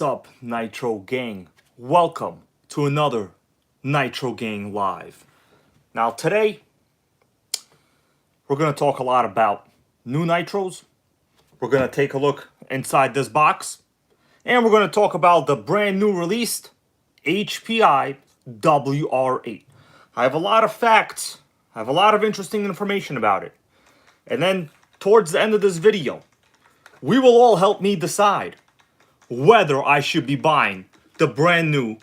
Up, Nitro Gang? Welcome to another Nitro Gang Live. Now today, we're going to talk a lot about new Nitros. We're going to take a look inside this box. And we're going to talk about the brand new released Hpi WR8. I have a lot of facts. I have a lot of interesting information about it. And then, towards the end of this video, we will all help me decide whether I should be buying the brand new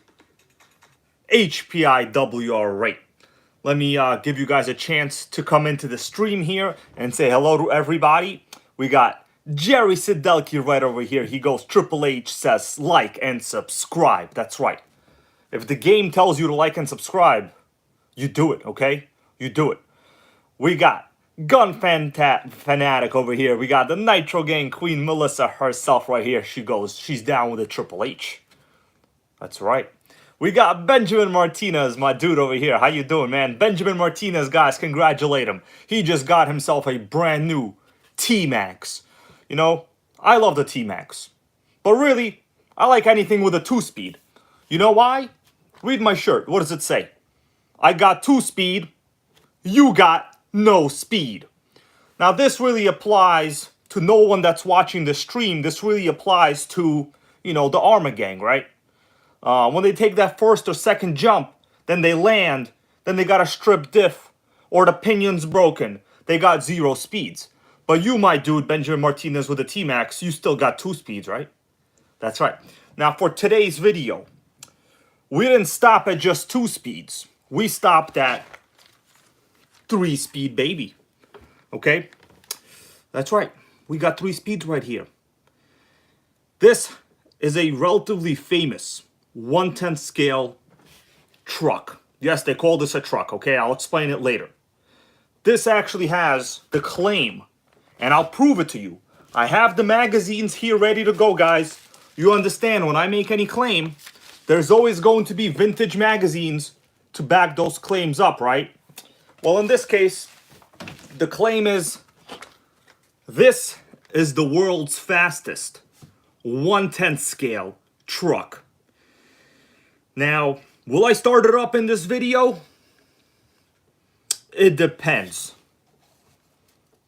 Hpi WR8. Let me give you guys a chance to come into the stream here and say hello to everybody. We got Jerry Sidelki right over here. He goes, Triple H says like and subscribe. That's right. If the game tells you to like and subscribe, you do it, okay? You do it. We got Gun Fanatic over here. We got the Nitro Gang Queen Melissa herself right here. She goes, she's down with a Triple H. That's right. We got Benjamin Martinez, my dude over here. How you doing, man? Benjamin Martinez, guys, congratulate him. He just got himself a brand new T-Max. You know, I love the T-Max. But really, I like anything with a 2-speed. You know why? Read my shirt. What does it say? I got 2-speed. You got no speed. Now this really applies to no one that's watching the stream. This really applies to, you know, the Armor Gang, right? When they take that first or second jump, then they land, then they got a strip diff, or the pinion's broken. They got 0 speeds. But you, my dude, Benjamin Martinez with a T-Max, you still got 2 speeds, right? That's right. Now for today's video, we didn't stop at just 2 speeds. We stopped at 3-speed, baby. Okay? That's right. We got 3 speeds right here. This is a relatively famous 1/10 scale truck. Yes, they call this a truck, okay? I'll explain it later. This actually has the claim, and I'll prove it to you. I have the magazines here ready to go, guys. You understand, when I make any claim, there's always going to be vintage magazines to back those claims up, right? Well, in this case, the claim is, this is the world's fastest 1/10 scale truck. Now, will I start it up in this video? It depends.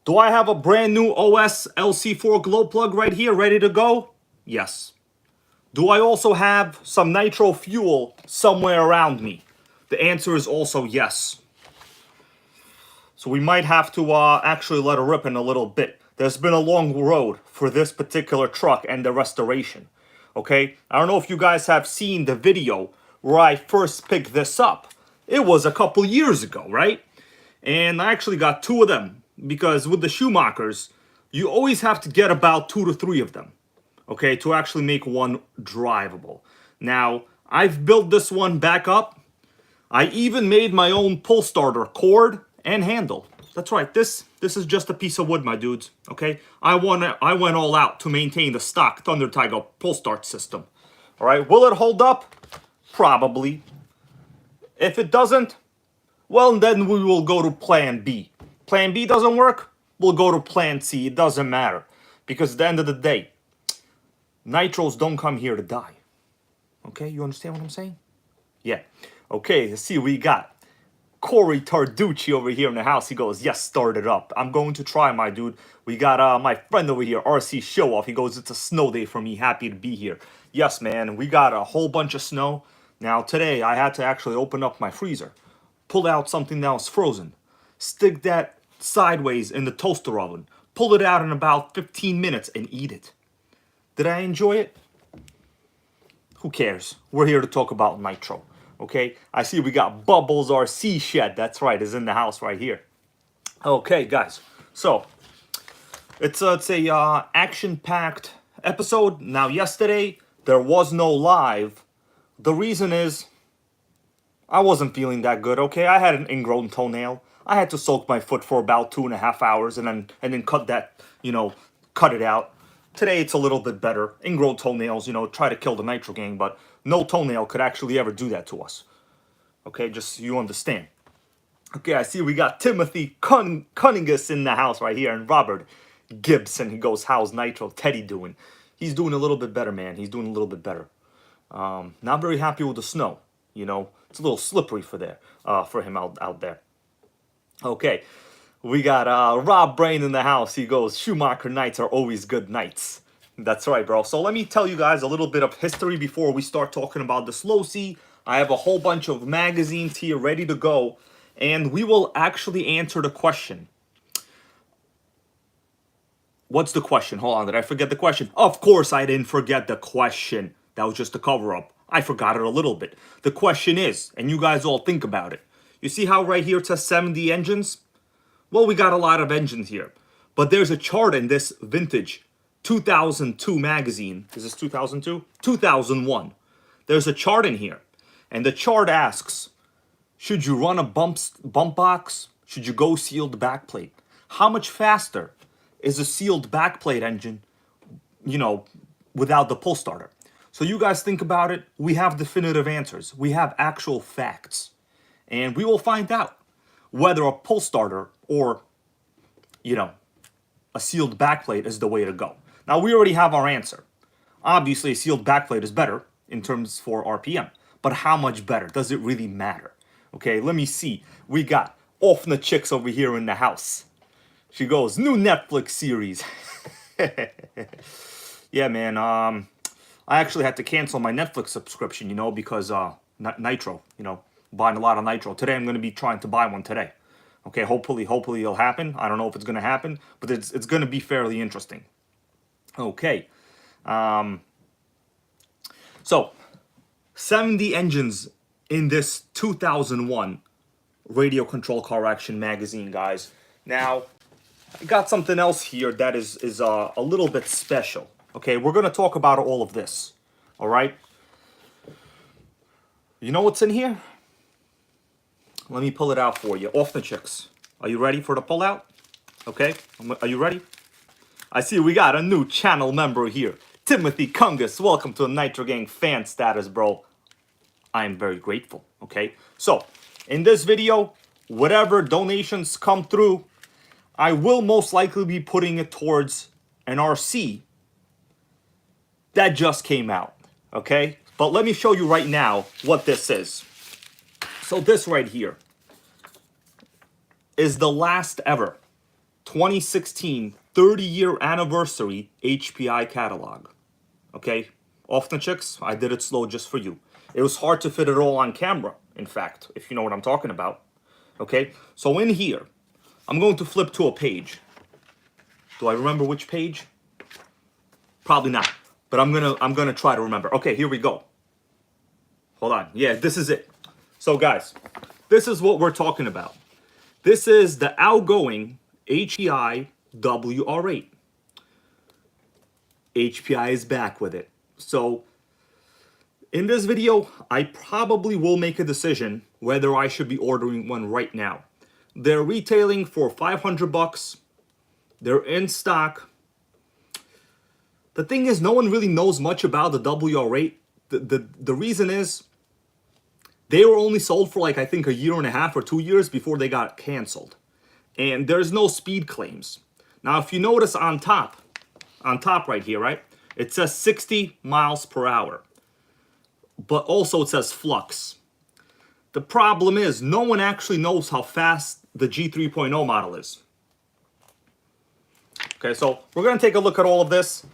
Do I have a brand new OS LC4 glow plug right here ready to go? Yes. Do I also have some nitro fuel somewhere around me? The answer is also yes. So we might have to actually let it rip in a little bit. There's been a long road for this particular truck and the restoration. Okay? I don't know if you guys have seen the video where I first picked this up. It was a couple years ago, right? And I actually got 2 of them. Because with the Schumachers, you always have to get about 2 to 3 of them. Okay? To actually make one drivable. Now, I've built this one back up. I even made my own pull starter cord and handle. That's right. This is just a piece of wood, my dudes. Okay, I went all out to maintain the stock Thunder Tiger pull start system. All right, will it hold up? Probably. If it doesn't, well, then we will go to Plan B. Plan B doesn't work, we'll go to Plan C. It doesn't matter, because at the end of the day, nitros don't come here to die. Okay, you understand what I'm saying? Yeah. Okay, let's see what we got. Corey Tarducci over here in the house. He goes, yes, start it up. I'm going to try, my dude. We got my friend over here, RC Showoff. He goes, it's a snow day for me. Happy to be here. Yes, man, we got a whole bunch of snow. Now, today, I had to actually open up my freezer, pull out something that was frozen, stick that sideways in the toaster oven, pull it out in about 15 minutes, and eat it. Did I enjoy it? Who cares? We're here to talk about Nitro. Okay, I see we got Bubbles RC Shed. That's right, is in the house right here. Okay, guys. So it's a action-packed episode. Now, yesterday there was no live. The reason is I wasn't feeling that good. Okay, I had an ingrown toenail. I had to soak my foot for about 2.5 hours and then cut that, you know, cut it out. Today it's a little bit better. Ingrown toenails, you know, try to kill the Nitro Gang, but no toenail could actually ever do that to us. Okay, just so you understand. Okay, I see we got Timothy Cunningus in the house right here, and Robert Gibson. He goes, how's Nitro Teddy doing? he's doing a little bit better, man. He's doing a little bit better. Not very happy with the snow. You know, it's a little slippery for him out there. Okay, we got Rob Brain in the house. He goes, Schumacher nights are always good nights. That's right, bro. So let me tell you guys a little bit of history before we start talking about this Losi. I have a whole bunch of magazines here ready to go, and we will actually answer the question. What's the question? Hold on, did I forget the question? Of course I didn't forget the question. That was just a cover-up. I forgot it a little bit. The question is, and you guys all think about it. You see how right here it says 70 engines? Well, we got a lot of engines here. But there's a chart in this vintage 2002 magazine. Is this 2002? 2001. There's a chart in here. And the chart asks, should you run a bump box? Should you go sealed backplate? How much faster is a sealed backplate engine, you know, without the pull starter? So you guys think about it. We have definitive answers. We have actual facts. And we will find out whether a pull starter or, you know, a sealed backplate is the way to go. Now, we already have our answer. Obviously, a sealed backplate is better in terms for RPM. But how much better? Does it really matter? Okay, let me see. We got Offna Chicks over here in the house. She goes, new Netflix series. Yeah, man. I actually had to cancel my Netflix subscription, you know, because Nitro, you know, buying a lot of Nitro. Today, I'm going to be trying to buy one today. Okay, hopefully it'll happen. I don't know if it's going to happen, but it's going to be fairly interesting. Okay. So, 70 engines in this 2001 Radio Control Car Action magazine, guys. Now, I got something else here that is a little bit special. Okay, we're going to talk about all of this. All right? You know what's in here? Let me pull it out for you. Off the chicks. Are you ready for the pullout? Okay, are you ready? I see we got a new channel member here. Timothy Kungus. Welcome to the NitroGang fan status, bro. I'm very grateful. Okay, so in this video, whatever donations come through, I will most likely be putting it towards an RC that just came out. Okay, but let me show you right now what this is. So this right here is the last ever 2016 30-year anniversary HPI catalog. Okay, off the chicks, I did it slow just for you. It was hard to fit it all on camera, in fact, if you know what I'm talking about. Okay, so in here, I'm going to flip to a page. Do I remember which page? Probably not, but I'm gonna try to remember. Okay, here we go. Hold on. Yeah, this is it. So guys, this is what we're talking about. This is the outgoing Hpi WR8. HPI is back with it. So in this video, I probably will make a decision whether I should be ordering one right now. They're retailing for 500 bucks. They're in stock. The thing is, no one really knows much about the WR8. The reason is, they were only sold for like, I think, a year and a half or 2 years before they got canceled. And there's no speed claims. Now, if you notice on top right here, right? It says 60 miles per hour. But also it says flux. The problem is, no one actually knows how fast the G3.0 model is. Okay, so we're going to take a look at all of this.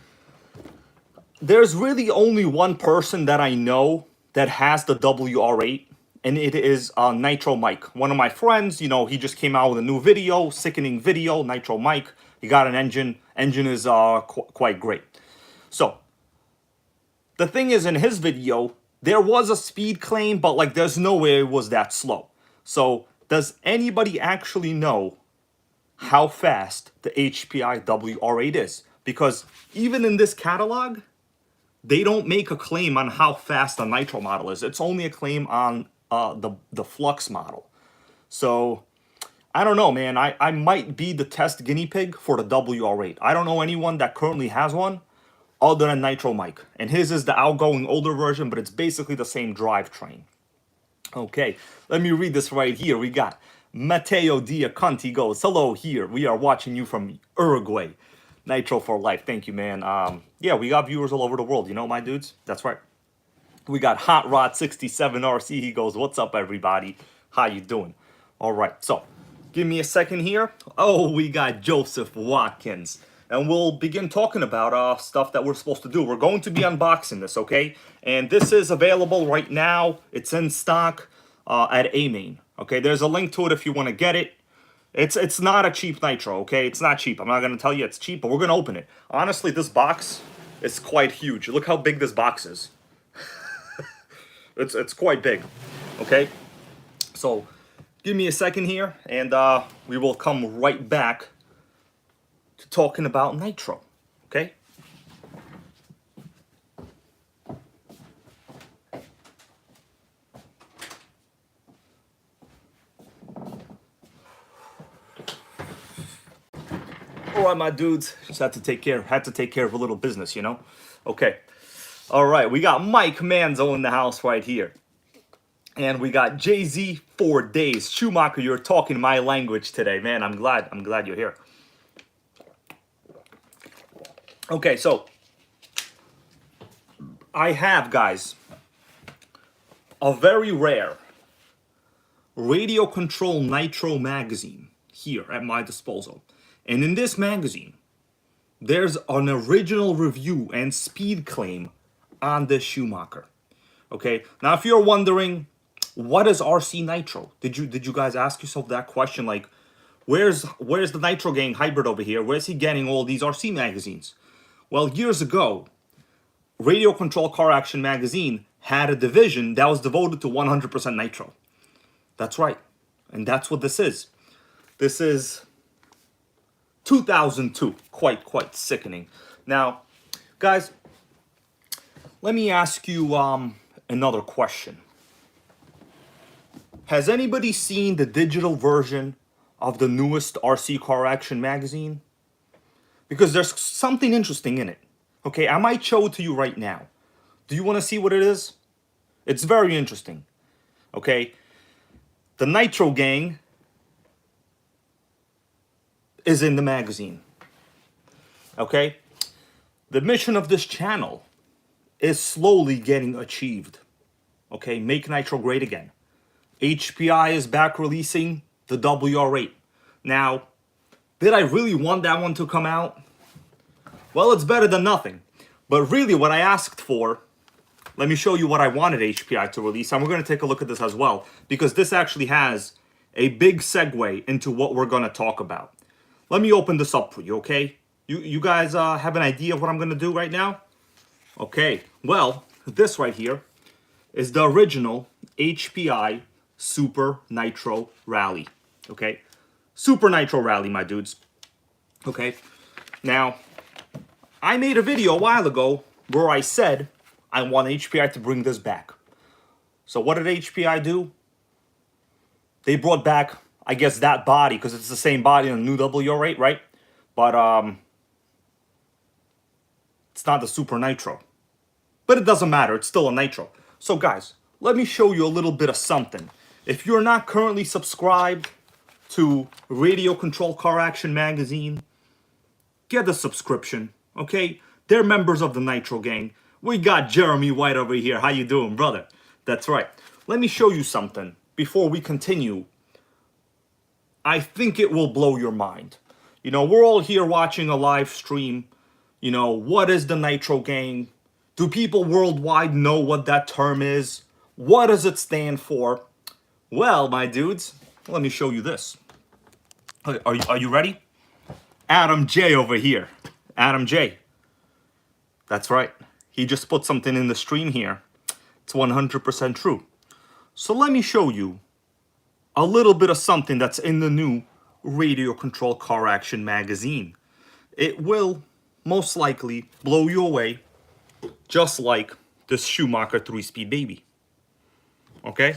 There's really only one person that I know that has the WR8, and it is Nitro Mike. One of my friends, you know, he just came out with a new video, sickening video, Nitro Mike. He got an engine. Engine is quite great. So, the thing is, in his video, there was a speed claim, but like there's no way it was that slow. So, does anybody actually know how fast the HPI WR8 is? Because even in this catalog, they don't make a claim on how fast the Nitro model is. It's only a claim on the Flux model. So, I don't know, man. I might be the test guinea pig for the WR8. I don't know anyone that currently has one other than Nitro Mike. And his is the outgoing older version, but it's basically the same drivetrain. Okay, let me read this right here. We got Matteo Diaconti goes, hello here. We are watching you from Uruguay. Nitro for life. Thank you, man. Yeah, we got viewers all over the world. You know, my dudes? That's right. We got Hot Rod 67 RC. He goes, what's up, everybody? How you doing? All right, so give me a second here. Oh, we got Joseph Watkins. And we'll begin talking about stuff that we're supposed to do. We're going to be unboxing this, okay? And this is available right now. It's in stock at A-Main. Okay, there's a link to it if you want to get it. It's not a cheap Nitro, okay? It's not cheap. I'm not going to tell you it's cheap, but we're going to open it. Honestly, this box is quite huge. Look how big this box is. It's quite big, okay? So give me a second here, and we will come right back to talking about Nitro, okay? All right, my dudes, just had to take care of a little business, you know? Okay. All right, we got Mike Manzo in the house right here. And we got Jay-Z 4 Days. Schumacher, you're talking my language today, man. I'm glad you're here. Okay, so I have, guys, a very rare radio control Nitro magazine here at my disposal. And in this magazine, there's an original review and speed claim on this Schumacher. Okay, now if you're wondering, what is RC Nitro? Did you guys ask yourself that question? Like, where's the NitroGang hybrid over here? Where's he getting all these RC magazines? Well, years ago, Radio Control Car Action magazine had a division that was devoted to 100% Nitro. That's right, and that's what this is. This is 2002. Quite sickening. Now, guys, let me ask you another question. Has anybody seen the digital version of the newest RC Car Action magazine? Because there's something interesting in it. Okay, I might show it to you right now. Do you want to see what it is? It's very interesting. Okay, the NitroGang is in the magazine. Okay, the mission of this channel is slowly getting achieved. Okay, make Nitro great again. HPI is back releasing the WR8. Now, did I really want that one to come out? Well, it's better than nothing. But really what I asked for, let me show you what I wanted HPI to release. And we're going to take a look at this as well, because this actually has a big segue into what we're going to talk about. Let me open this up for you, okay? You guys have an idea of what I'm going to do right now? Okay, well, this right here is the original HPI Super Nitro Rally, okay? Super Nitro Rally, my dudes, okay? Now, I made a video a while ago where I said I want HPI to bring this back. So what did HPI do? They brought back, I guess, that body, because it's the same body on the new WR8, right? But it's not the Super Nitro. But it doesn't matter, it's still a Nitro. So guys, let me show you a little bit of something. If you're not currently subscribed to Radio Control Car Action magazine, get a subscription, okay? They're members of the NitroGang. We got Jeremy White over here. How you doing, brother? That's right. Let me show you something before we continue. I think it will blow your mind. You know, we're all here watching a live stream. You know, what is the NitroGang? Do people worldwide know what that term is? What does it stand for? Well, my dudes, let me show you this. Are you ready? Adam J over here. Adam J. That's right. He just put something in the stream here. It's 100% true. So let me show you a little bit of something that's in the new Radio Control Car Action magazine. It will most likely blow you away, just like this Schumacher 3-speed baby. Okay?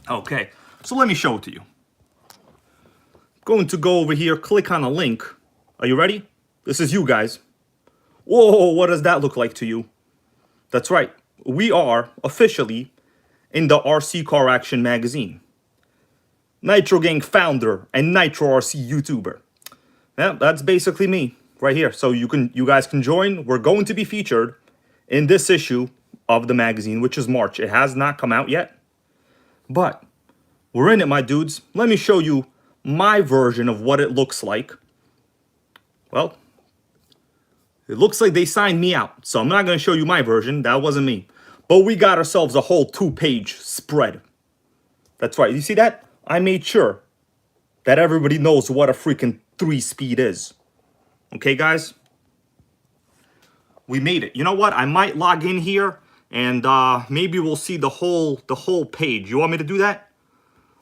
Okay, so let me show it to you. Going to go over here, click on a link. Are you ready? This is you guys. Whoa, what does that look like to you? That's right. We are officially in the RC Car Action magazine. NitroGang founder and Nitro RC YouTuber. Yeah, that's basically me. right here. So you guys can join. We're going to be featured in this issue of the magazine, which is March. It has not come out yet, but we're in it, my dudes. Let me show you my version of what it looks like. Well, it looks like they signed me out, so I'm not going to show you my version. That wasn't me. But we got ourselves a whole 2-page spread. That's right. You see that? I made sure that everybody knows what a freaking 3-speed is. Okay, guys? We made it. You know what? I might log in here and maybe we'll see the whole page. You want me to do that?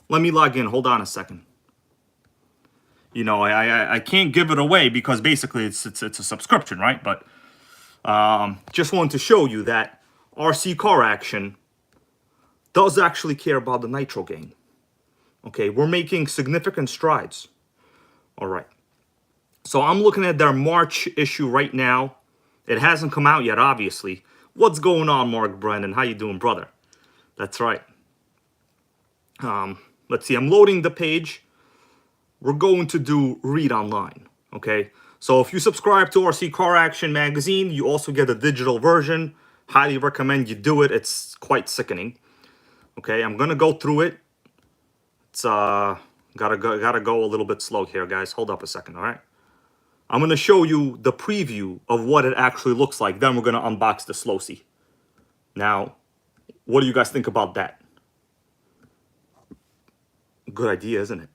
Let me log in. Hold on a second. You know, I can't give it away because basically it's a subscription, right? But just wanted to show you that RC Car Action does actually care about the NitroGang. Okay, we're making significant strides. All right. So I'm looking at their March issue right now. It hasn't come out yet, obviously. What's going on, Mark Brandon? How you doing, brother? That's right. Let's see. I'm loading the page. We're going to do read online. Okay. So if you subscribe to RC Car Action magazine, you also get a digital version. Highly recommend you do it. It's quite sickening. Okay, I'm gonna go through it. It's gotta go a little bit slow here, guys. Hold up a second, all right? I'm gonna show you the preview of what it actually looks like. Then we're gonna unbox the Losi. Now, what do you guys think about that? Good idea, isn't it?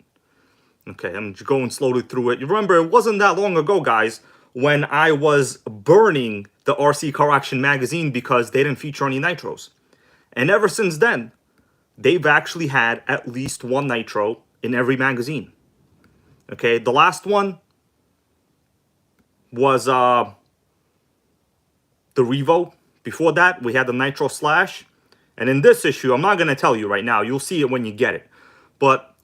Okay, I'm just going slowly through it. You remember, it wasn't that long ago, guys, when I was burning the RC Car Action magazine because they didn't feature any nitros. And ever since then, they've actually had at least one nitro in every magazine. Okay, the last one was the Revo. Before that, we had the Nitro Slash. And in this issue, I'm not going to tell you right now. You'll see it when you get it. But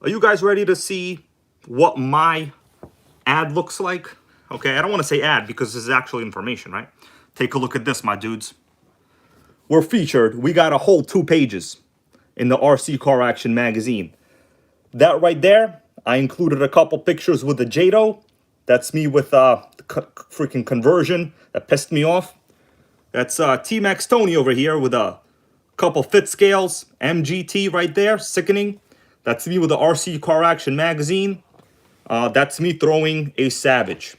are you guys ready to see what my ad looks like? Okay, I don't want to say ad because this is actually information, right? Take a look at this, my dudes. We're featured. We got a whole 2 pages in the RC Car Action magazine. That right there, I included a couple pictures with the JATO. That's me with freaking conversion that pissed me off. That's T-Max Tony over here with a couple fit scales. MGT right there, sickening. That's me with the RC Car Action magazine. That's me throwing a Savage.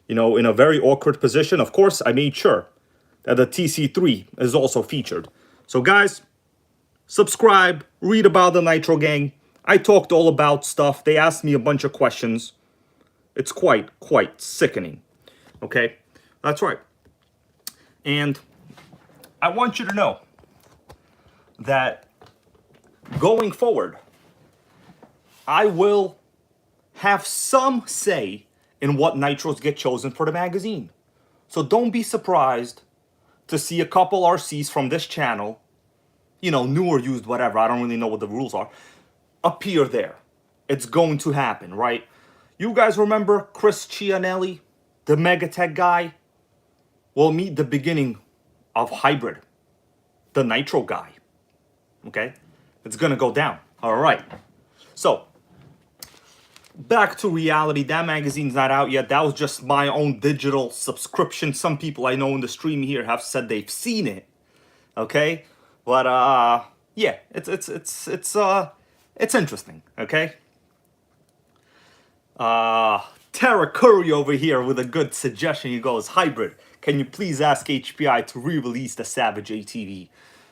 You know, in a very awkward position. Of course, I made sure that the TC3 is also featured. So guys, subscribe, read about the NitroGang. I talked all about stuff. They asked me a bunch of questions. It's quite sickening. Okay, that's right. And I want you to know that going forward, I will have some say in what nitros get chosen for the magazine. So don't be surprised to see a couple RCs from this channel, you know, new or used, whatever, I don't really know what the rules are, appear there. It's going to happen, right? You guys remember Chris Cianelli, the Megatech guy? Well, meet the beginning of Hybrid, the Nitro guy. Okay? It's gonna go down. All right. So, back to reality. That magazine's not out yet. That was just my own digital subscription. Some people I know in the stream here have said they've seen it. Okay? But yeah, it's interesting, okay? Tara Curry over here with a good suggestion. He goes, Hybrid, can you please ask HPI to re-release the Savage ATV?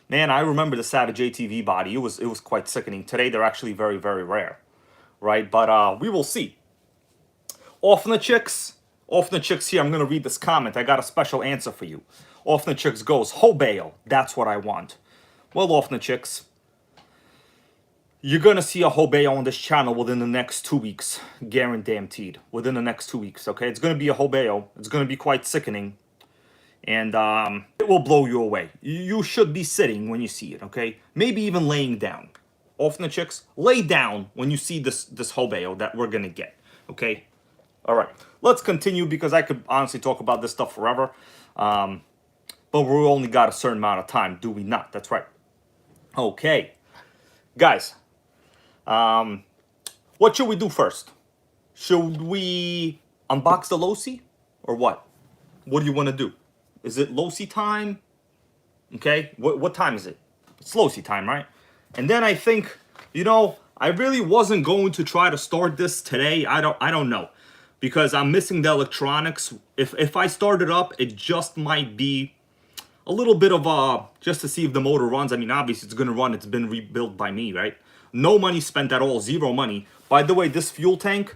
Man, I remember the Savage ATV body. It was quite sickening. Today they're actually very, very rare, right? But we will see. Off the chicks here. I'm gonna read this comment. I got a special answer for you. Off the chicks goes, Hobale, that's what I want. Well, off the chicks, you're gonna see a Hobale on this channel within the next 2 weeks, guaranteed. Within the next 2 weeks, okay? It's gonna be a Hobale. It's gonna be quite sickening, and it will blow you away. You should be sitting when you see it, okay? Maybe even laying down. Off the chicks, lay down when you see this Hobale that we're gonna get, okay? All right, let's continue because I could honestly talk about this stuff forever, but we only got a certain amount of time, do we not? That's right. Okay, guys. What should we do first? Should we unbox the Losi or what? What do you want to do? Is it Losi time? Okay, what time is it? It's Losi time, right? And then I think, you know, I really wasn't going to try to start this today. I don't know, because I'm missing the electronics. If I start it up, it just might be a little bit of just to see if the motor runs. I mean, obviously it's gonna run. It's been rebuilt by me, right? No money spent at all, zero money. By the way, this fuel tank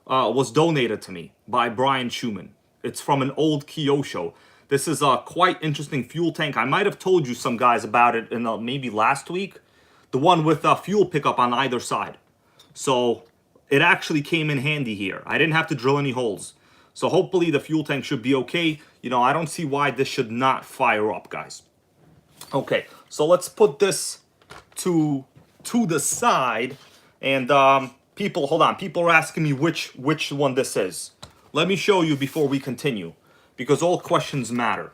was donated to me by Brian Schumann. It's from an old Kyosho. This is a quite interesting fuel tank. I might have told you some guys about it in maybe last week. The one with a fuel pickup on either side. So it actually came in handy here. I didn't have to drill any holes. So hopefully the fuel tank should be okay. You know, I don't see why this should not fire up, guys. Okay, so let's put this to the side. And people, hold on. People are asking me which one this is. Let me show you before we continue, because all questions matter,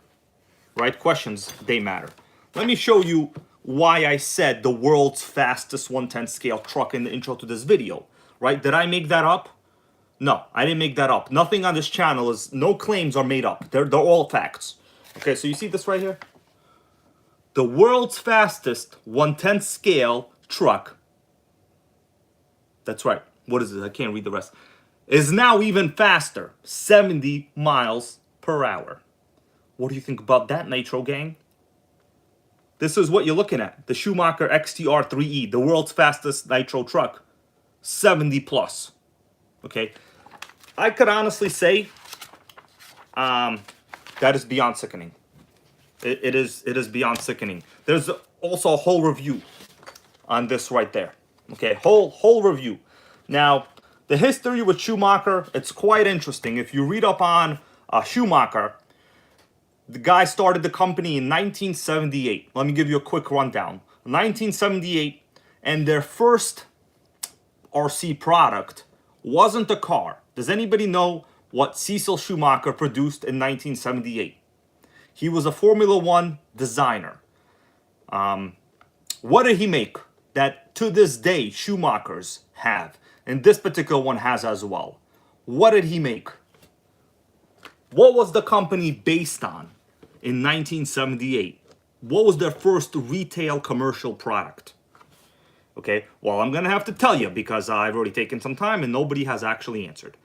right? Questions, they matter. Let me show you why I said the world's fastest 1/10 scale truck in the intro to this video, right? Did I make that up? No, I didn't make that up. Nothing on this channel is, no claims are made up. They're all facts. Okay, so you see this right here? The world's fastest 1/10 scale truck, that's right, what is it? I can't read the rest, is now even faster, 70 miles per hour. What do you think about that, NitroGang? This is what you're looking at. The Schumacher XTR-3E, the world's fastest nitro truck. 70 plus. Okay? I could honestly say that is beyond sickening. It is beyond sickening. There's also a whole review on this right there. Okay? Whole review. Now, the history with Schumacher, it's quite interesting. If you read up on Schumacher, the guy started the company in 1978. Let me give you a quick rundown. 1978, and their first RC product wasn't a car. Does anybody know what Cecil Schumacher produced in 1978? He was a Formula One designer. What did he make that to this day Schumachers have? And this particular one has as well. What did he make? What was the company based on in 1978? What was their first retail commercial product? Okay, well, I'm going to have to tell you because I've already taken some time and nobody has actually answered.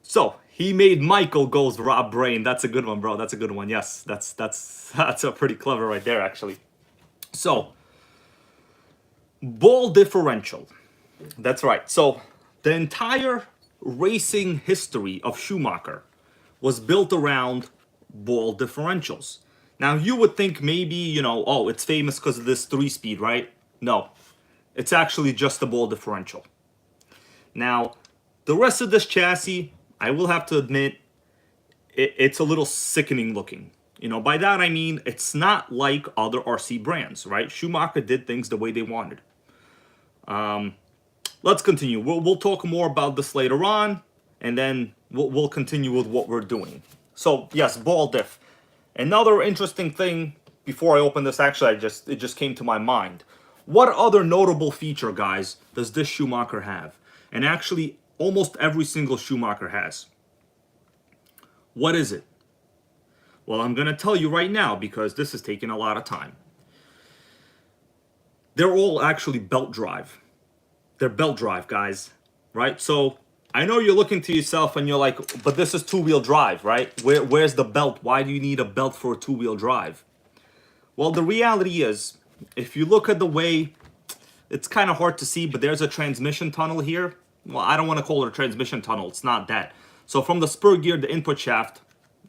So, he made Michael Goes Rob Brain. That's a good one, bro. That's a good one. Yes, that's a pretty clever right there, actually. So, ball differential. That's right. So, the entire racing history of Schumacher was built around ball differentials. Now, you would think maybe, you know, oh, it's famous because of this 3-speed, right? No, it's actually just the ball differential. Now, the rest of this chassis, I will have to admit, it's a little sickening looking. You know, by that I mean, it's not like other RC brands, right? Schumacher did things the way they wanted. Let's continue. We'll talk more about this later on, and then we'll continue with what we're doing. So, yes, ball diff. Another interesting thing, before I open this, actually, it just came to my mind. What other notable feature, guys, does this Schumacher have? And actually, almost every single Schumacher has. What is it? Well, I'm going to tell you right now because this is taking a lot of time. They're all actually belt drive. They're belt drive, guys, right? So I know you're looking to yourself and you're like, but this is two-wheel drive, right? Where's the belt? Why do you need a belt for a two-wheel drive? Well, the reality is, if you look at the way, it's kind of hard to see, but there's a transmission tunnel here. Well, I don't want to call it a transmission tunnel. It's not that. So from the spur gear, the input shaft,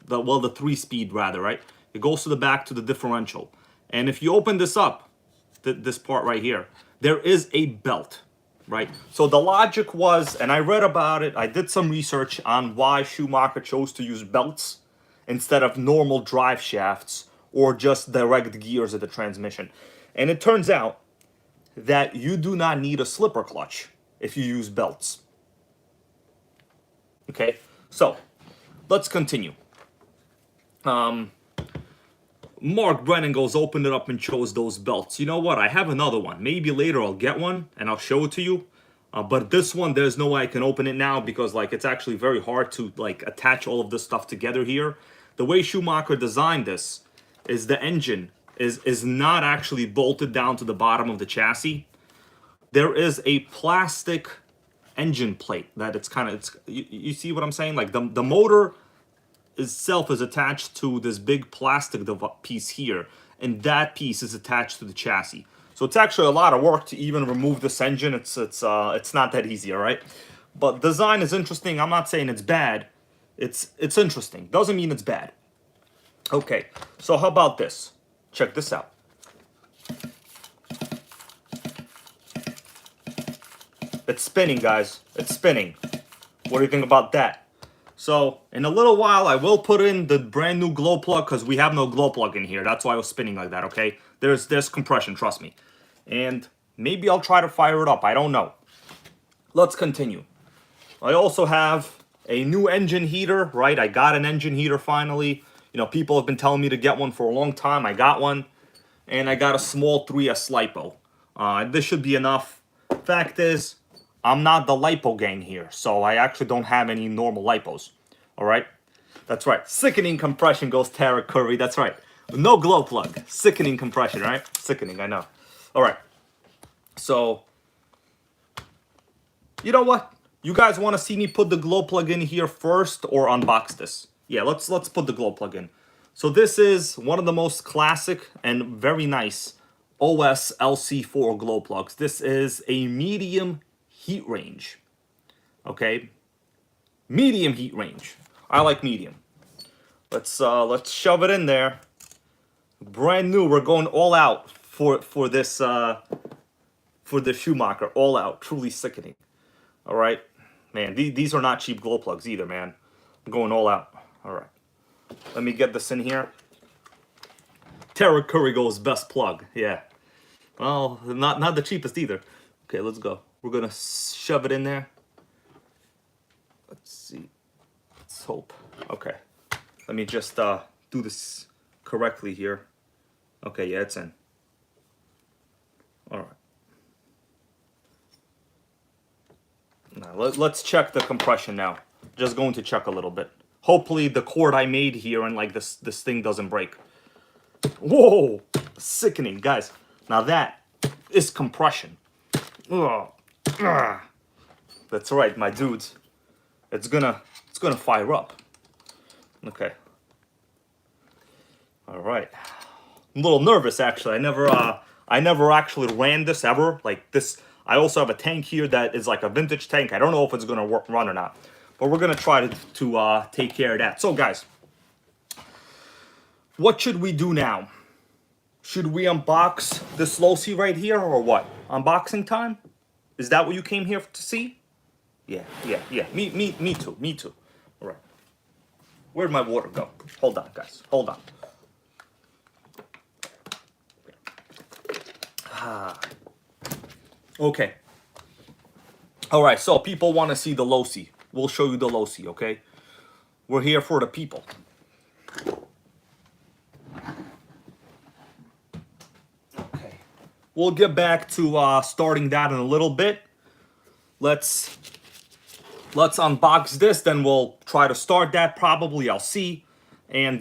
the 3-speed rather, right? It goes to the back to the differential. And if you open this up, this part right here, there is a belt, right? So the logic was, and I read about it, I did some research on why Schumacher chose to use belts instead of normal drive shafts or just direct gears at the transmission. And it turns out that you do not need a slipper clutch if you use belts. Okay, so let's continue. Mark Brennan goes, opened it up and chose those belts. You know what? I have another one. Maybe later I'll get one and I'll show it to you. But this one, there's no way I can open it now because like it's actually very hard to like attach all of this stuff together here. The way Schumacher designed this is the engine is not actually bolted down to the bottom of the chassis. There is a plastic engine plate that it's kind of, you see what I'm saying? Like the motor itself is attached to this big plastic piece here, and that piece is attached to the chassis. So it's actually a lot of work to even remove this engine. It's not that easy, all right? But design is interesting. I'm not saying it's bad. It's interesting. Doesn't mean it's bad. Okay, so how about this? Check this out. It's spinning, guys. It's spinning. What do you think about that? So in a little while, I will put in the brand new glow plug because we have no glow plug in here. That's why I was spinning like that, okay? There's compression, trust me. And maybe I'll try to fire it up. I don't know. Let's continue. I also have a new engine heater, right? I got an engine heater finally. You know, people have been telling me to get one for a long time. I got one. And I got a small 3S LiPo. This should be enough. Fact is, I'm not the LiPo gang here, so I actually don't have any normal LiPos. All right? That's right. Sickening compression goes Tara Curry. That's right. No glow plug. Sickening compression, right? Sickening, I know. All right. So, you know what? You guys want to see me put the glow plug in here first or unbox this? Yeah, let's put the glow plug in. So this is one of the most classic and very nice OS LC4 glow plugs. This is a medium heat range. Okay? Medium heat range. I like medium. Let's shove it in there. Brand new. We're going all out for this Schumacher. All out. Truly sickening. All right? Man, these are not cheap glow plugs either, man. I'm going all out. All right. Let me get this in here. Tara Curry goes best plug. Yeah. Well, not the cheapest either. Okay, let's go. We're gonna shove it in there. Let's see. Let's hope. Okay. Let me just do this correctly here. Okay, yeah, it's in. All right. Now let's check the compression now. Just going to check a little bit. Hopefully the cord I made here and like this thing doesn't break. Whoa! Sickening, guys. Now that is compression. Ugh. Ugh. That's right, my dudes. It's gonna fire up. Okay. All right. I'm a little nervous actually. I never actually ran this ever. Like this. I also have a tank here that is like a vintage tank. I don't know if it's gonna run or not. But we're going to try to take care of that. So, guys, what should we do now? Should we unbox this Losi right here or what? Unboxing time? Is that what you came here to see? Yeah. Me too. All right. Where'd my water go? Hold on, guys. Hold on. Okay. All right, so people want to see the Losi. We'll show you the Losi, okay? We're here for the people. Okay. We'll get back to starting that in a little bit. Let's unbox this, then we'll try to start that probably. I'll see. And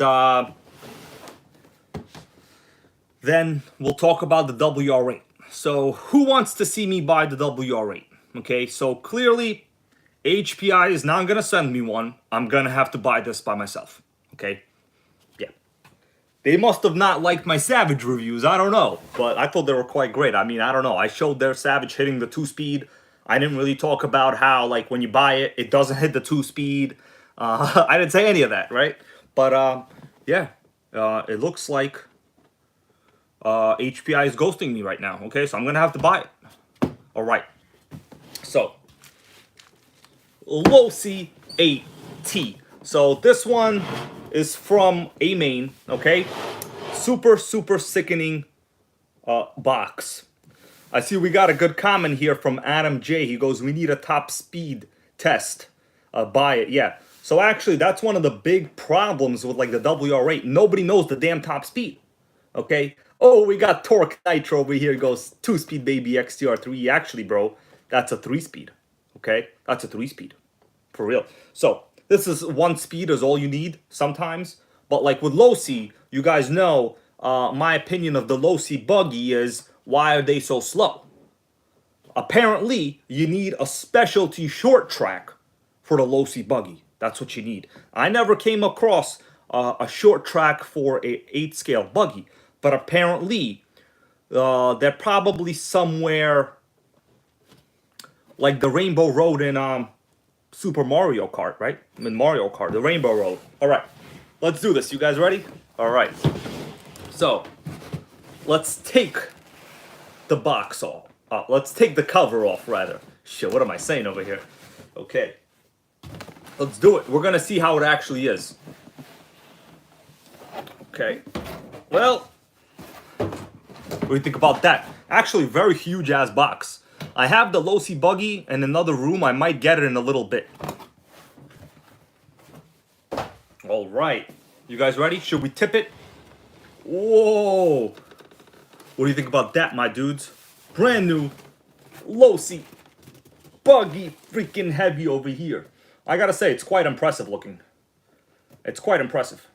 then we'll talk about the WR8. So who wants to see me buy the WR8? Okay, so clearly HPI is not going to send me one. I'm going to have to buy this by myself. Okay? Yeah. They must have not liked my Savage reviews. I don't know. But I thought they were quite great. I mean, I don't know. I showed their Savage hitting the 2-speed. I didn't really talk about how, like, when you buy it, it doesn't hit the 2-speed. I didn't say any of that, right? But, yeah. It looks like HPI is ghosting me right now. Okay? So I'm going to have to buy it. All right. So, Losi 8T. So this one is from a main, okay? Super sickening box. I see we got a good comment here from Adam J. He goes, we need a top speed test. Buy it, yeah. So actually, that's one of the big problems with like the WR8. Nobody knows the damn top speed, okay? Oh, we got Torque Nitro over here. Goes 2-speed baby XTR-3E. Actually, bro, That's a 3-speed. Okay, that's a 3-speed. For real. So this is 1 speed is all you need sometimes. But like with Losi, you guys know my opinion of the Losi buggy is, why are they so slow? Apparently, you need a specialty short track for the Losi buggy. That's what you need. I never came across a short track for a 8-scale buggy, but apparently they're probably somewhere like the Rainbow Road in Super Mario Kart, right? In Mario Kart, the Rainbow Road. All right, let's do this. You guys ready? All right. So let's take the box off. Let's take the cover off, rather. Shit, what am I saying over here? Okay. Let's do it. We're gonna see how it actually is. Okay. Well, what do you think about that? Actually, very huge ass box. I have the Losi buggy in another room. I might get it in a little bit. All right. You guys ready? Should we tip it? Whoa. What do you think about that, my dudes? Brand new Losi buggy, freaking heavy over here. I gotta say, it's quite impressive looking. It's quite impressive.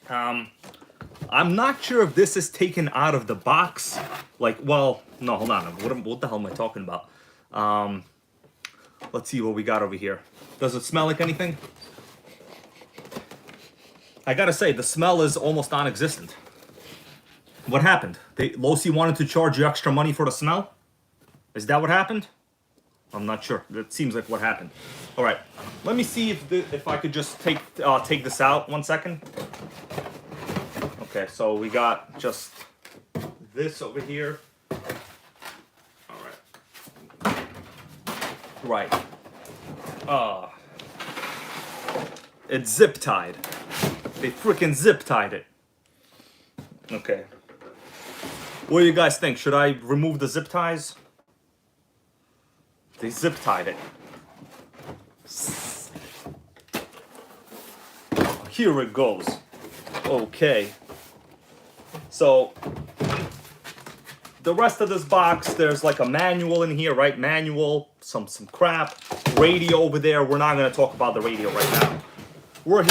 I'm not sure if this is taken out of the box. Like, well, no, hold on. What the hell am I talking about? Let's see what we got over here. Does it smell like anything? I gotta say, the smell is almost non-existent. What happened? Losi wanted to charge you extra money for the smell? Is that what happened? I'm not sure. That seems like what happened. All right, let me see if I could just take this out 1 second. Okay, so we got just this over here. All right. Right. It's zip tied. They freaking zip tied it. Okay. What do you guys think? Should I remove the zip ties? They zip tied it. Here it goes. Okay. So the rest of this box, there's like a manual in here, right? Manual, some crap, radio over there. We're not gonna talk about the radio right now. We're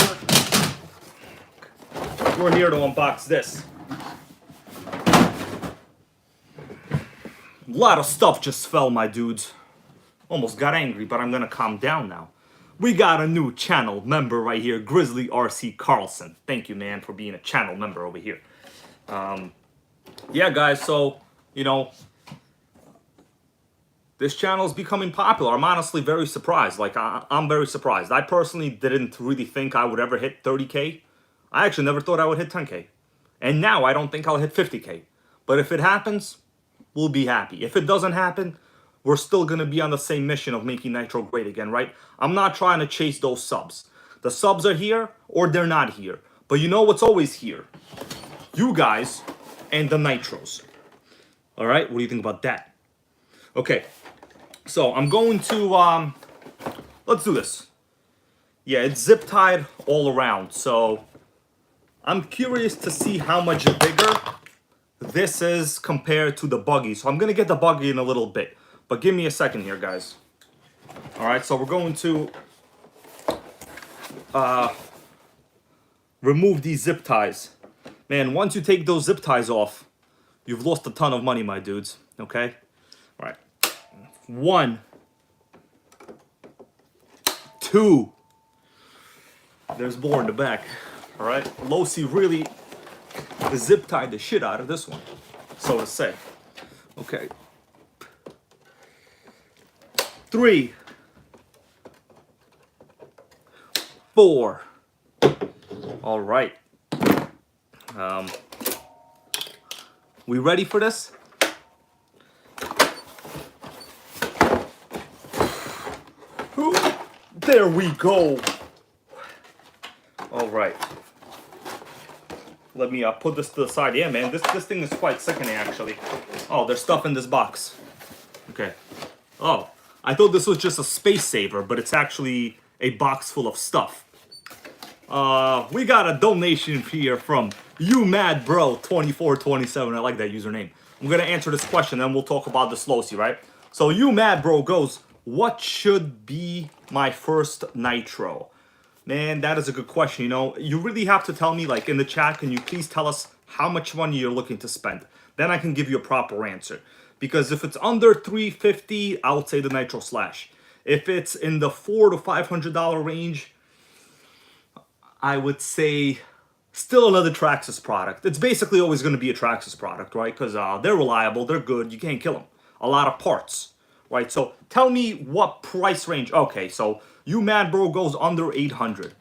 here to unbox this. A lot of stuff just fell, my dudes. Almost got angry, but I'm gonna calm down now. We got a new channel member right here, Grizzly RC Carlson. Thank you, man, for being a channel member over here. Yeah, guys, so, you know, this channel is becoming popular. I'm honestly very surprised. Like, I'm very surprised. I personally didn't really think I would ever hit 30K. I actually never thought I would hit 10K. And now I don't think I'll hit 50K. But if it happens, we'll be happy. If it doesn't happen, we're still going to be on the same mission of making Nitro great again, right? I'm not trying to chase those subs. The subs are here or they're not here. But you know what's always here? You guys and the Nitros. All right? What do you think about that? Okay. So I'm going to, let's do this. Yeah, it's zip tied all around. So I'm curious to see how much bigger this is compared to the buggy. So I'm going to get the buggy in a little bit. But give me a second here, guys. All right, so we're going to remove these zip ties. Man, once you take those zip ties off, you've lost a ton of money, my dudes. Okay? All right. 1, 2. There's more in the back. All right? Losi really zip tied the shit out of this one, so to say. Okay. 3, 4. All right. We ready for this? There we go. All right. Let me put this to the side. Yeah, man, this thing is quite sickening, actually. Oh, there's stuff in this box. Okay. Oh, I thought this was just a space saver, but it's actually a box full of stuff. We got a donation here from YouMadBro2427. I like that username. I'm gonna answer this question, then we'll talk about this Losi, right? So you mad bro goes, what should be my first nitro? Man, that is a good question. You know, you really have to tell me, like in the chat, can you please tell us how much money you're looking to spend? Then I can give you a proper answer. Because if it's under $350, I would say the Nitro Slash. If it's in the $400 to $500 range, I would say still another Traxxas product. It's basically always going to be a Traxxas product, right? Because they're reliable, they're good, you can't kill them. A lot of parts, right? So tell me what price range. Okay, so you mad bro goes under 800.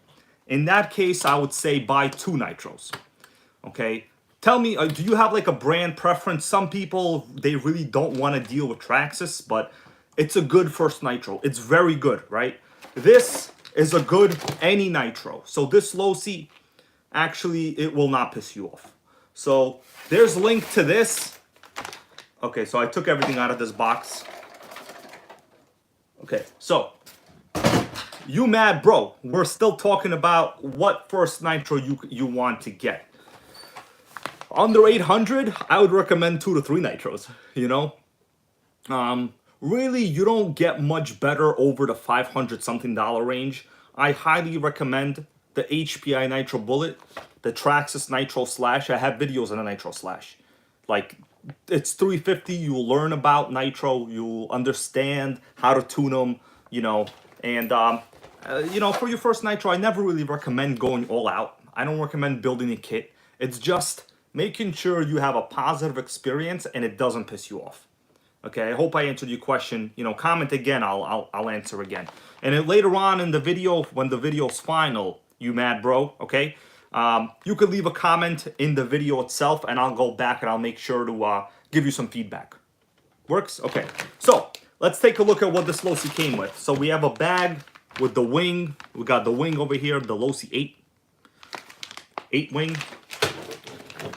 In that case, I would say buy 2 Nitros. Okay, tell me, do you have like a brand preference? Some people, they really don't want to deal with Traxxas, but it's a good first Nitro. It's very good, right? This is a good any Nitro. So this Losi, actually, it will not piss you off. So there's a link to this. Okay, so I took everything out of this box. Okay, so you mad bro, we're still talking about what first Nitro you want to get. Under 800, I would recommend 2 to 3 Nitros, you know? Really, you don't get much better over the 500 something dollar range. I highly recommend the HPI Nitro Bullet, the Traxxas Nitro Slash. I have videos on the Nitro Slash. Like, it's $350, you'll learn about Nitro, you'll understand how to tune them, you know? And, you know, for your first Nitro, I never really recommend going all out. I don't recommend building a kit. It's just making sure you have a positive experience and it doesn't piss you off. Okay, I hope I answered your question. You know, comment again, I'll answer again. And then later on in the video, when the video's final, you mad bro, okay? You could leave a comment in the video itself and I'll go back and I'll make sure to give you some feedback. Works? Okay, so let's take a look at what this Losi came with. So we have a bag with the wing. We got the wing over here, the Losi 8 wing.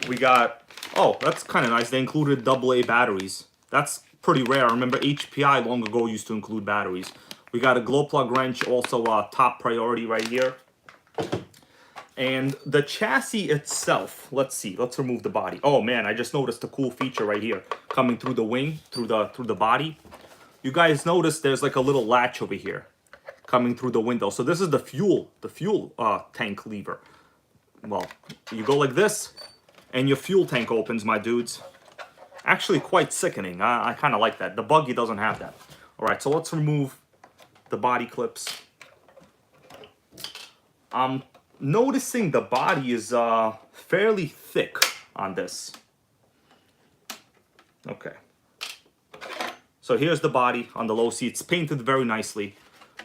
We got, oh, that's kind of nice. They included AA batteries. That's pretty rare. I remember HPI long ago used to include batteries. We got a glow plug wrench, also top priority right here. And the chassis itself, let's see, let's remove the body. Oh man, I just noticed a cool feature right here coming through the wing, through the body. You guys notice there's like a little latch over here coming through the window. So this is the fuel tank lever. Well, you go like this and your fuel tank opens, my dudes. Actually quite sickening. I kind of like that. The buggy doesn't have that. All right, so let's remove the body clips. I'm noticing the body is fairly thick on this. Okay. So here's the body on the Losi. It's painted very nicely.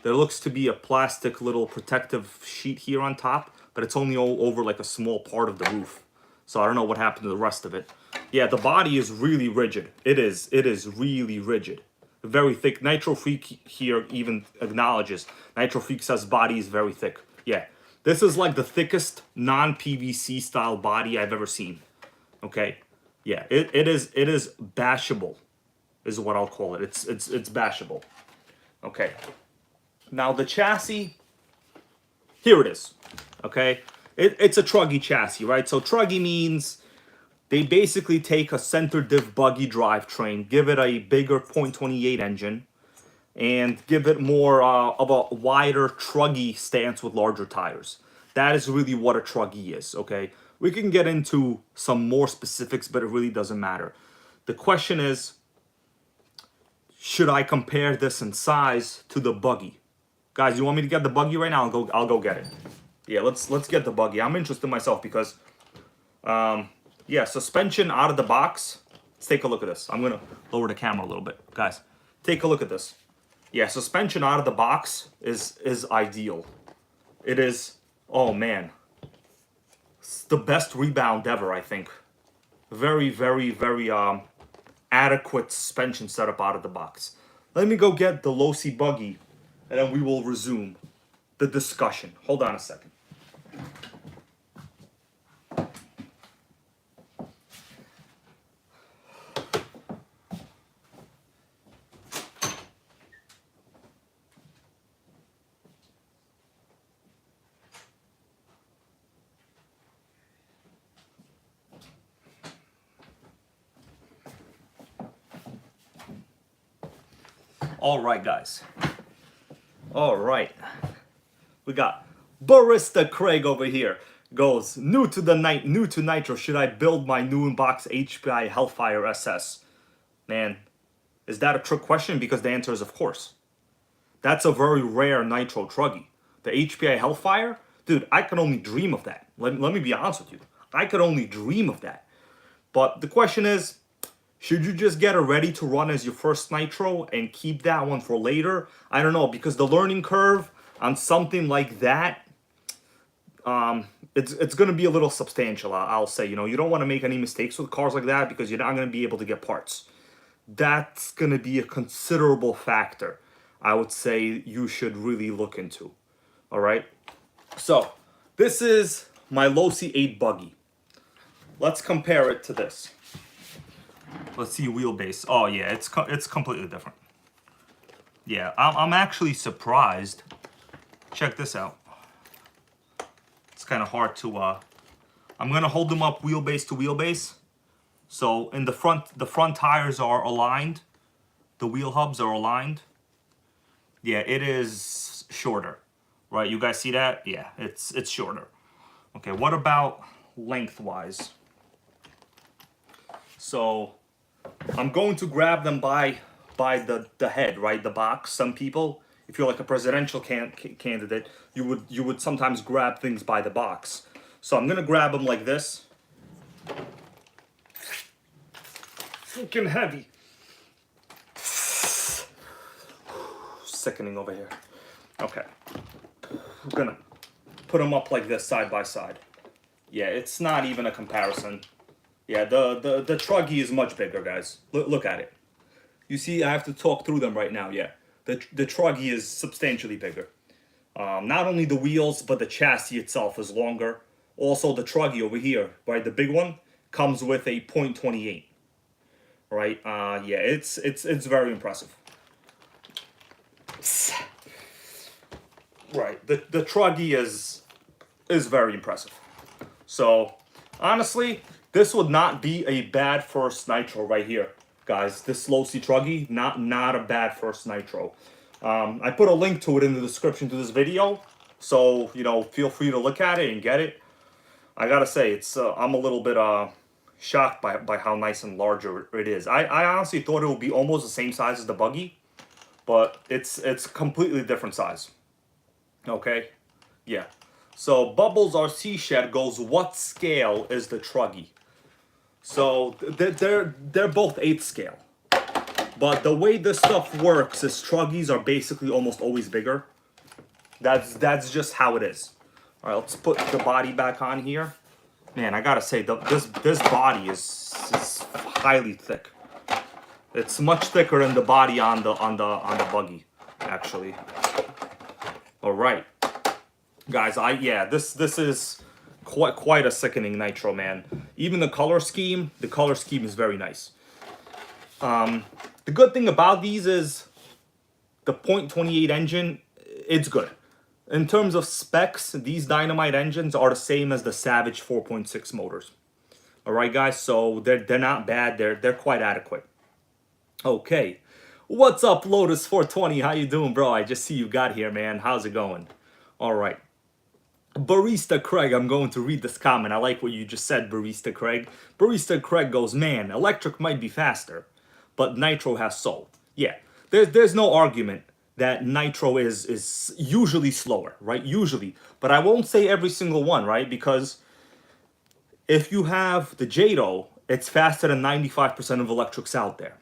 There looks to be a plastic little protective sheet here on top, but it's only over like a small part of the roof. So I don't know what happened to the rest of it. Yeah, the body is really rigid. It is really rigid. Very thick. Nitro Freak here even acknowledges. Nitro Freak says body is very thick. Yeah, this is like the thickest non-PVC style body I've ever seen. Okay, yeah, it is bashable, is what I'll call it. It's bashable. Okay, now the chassis, here it is. Okay, it's a Truggy chassis, right? So Truggy means they basically take a center diff buggy drivetrain, give it a bigger .28 engine, and give it more of a wider Truggy stance with larger tires. That is really what a Truggy is, okay? We can get into some more specifics, but it really doesn't matter. The question is, should I compare this in size to the buggy? Guys, you want me to get the buggy right now? I'll go get it. Yeah, let's get the buggy. I'm interested myself because yeah, suspension out of the box. Let's take a look at this. I'm gonna lower the camera a little bit, guys. Take a look at this. Yeah, suspension out of the box is ideal. It is, oh man, it's the best rebound ever, I think. Very, very, very adequate suspension setup out of the box. Let me go get the Losi buggy, and then we will resume the discussion. Hold on a second. All right, guys. All right. We got Barista Craig over here. Goes, new to Nitro. Should I build my new unboxed HPI Hellfire SS? Man, is that a trick question? Because the answer is of course. That's a very rare Nitro Truggy. The HPI Hellfire? Dude, I could only dream of that. Let me be honest with you. I could only dream of that. But the question is, should you just get it ready to run as your first Nitro and keep that one for later? I don't know, because the learning curve on something like that, it's going to be a little substantial, I'll say. You know, you don't want to make any mistakes with cars like that because you're not going to be able to get parts. That's going to be a considerable factor I would say you should really look into. All right? So, this is my Losi 8 buggy. Let's compare it to this. Let's see wheelbase. Oh yeah, it's completely different. Yeah, I'm actually surprised. Check this out. It's kind of hard to I'm gonna hold them up wheelbase to wheelbase. So in the front tires are aligned. The wheel hubs are aligned. Yeah, it is shorter, right? You guys see that? Yeah, it's shorter. Okay, what about lengthwise? So I'm going to grab them by the head, right? The box. Some people, if you're like a presidential candidate, you would sometimes grab things by the box. So I'm gonna grab them like this. Freaking heavy. Sickening over here. Okay. We're gonna put them up like this side by side. Yeah, it's not even a comparison. Yeah, the Truggy is much bigger, guys. Look at it. You see, I have to talk through them right now. Yeah, the Truggy is substantially bigger. Not only the wheels, but the chassis itself is longer. Also, the Truggy over here, right, the big one, comes with a .28. Right? Yeah, it's very impressive. Right, the Truggy is very impressive. So, honestly, this would not be a bad first Nitro right here, guys. This Losi Truggy, not a bad first Nitro. I put a link to it in the description to this video, so you know, feel free to look at it and get it. I gotta say, it's I'm a little bit shocked by how nice and larger it is. I honestly thought it would be almost the same size as the buggy, but it's completely different size. Okay, yeah. So Bubbles RC Shed goes, what scale is the Truggy? So they're both 8th scale, but the way this stuff works is Truggies are basically almost always bigger. That's just how it is. All right, let's put the body back on here. Man, I gotta say, this body is highly thick. It's much thicker than the body on the buggy, actually. All right, guys. This is quite a sickening Nitro, man. Even the color scheme is very nice. The good thing about these is the .28 engine. It's good. In terms of specs, these Dynamite engines are the same as the Savage 4.6 motors. All right, guys. So they're not bad. They're quite adequate. Okay, what's up, Lotus 420? How you doing, bro? I just see you got here, man. How's it going? All right. Barista Craig, I'm going to read this comment. I like what you just said, Barista Craig. Barista Craig goes, man, electric might be faster, but Nitro has soul. Yeah, there's no argument that Nitro is usually slower, right? Usually. But I won't say every single one, right? Because if you have the Jado, it's faster than 95% of electrics out there.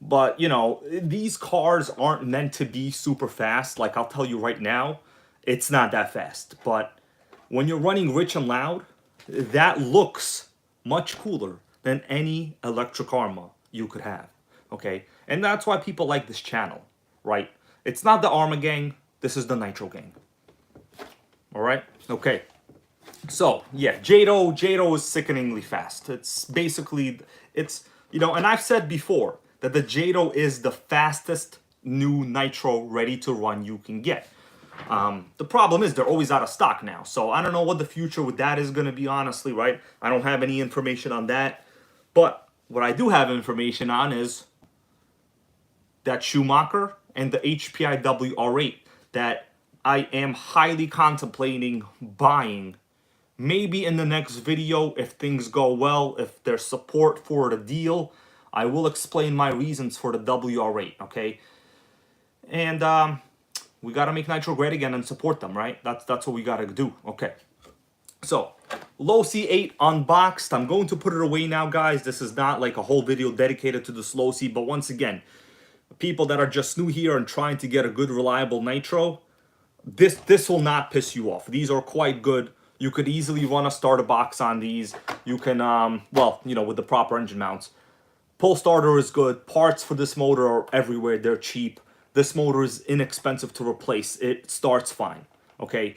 But, you know, these cars aren't meant to be super fast. Like, I'll tell you right now, it's not that fast. But when you're running rich and loud, that looks much cooler than any electric Arma you could have. Okay? And that's why people like this channel, right? It's not the Arma gang. This is the Nitro gang. All right? Okay. So, yeah, Jado is sickeningly fast. It's basically, you know, and I've said before that the Jado is the fastest new Nitro ready to run you can get. The problem is they're always out of stock now. So I don't know what the future with that is going to be, honestly, right? I don't have any information on that. But what I do have information on is that Schumacher and the Hpi WR8 that I am highly contemplating buying. Maybe in the next video, if things go well, if there's support for the deal, I will explain my reasons for the WR8, okay? And we gotta make Nitro great again and support them, right? That's what we gotta do, okay? So, Losi 8 unboxed. I'm going to put it away now, guys. This is not like a whole video dedicated to this Losi, but once again, people that are just new here and trying to get a good, reliable Nitro, this will not piss you off. These are quite good. You could easily run a starter box on these. You can, well, you know, with the proper engine mounts. Pull starter is good. Parts for this motor are everywhere. They're cheap. This motor is inexpensive to replace. It starts fine, okay?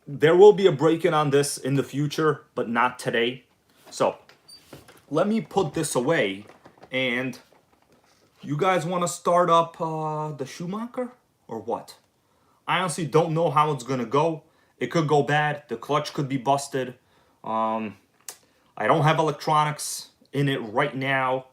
There will be a break-in on this in the future, but not today. So, let me put this away, and you guys want to start up the Schumacher, or what? I honestly don't know how it's going to go. It could go bad. The clutch could be busted. I don't have electronics in it right now.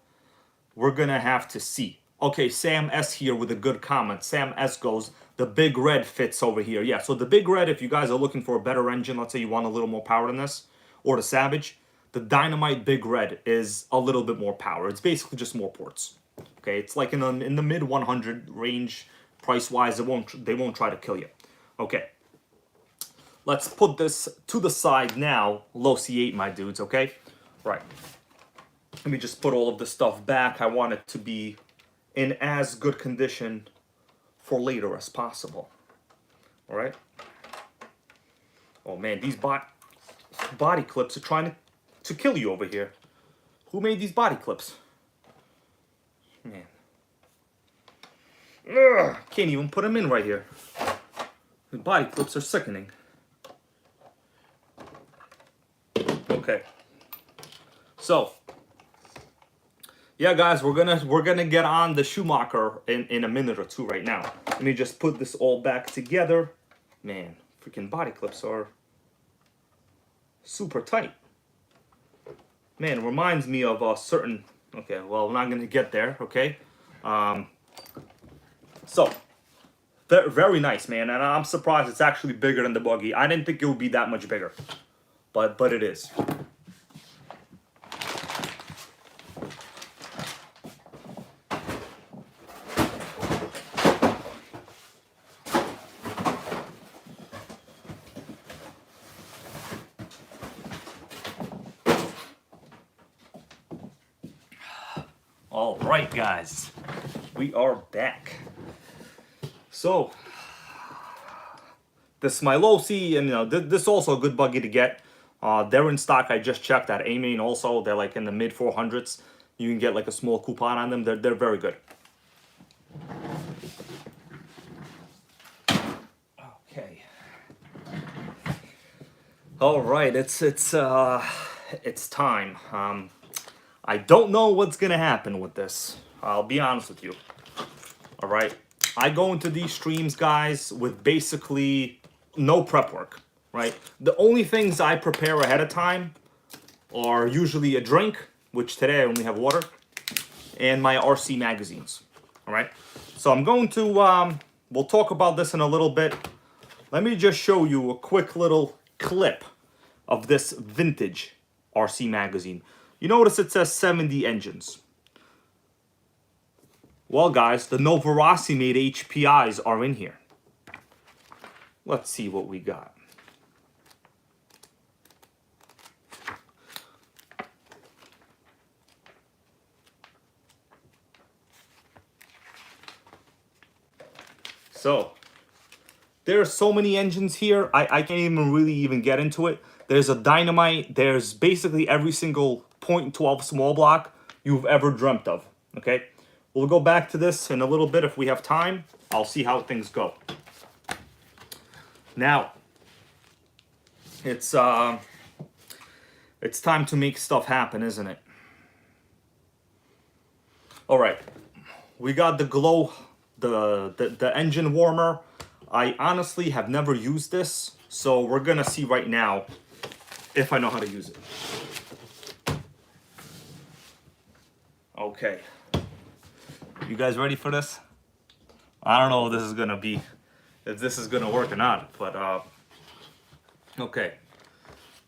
We're going to have to see. Okay, Sam S here with a good comment. Sam S goes, the Big Red fits over here. Yeah, so the Big Red, if you guys are looking for a better engine, let's say you want a little more power than this, or the Savage, the Dynamite Big Red is a little bit more power. It's basically just more ports. Okay, it's like in the mid 100 range, price-wise. They won't try to kill you. Okay, let's put this to the side now. Losi 8, my dudes, okay? Right. Let me just put all of this stuff back. I want it to be in as good condition for later as possible. All right. Oh man, these body clips are trying to kill you over here. Who made these body clips? Man. Ugh, can't even put them in right here. The body clips are sickening. Okay. So, yeah, guys, we're gonna get on the Schumacher in a minute or two right now. Let me just put this all back together. Man, freaking body clips are super tight. Man, it reminds me of a certain. Okay, well, we're not gonna get there. Okay, so very nice, man, and I'm surprised it's actually bigger than the buggy. I didn't think it would be that much bigger, but it is. All right, guys, we are back. So, this is my Losi, and you know, this is also a good buggy to get. They're in stock. I just checked at A-Main also. They're like in the mid 400s. You can get like a small coupon on them. They're very good. Okay. All right, it's time. I don't know what's gonna happen with this. I'll be honest with you. All right, I go into these streams, guys, with basically no prep work. Right, the only things I prepare ahead of time are usually a drink, which today I only have water, and my RC magazines. All right, so I'm going to we'll talk about this in a little bit. Let me just show you a quick little clip of this vintage RC magazine. You notice it says 70 engines. Well, guys, the Novorossi made HPIs are in here. Let's see what we got. So, there are so many engines here, I can't even really get into it. There's a Dynamite, there's basically every single .12 small block you've ever dreamt of, okay? We'll go back to this in a little bit if we have time. I'll see how things go. Now, it's time to make stuff happen, isn't it? All right, we got the glow, the engine warmer. I honestly have never used this, so we're gonna see right now if I know how to use it. Okay. You guys ready for this? I don't know if this is gonna work or not, but okay.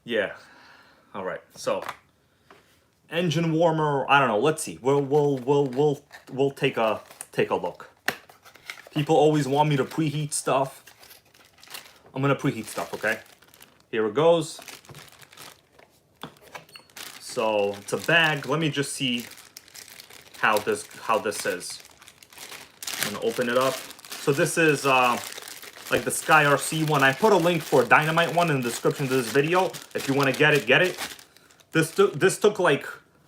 Yeah. All right. So engine warmer. I don't know. Let's see. We'll take a look. People always want me to preheat stuff. I'm gonna preheat stuff. Okay. Here it goes. So it's a bag. Let me just see how this is. I'm gonna open it up. So this is like the Sky RC one. I put a link for a Dynamite one in the description to this video. If you want to get it, get it. This took like,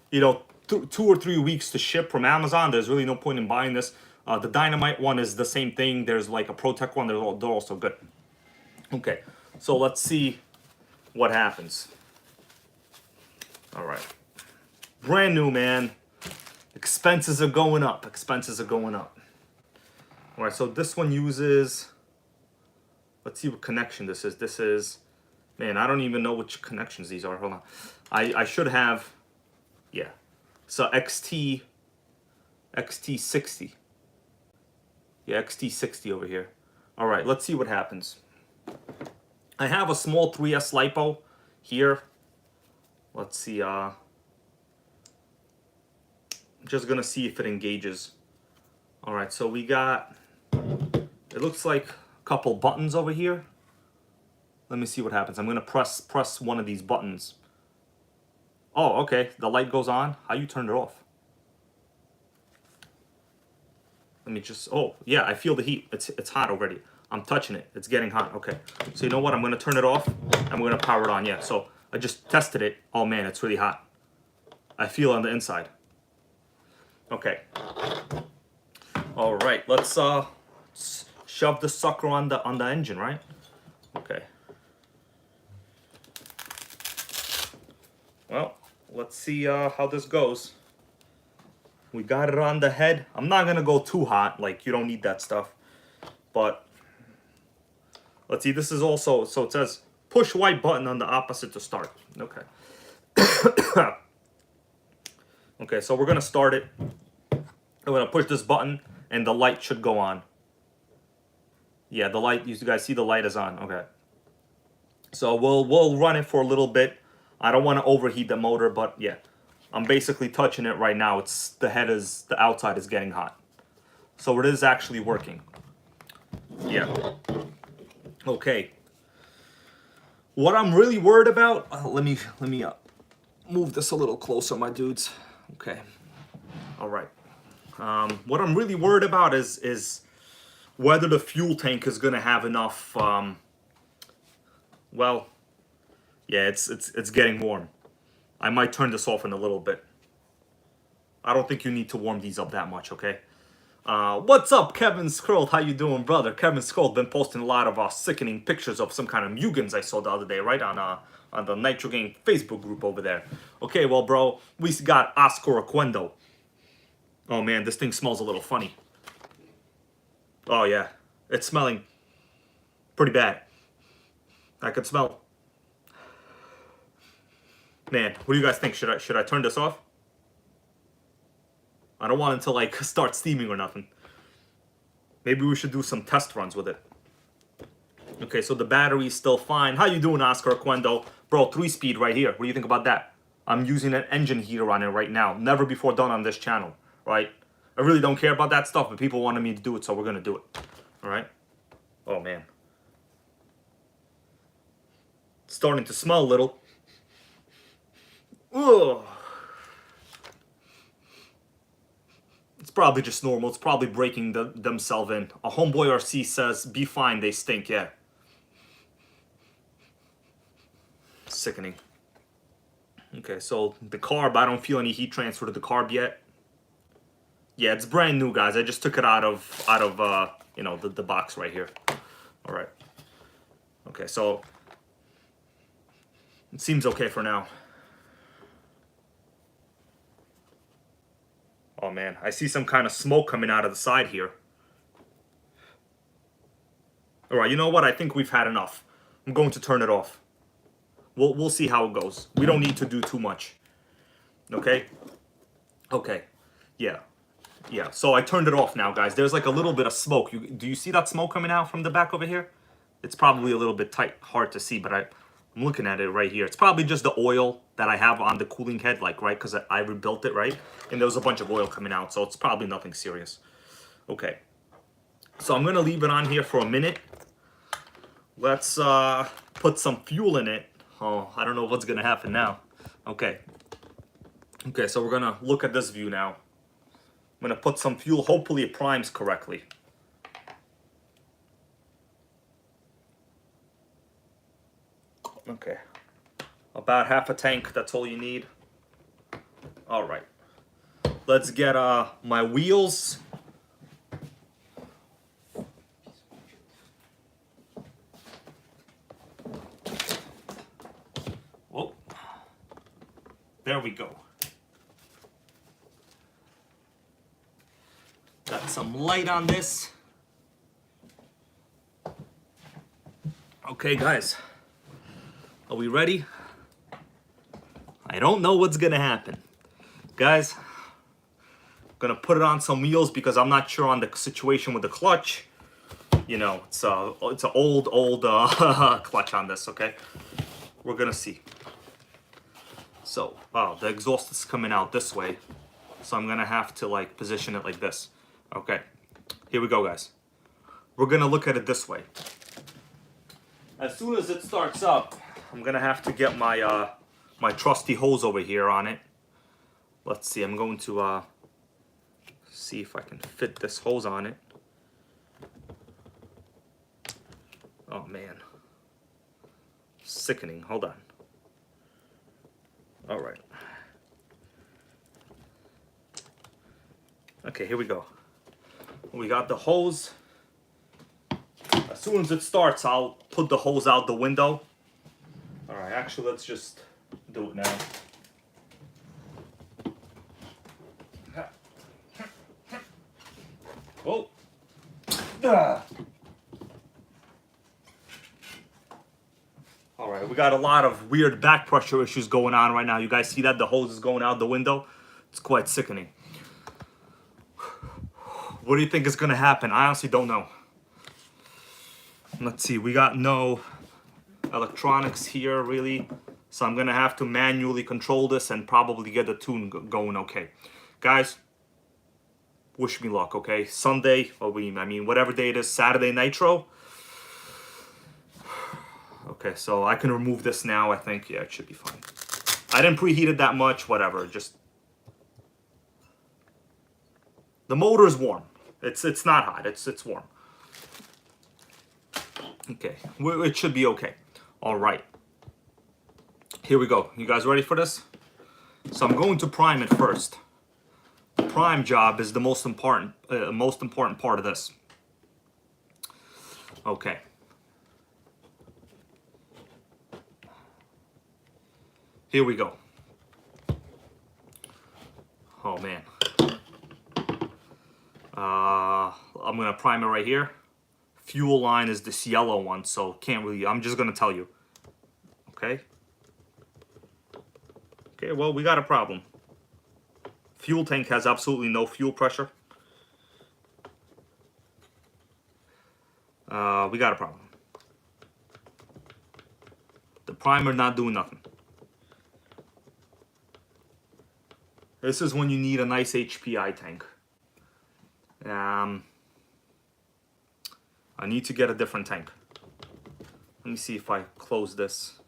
you know, 2 or 3 weeks to ship from Amazon. There's really no point in buying this. The Dynamite one is the same thing. There's like a ProTech one. They're also good. Okay, so let's see what happens. All right, brand new, man. Expenses are going up. Expenses are going up. All right, so this one uses, let's see what connection this is. This is, man, I don't even know which connections these are. Hold on. I should have, yeah. So XT60. Yeah, XT60 over here. All right, let's see what happens. I have a small 3S LiPo here. Let's see, I'm just gonna see if it engages. All right, so we got, it looks like a couple buttons over here. Let me see what happens. I'm gonna press one of these buttons. Oh, okay, the light goes on. How you turn it off? Let me just, oh, yeah, I feel the heat. It's hot already. I'm touching it. It's getting hot. Okay, so you know what? I'm gonna turn it off. I'm gonna power it on. Yeah, so I just tested it. Oh man, it's really hot. I feel on the inside. Okay. All right, let's shove the sucker on the engine, right? Okay. Well, let's see how this goes. We got it on the head. I'm not gonna go too hot, like you don't need that stuff. But let's see, this is also, so it says push white button on the opposite to start. Okay. Okay, so we're gonna start it. I'm gonna push this button and the light should go on. Yeah, the light, you guys see the light is on. Okay. So we'll run it for a little bit. I don't want to overheat the motor, but yeah. I'm basically touching it right now. It's the outside is getting hot. So it is actually working. Yeah. Okay. What I'm really worried about, let me move this a little closer, my dudes. Okay. All right. What I'm really worried about is whether the fuel tank is gonna have enough. Well, yeah, it's getting warm. I might turn this off in a little bit. I don't think you need to warm these up that much, okay? What's up, Kevin Scroll? How you doing, brother? Kevin Scroll been posting a lot of sickening pictures of some kind of Mugans I saw the other day, right? On the NitroGang Facebook group over there. Okay, well, bro, we got Oscar Aquendo. Oh, man, this thing smells a little funny. Oh, yeah. It's smelling pretty bad. I could smell. Man, what do you guys think? Should I turn this off? I don't want it to like start steaming or nothing. Maybe we should do some test runs with it. Okay, so the battery's still fine. How you doing, Oscar Aquendo? Bro, 3-speed right here. What do you think about that? I'm using an engine heater on it right now. Never before done on this channel, right? I really don't care about that stuff, but people wanted me to do it, so we're gonna do it. All right? Oh, man. It's starting to smell a little. Ugh. It's probably just normal. It's probably breaking themselves in. A homeboy RC says, be fine, they stink, yeah. Sickening. Okay, so the carb, I don't feel any heat transfer to the carb yet. Yeah, it's brand new, guys. I just took it out of you know, the box right here. All right. Okay, so it seems okay for now. Oh man, I see some kind of smoke coming out of the side here. All right, you know what? I think we've had enough. I'm going to turn it off. We'll see how it goes. We don't need to do too much. Okay? Okay. Yeah. Yeah, so I turned it off now, guys. There's like a little bit of smoke. Do you see that smoke coming out from the back over here? It's probably a little bit tight, hard to see, but I'm looking at it right here. It's probably just the oil that I have on the cooling head, like, right, because I rebuilt it, right? And there was a bunch of oil coming out, so it's probably nothing serious. Okay, so I'm going to leave it on here for a minute. Let's put some fuel in it. Oh, I don't know what's going to happen now. Okay. Okay, so we're going to look at this view now. I'm going to put some fuel. Hopefully it primes correctly. Okay. About half a tank. That's all you need. All right. Let's get my wheels. Whoa. There we go. Got some light on this. Okay, guys. Are we ready? I don't know what's gonna happen. Guys, I'm gonna put it on some wheels because I'm not sure on the situation with the clutch. You know, it's an old clutch on this, okay? We're gonna see. So, wow, the exhaust is coming out this way. So I'm gonna have to like position it like this. Okay, here we go, guys. We're gonna look at it this way. As soon as it starts up, I'm gonna have to get my my trusty hose over here on it. Let's see, I'm going to see if I can fit this hose on it. Oh man, sickening. Hold on. All right. Okay, here we go. We got the hose. As soon as it starts, I'll put the hose out the window. All right, actually, let's just do it now. Oh. All right, we got a lot of weird back pressure issues going on right now. You guys see that? The hose is going out the window. It's quite sickening. What do you think is going to happen? I honestly don't know. Let's see. We got no electronics here, really. So I'm going to have to manually control this and probably get the tune going okay. Guys, wish me luck, okay? Sunday, or I mean, whatever day it is, Saturday Nitro. Okay, so I can remove this now, I think. Yeah, it should be fine. I didn't preheat it that much, whatever. Just... the motor is warm. It's not hot. It's warm. Okay, it should be okay. All right. Here we go. You guys ready for this? So I'm going to prime it first. The prime job is the most important part of this. Okay. Here we go. Oh man. I'm gonna prime it right here. Fuel line is this yellow one, so can't really, I'm just gonna tell you. Okay. Okay, well, we got a problem. Fuel tank has absolutely no fuel pressure. We got a problem. The primer not doing nothing. This is when you need a nice HPI tank. I need to get a different tank. Let me see if I close this.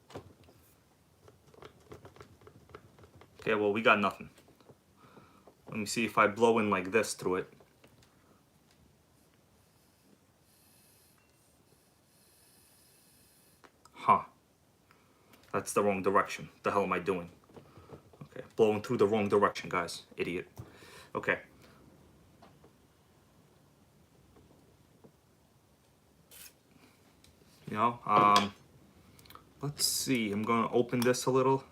Okay, well, we got nothing. Let me see if I blow in like this through it. Huh. That's the wrong direction. The hell am I doing? Okay, blowing through the wrong direction, guys. Idiot. Okay. You know, let's see. I'm gonna open this a little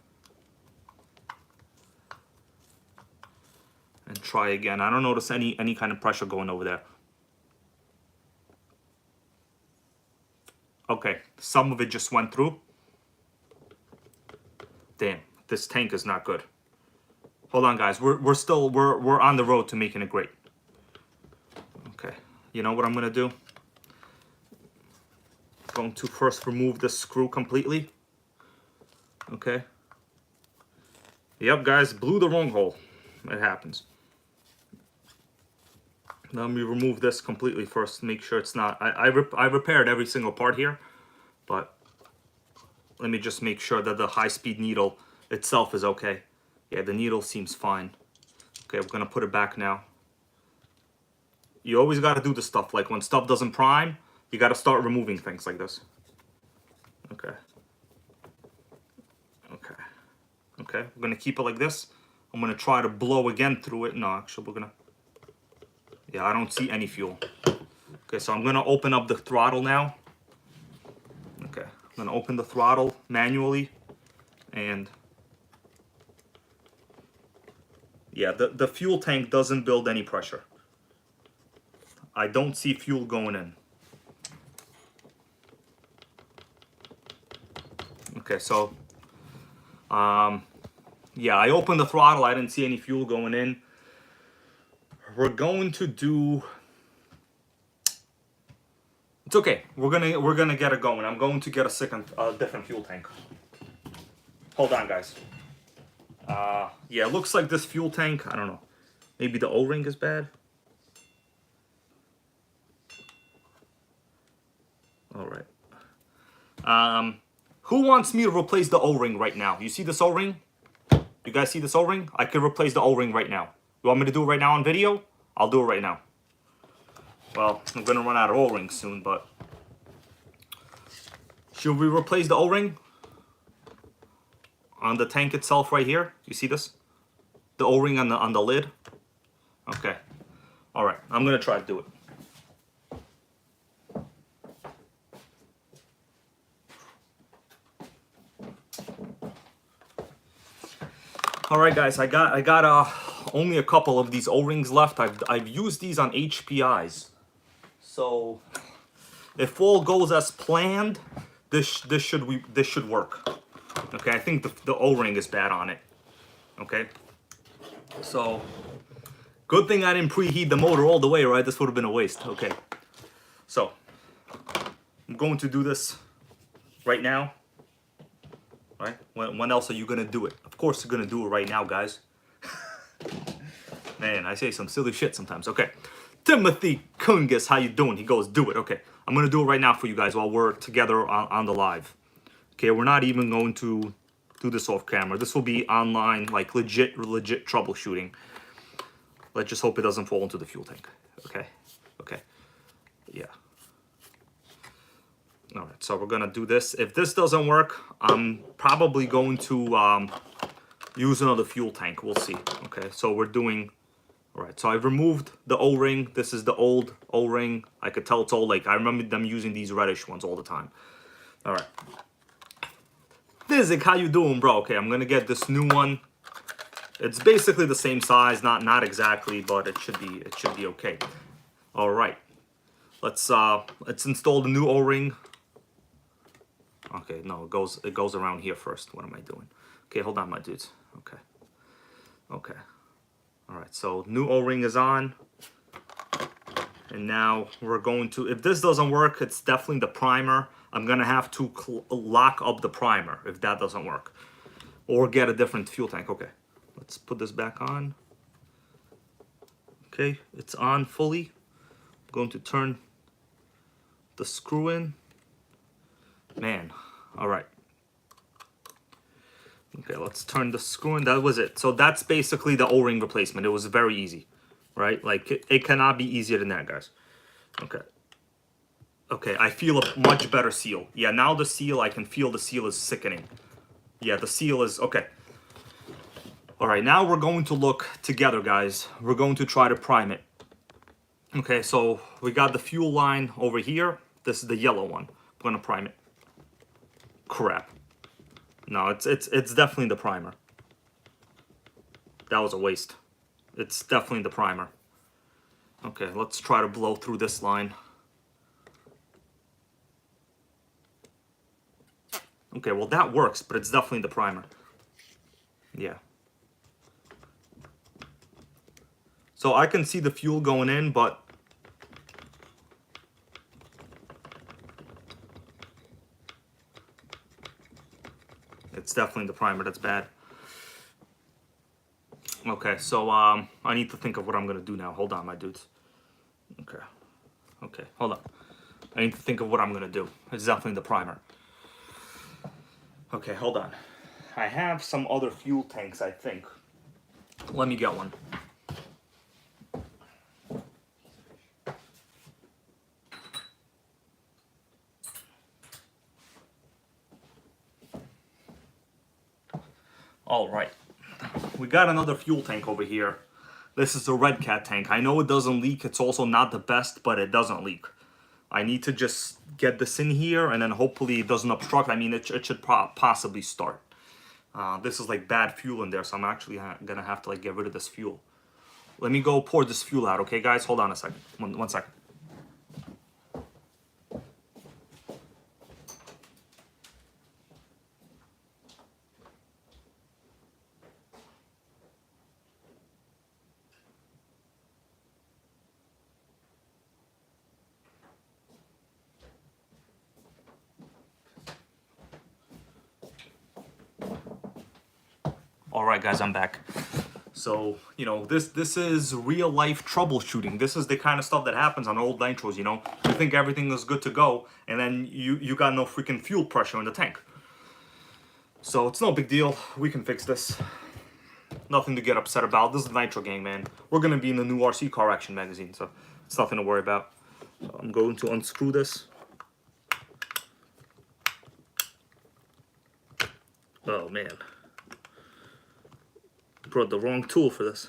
and try again. I don't notice any kind of pressure going over there. Okay, some of it just went through. Damn, this tank is not good. Hold on, guys. We're on the road to making it great. you know what I'm gonna do? I'm going to first remove this screw completely. Okay. Yep, guys, blew the wrong hole. It happens. Let me remove this completely first, make sure it's not. I repaired every single part here, but let me just make sure that the high-speed needle itself is okay. Yeah, the needle seems fine. Okay, we're gonna put it back now. You always gotta do this stuff. Like when stuff doesn't prime, you gotta start removing things like this. Okay. Okay. Okay, we're gonna keep it like this. I'm gonna try to blow again through it. No, actually, we're gonna. Yeah, I don't see any fuel. Okay, so I'm gonna open up the throttle now. Okay, I'm gonna open the throttle manually, and yeah, the fuel tank doesn't build any pressure. I don't see fuel going in. Okay, so yeah, I opened the throttle. I didn't see any fuel going in. We're going to do. It's okay. We're gonna get it going. I'm going to get a different fuel tank. Hold on, guys. Yeah, it looks like this fuel tank. I don't know. Maybe the O-ring is bad. All right. Who wants me to replace the O-ring right now? You see this O-ring? You guys see this O-ring? I can replace the O-ring right now. You want me to do it right now on video? I'll do it right now. Well, I'm gonna run out of O-rings soon, but should we replace the O-ring on the tank itself right here? You see this? The O-ring on the lid? Okay. All right, I'm gonna try to do it. All right, guys, I got only a couple of these O-rings left. I've used these on HPIs, so if all goes as planned, this should work. Okay, I think the O-ring is bad on it. Okay, so good thing I didn't preheat the motor all the way, right? This would have been a waste. Okay, so I'm going to do this right now. Right? When else are you gonna do it? Of course you're gonna do it right now, guys. Man, I say some silly shit sometimes. Okay, Timothy Kungus, how you doing? He goes, do it. Okay, I'm gonna do it right now for you guys while we're together on the live. Okay, we're not even going to do this off camera. This will be online, like legit troubleshooting. Let's just hope it doesn't fall into the fuel tank. Okay, okay, yeah. All right, so we're gonna do this. If this doesn't work, I'm probably going to use another fuel tank. We'll see. Okay, so we're doing. All right, so I've removed the O-ring. This is the old O-ring. I could tell it's old. Like I remember them using these reddish ones all the time. All right, Physic, how you doing, bro? Okay, I'm gonna get this new one. It's basically the same size, not exactly, but it should be okay. All right, let's install the new O-ring. Okay, no, it goes around here first. What am I doing? Okay, hold on, my dudes. Okay. Okay. All right, so new O-ring is on. And now we're going to, if this doesn't work, it's definitely the primer. I'm gonna have to lock up the primer if that doesn't work. Or get a different fuel tank. Okay, let's put this back on. Okay, it's on fully. I'm going to turn the screw in. Man, all right. Okay, let's turn the screw in. That was it. So that's basically the O-ring replacement. It was very easy, right? Like it cannot be easier than that, guys. Okay. Okay, I feel a much better seal. Yeah, now the seal, I can feel the seal is sickening. Yeah, the seal is, okay. All right, now we're going to look together, guys. We're going to try to prime it. Okay, so we got the fuel line over here. This is the yellow one. I'm gonna prime it. Crap. No, it's definitely the primer. That was a waste. It's definitely the primer. Okay, let's try to blow through this line. Okay, well that works, but it's definitely the primer. Yeah. So I can see the fuel going in, but It's definitely the primer that's bad. Okay, so I need to think of what I'm gonna do now. Hold on, my dudes. Okay, hold on. I need to think of what I'm gonna do. It's definitely the primer. Okay, hold on. I have some other fuel tanks, I think. Let me get one. All right, we got another fuel tank over here. This is a Red Cat tank. I know it doesn't leak. It's also not the best, but it doesn't leak. I need to just get this in here, and then hopefully it doesn't obstruct. I mean, it should possibly start. This is like bad fuel in there, so I'm actually gonna have to like get rid of this fuel. Let me go pour this fuel out, okay, guys? Hold on a second. One second. All right, guys, I'm back. So, you know, this is real life troubleshooting. This is the kind of stuff that happens on old nitros, you know? You think everything is good to go, and then you got no freaking fuel pressure in the tank. So it's no big deal. We can fix this. Nothing to get upset about. This is NitroGang, man. We're gonna be in the new RC Car Action magazine, so it's nothing to worry about. So I'm going to unscrew this. Oh, man. Brought the wrong tool for this.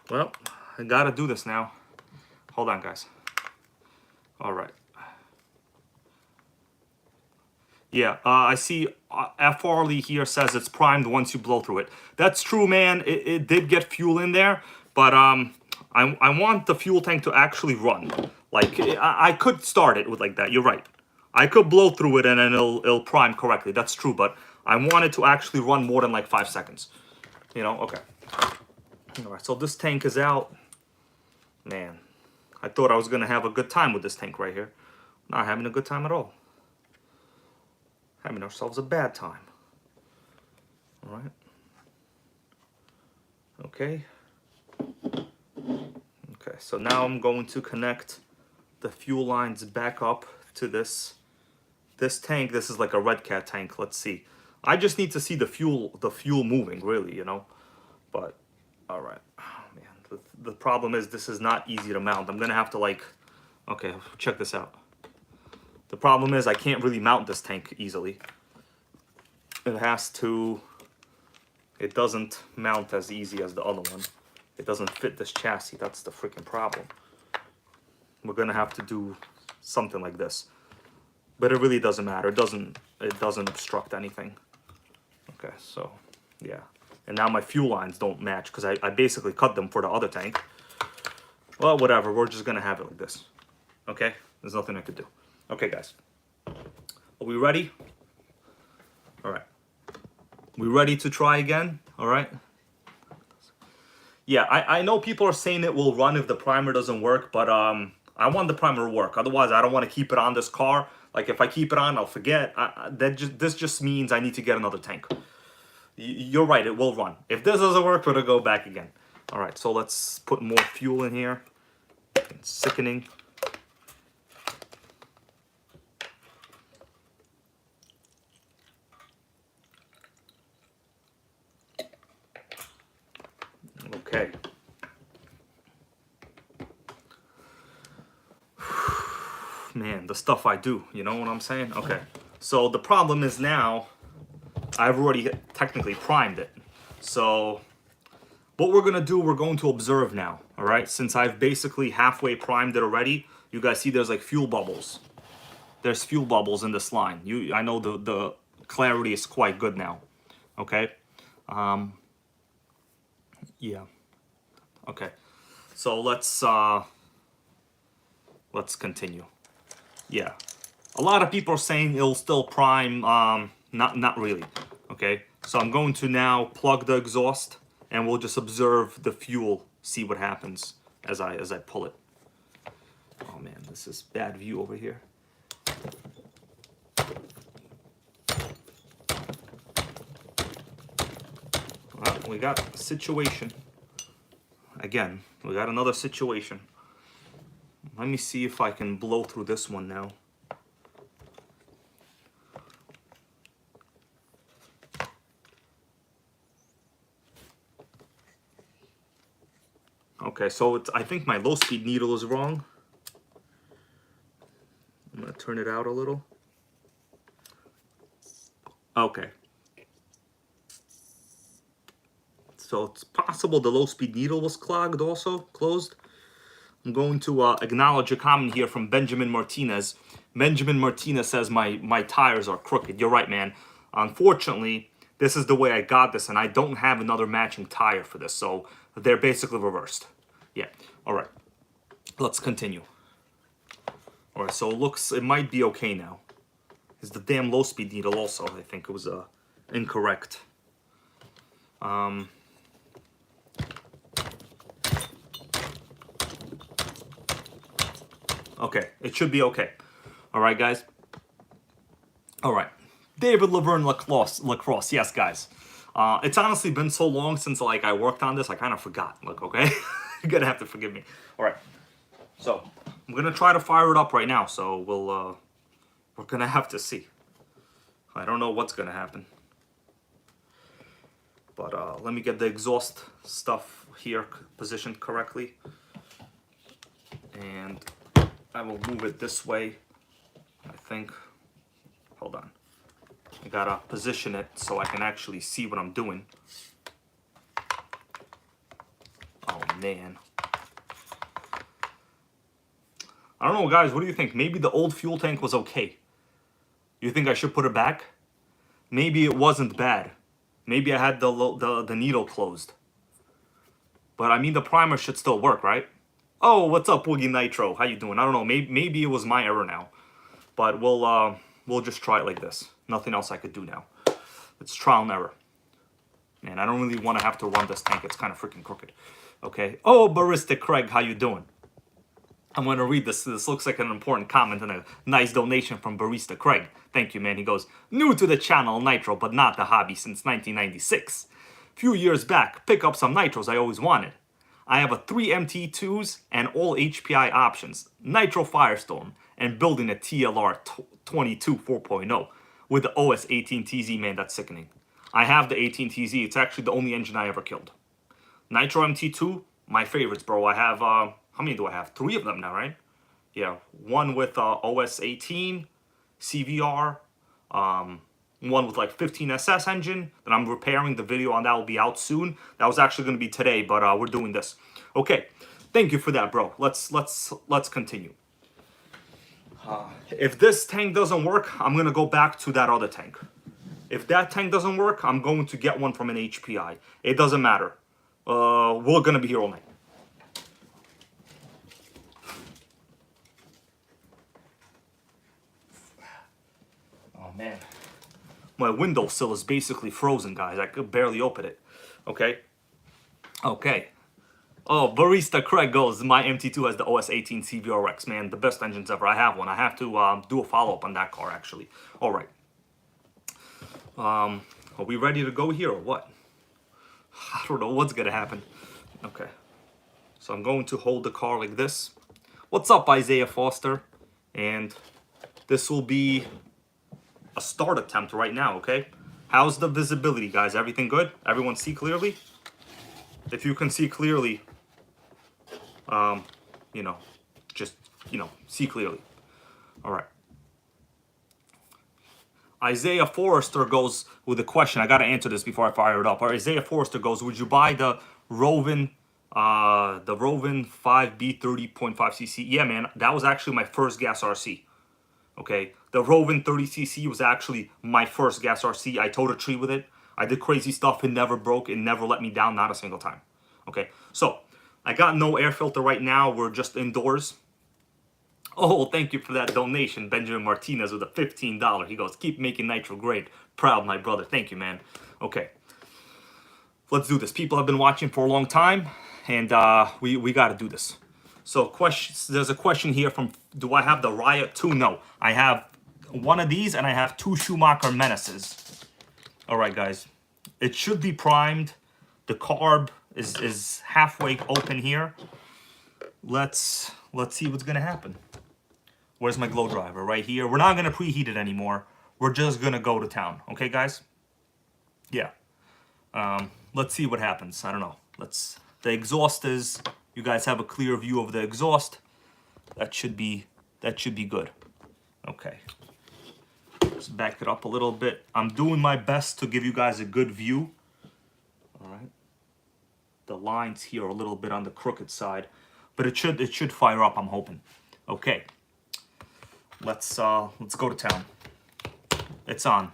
Well, I gotta do this now. Hold on, guys. All right. Yeah, I see F. Farley here says it's primed once you blow through it. That's true, man. It did get fuel in there, but I want the fuel tank to actually run. Like, I could start it with like that. You're right. I could blow through it and then it'll prime correctly. That's true, but I want it to actually run more than like 5 seconds. You know, okay. All right, so this tank is out. Man, I thought I was gonna have a good time with this tank right here. Not having a good time at all. Having ourselves a bad time. All right. Okay. Okay, so now I'm going to connect the fuel lines back up to this tank. This is like a Red Cat tank. Let's see. I just need to see the fuel moving, really, you know. But all right, oh, man. The problem is this is not easy to mount. I'm gonna have to like, okay, check this out. The problem is I can't really mount this tank easily. It doesn't mount as easy as the other one. It doesn't fit this chassis. That's the freaking problem. We're gonna have to do something like this. But it really doesn't matter. It doesn't obstruct anything. Okay, so yeah. And now my fuel lines don't match because I basically cut them for the other tank. Well, whatever. We're just gonna have it like this. Okay? There's nothing I could do. Okay, guys. Are we ready? All right. We ready to try again? All right. Yeah, I know people are saying it will run if the primer doesn't work, but I want the primer to work. Otherwise, I don't want to keep it on this car. Like, if I keep it on, I'll forget. This just means I need to get another tank. You're right, it will run. If this doesn't work, we're gonna go back again. All right, so let's put more fuel in here. It's sickening. Okay. Man, the stuff I do, you know what I'm saying? Okay, so the problem is now I've already technically primed it. So what we're gonna do, we're going to observe now, all right? Since I've basically halfway primed it already, you guys see there's like fuel bubbles. There's fuel bubbles in this line. I know the clarity is quite good now, okay? Yeah, okay. So let's continue. Yeah, a lot of people are saying it'll still prime. Not really. Okay, so I'm going to now plug the exhaust, and we'll just observe the fuel, see what happens as I pull it. Oh man, this is bad view over here. we got a situation. Again, we got another situation. Let me see if I can blow through this one now. Okay, so I think my low speed needle is wrong. I'm gonna turn it out a little. Okay. So it's possible the low speed needle was clogged also, closed. I'm going to acknowledge a comment here from Benjamin Martinez. Benjamin Martinez says my tires are crooked. You're right, man. Unfortunately, this is the way I got this, and I don't have another matching tire for this, so they're basically reversed. Yeah, all right. Let's continue. All right, so it might be okay now. It's the damn low speed needle also. I think it was incorrect. Okay, it should be okay. All right, guys. All right, David Laverne Lacrosse. Yes, guys. It's honestly been so long since like I worked on this, I kind of forgot. Look, okay, you're gonna have to forgive me. All right, so I'm gonna try to fire it up right now. So we're gonna have to see. I don't know what's gonna happen, but let me get the exhaust stuff here positioned correctly, and I will move it this way, I think. Hold on. I gotta position it so I can actually see what I'm doing. Oh, man. I don't know, guys. What do you think? Maybe the old fuel tank was okay. You think I should put it back? Maybe it wasn't bad. Maybe I had the needle closed. But, I mean, the primer should still work, right? Oh, what's up, Woogie Nitro? How you doing? I don't know. Maybe it was my error now. But we'll just try it like this. Nothing else I could do now. It's trial and error. Man, I don't really want to have to run this tank. It's kind of freaking crooked. Okay. Oh, Barista Craig, how you doing? I'm going to read this. This looks like an important comment and a nice donation from Barista Craig. Thank you, man. He goes, new to the channel, Nitro, but not the hobby since 1996. Few years back, pick up some Nitros I always wanted. I have a 3 MT2s and all HPI options, Nitro Firestorm, and building a TLR 22 4.0 with the OS 18TZ, man, that's sickening. I have the 18TZ, it's actually the only engine I ever killed. Nitro MT2, my favorites, bro. I have, how many do I have? 3 of them now, right? Yeah, one with OS 18, CVR, one with like 15 SS engine that I'm repairing. The video on that will be out soon. That was actually going to be today, but we're doing this. Okay, thank you for that, bro. Let's continue. If this tank doesn't work, I'm going to go back to that other tank. If that tank doesn't work, I'm going to get one from an HPI. It doesn't matter. We're going to be here all night. Oh, man. My windowsill is basically frozen, guys. I could barely open it. Okay. Okay. Oh, Barista Craig goes, my MT2 has the OS 18 CVRX, man. The best engines ever. I have one. I have to do a follow-up on that car, actually. All right. Are we ready to go here or what? I don't know what's going to happen. Okay. So I'm going to hold the car like this. What's up, Isaiah Foster? And this will be a start attempt right now, okay? How's the visibility, guys? Everything good? Everyone see clearly? If you can see clearly, see clearly. All right. Isaiah Forrester goes with a question. I got to answer this before I fire it up. Isaiah Forrester goes, would you buy the Roven 5B 30.5cc? Yeah, man, that was actually my first gas RC. Okay, the Roven 30cc was actually my first gas RC. I towed a tree with it. I did crazy stuff. It never broke. It never let me down, not a single time. Okay, so I got no air filter right now. We're just indoors. Oh, thank you for that donation, Benjamin Martinez with a $15. He goes, keep making Nitro great. Proud, my brother. Thank you, man. Okay, let's do this. People have been watching for a long time, and we got to do this. So there's a question here from, do I have the Riot 2? No, I have one of these, and I have 2 Schumacher Menaces. All right, guys. It should be primed. The carb is halfway open here. Let's see what's gonna happen. Where's my glow driver? Right here. We're not gonna preheat it anymore. We're just gonna go to town. Okay, guys? Yeah. Let's see what happens. I don't know. The exhaust is, you guys have a clear view of the exhaust. That should be good. Okay. Just back it up a little bit. I'm doing my best to give you guys a good view. All right. The lines here are a little bit on the crooked side, but it should fire up, I'm hoping. Okay. Let's go to town. It's on.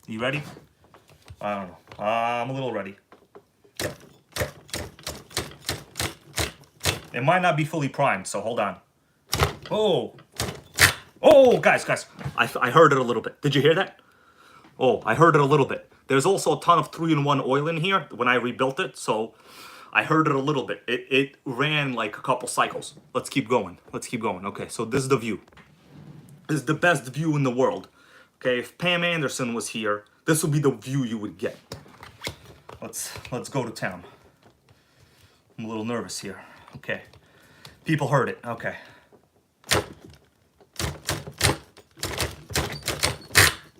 You ready? I don't know. I'm a little ready. It might not be fully primed, so hold on. Oh, guys. I heard it a little bit. Did you hear that? Oh, I heard it a little bit. There's also a ton of 3-in-1 oil in here when I rebuilt it, so I heard it a little bit. It ran like a couple cycles. Let's keep going. Okay, so this is the view. This is the best view in the world. Okay, if Pam Anderson was here, this would be the view you would get. Let's go to town. I'm a little nervous here. Okay. People heard it. Okay.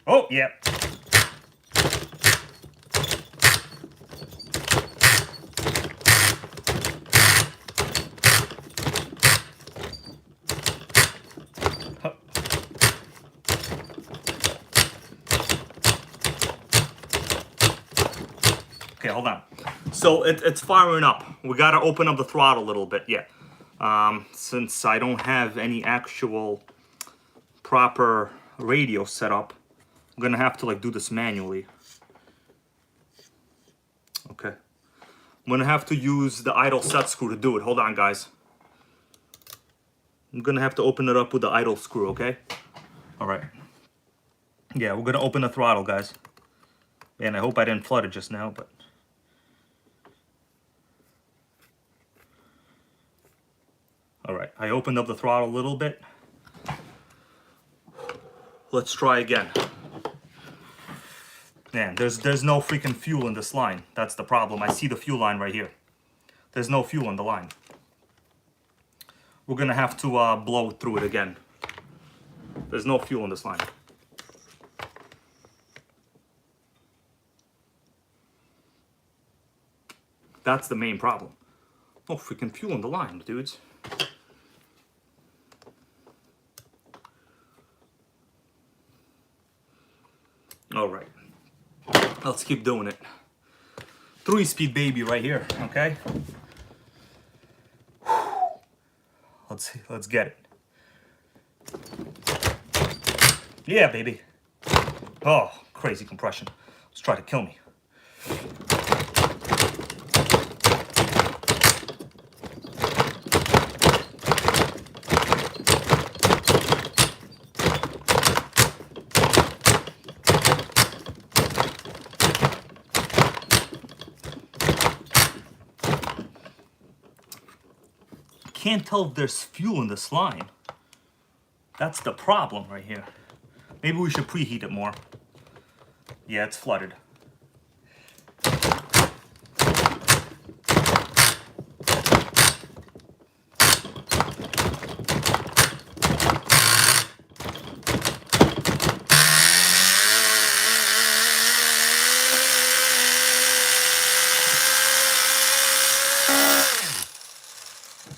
Oh, yeah. Okay, hold on. So it's firing up. We gotta open up the throttle a little bit, yeah. Since I don't have any actual proper radio set up, I'm gonna have to like do this manually. Okay. I'm gonna have to use the idle set screw to do it. Hold on, guys. I'm gonna have to open it up with the idle screw, okay? All right. Yeah, we're gonna open the throttle, guys. And I hope I didn't flood it just now, but... All right, I opened up the throttle a little bit. Let's try again. Man, there's no freaking fuel in this line. That's the problem. I see the fuel line right here. There's no fuel in the line. We're gonna have to blow through it again. There's no fuel in this line. That's the main problem. No freaking fuel in the line, dudes. All right, let's keep doing it. 3-speed baby right here, okay? Let's get it. Yeah, baby. Oh, crazy compression. Let's try to kill me. Can't tell if there's fuel in this line. That's the problem right here. Maybe we should preheat it more. Yeah, it's flooded.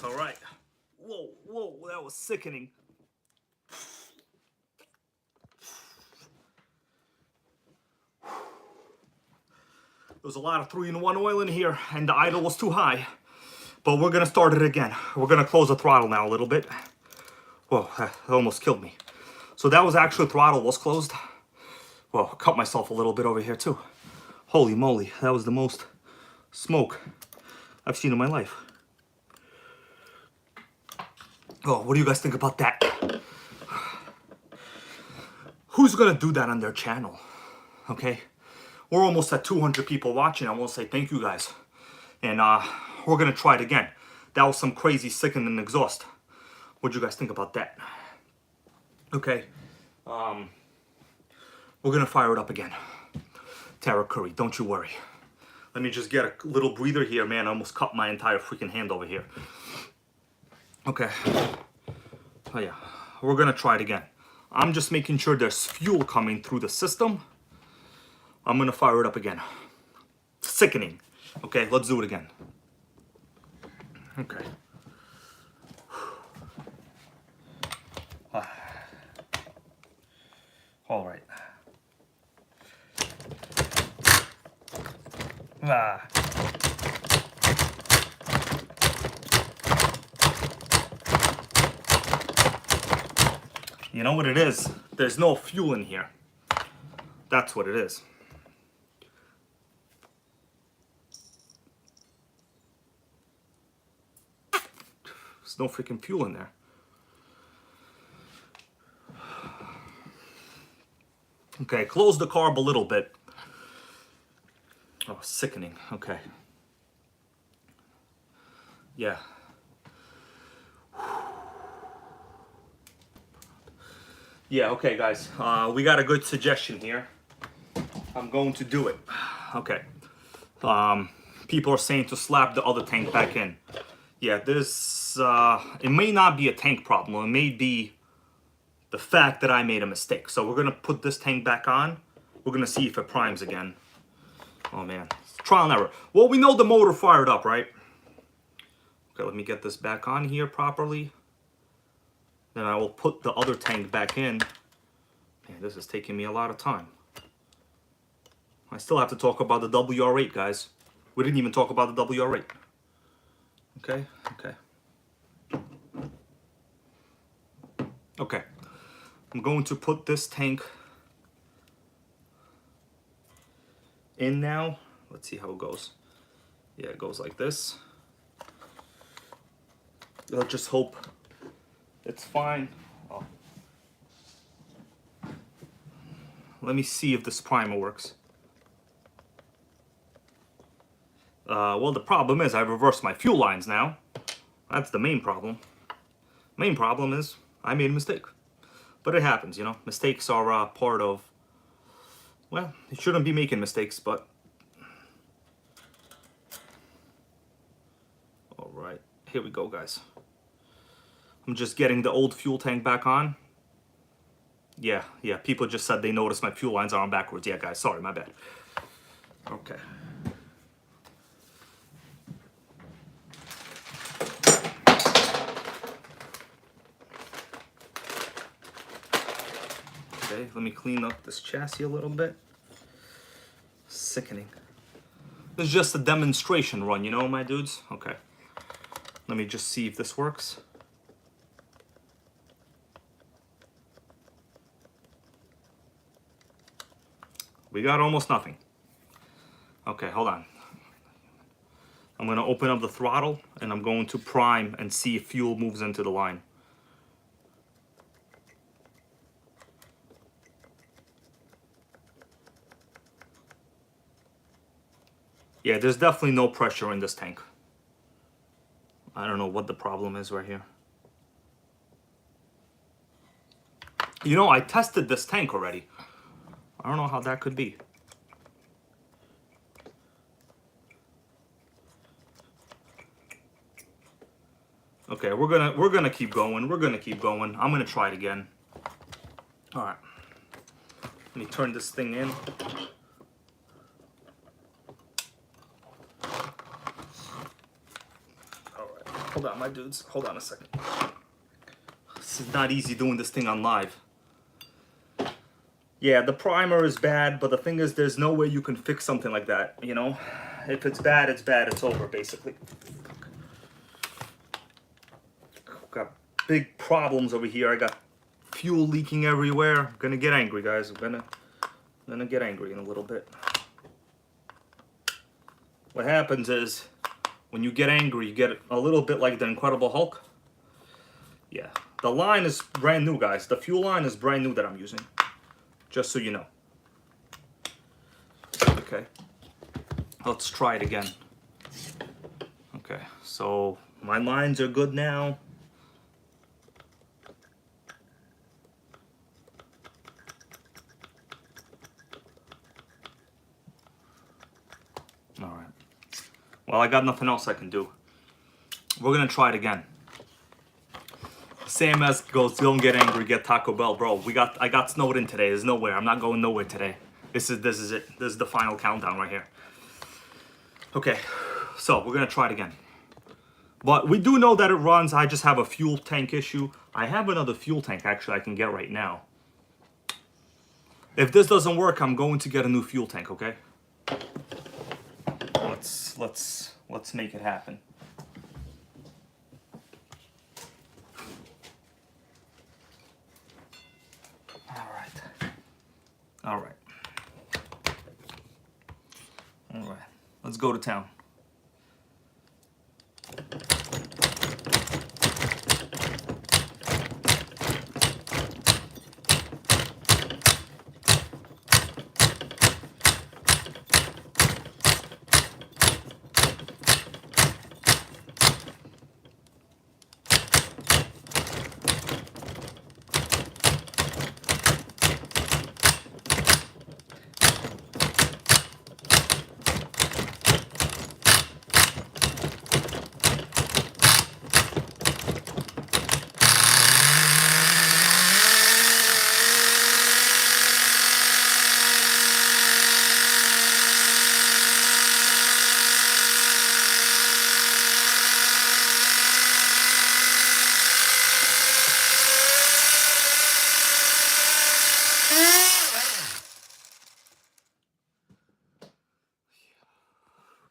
All right. Whoa, that was sickening. There was a lot of 3-in-1 oil in here, and the idle was too high. But we're gonna start it again. We're gonna close the throttle now a little bit. Whoa, that almost killed me. So that was actually, throttle was closed. Whoa, cut myself a little bit over here too. Holy moly, that was the most smoke I've seen in my life. Oh, what do you guys think about that? Who's gonna do that on their channel? Okay? We're almost at 200 people watching. I want to say thank you guys. And we're gonna try it again. That was some crazy sickening exhaust. What do you guys think about that? Okay. We're gonna fire it up again. Tara Curry, don't you worry. Let me just get a little breather here, man. I almost cut my entire freaking hand over here. Okay. Oh yeah, we're gonna try it again. I'm just making sure there's fuel coming through the system. I'm gonna fire it up again. Sickening. Okay, let's do it again. Okay. All right. You know what it is? There's no fuel in here. That's what it is. There's no freaking fuel in there. Okay, close the carb a little bit. Oh, sickening. Okay. Yeah. Yeah, okay, guys. We got a good suggestion here. I'm going to do it. Okay. People are saying to slap the other tank back in. Yeah, this, it may not be a tank problem. It may be the fact that I made a mistake. So we're going to put this tank back on. We're going to see if it primes again. Oh, man. Trial and error. Well, we know the motor fired up, right? Okay, let me get this back on here properly. Then I will put the other tank back in. Man, this is taking me a lot of time. I still have to talk about the WR8, guys. We didn't even talk about the WR8. Okay, okay. Okay. I'm going to put this tank in now. Let's see how it goes. Yeah, it goes like this. Let's just hope it's fine. Oh. Let me see if this primer works. Well, the problem is I reversed my fuel lines now. That's the main problem. Main problem is I made a mistake. But it happens, you know. Mistakes are part of... Well, you shouldn't be making mistakes, but... Alright, here we go, guys. I'm just getting the old fuel tank back on. Yeah, people just said they noticed my fuel lines are on backwards. Yeah, guys, sorry, my bad. Okay. Okay, let me clean up this chassis a little bit. Sickening. This is just a demonstration run, you know, my dudes? Okay. Let me just see if this works. We got almost nothing. Okay, hold on. I'm going to open up the throttle and I'm going to prime and see if fuel moves into the line. Yeah, there's definitely no pressure in this tank. I don't know what the problem is right here. You know, I tested this tank already. I don't know how that could be. Okay, we're gonna keep going. We're gonna keep going. I'm gonna try it again. All right. Let me turn this thing in. All right. Hold on, my dudes. Hold on a second. This is not easy doing this thing on live. Yeah, the primer is bad, but the thing is, there's no way you can fix something like that, you know? If it's bad, it's bad. It's over, basically. Got big problems over here. I got fuel leaking everywhere. I'm gonna get angry, guys. I'm gonna get angry in a little bit. What happens is, when you get angry, you get a little bit like the Incredible Hulk. Yeah, the line is brand new, guys. The fuel line is brand new that I'm using. Just so you know. Okay. Let's try it again. Okay, so my lines are good now. All right. Well, I got nothing else I can do. We're gonna try it again. Sam S goes, don't get angry, get Taco Bell, bro. I got snowed in today. There's nowhere. I'm not going nowhere today. This is it. This is the final countdown right here. Okay, so we're gonna try it again. But we do know that it runs. I just have a fuel tank issue. I have another fuel tank actually I can get right now. If this doesn't work, I'm going to get a new fuel tank, okay? Let's make it happen. All right. Let's go to town.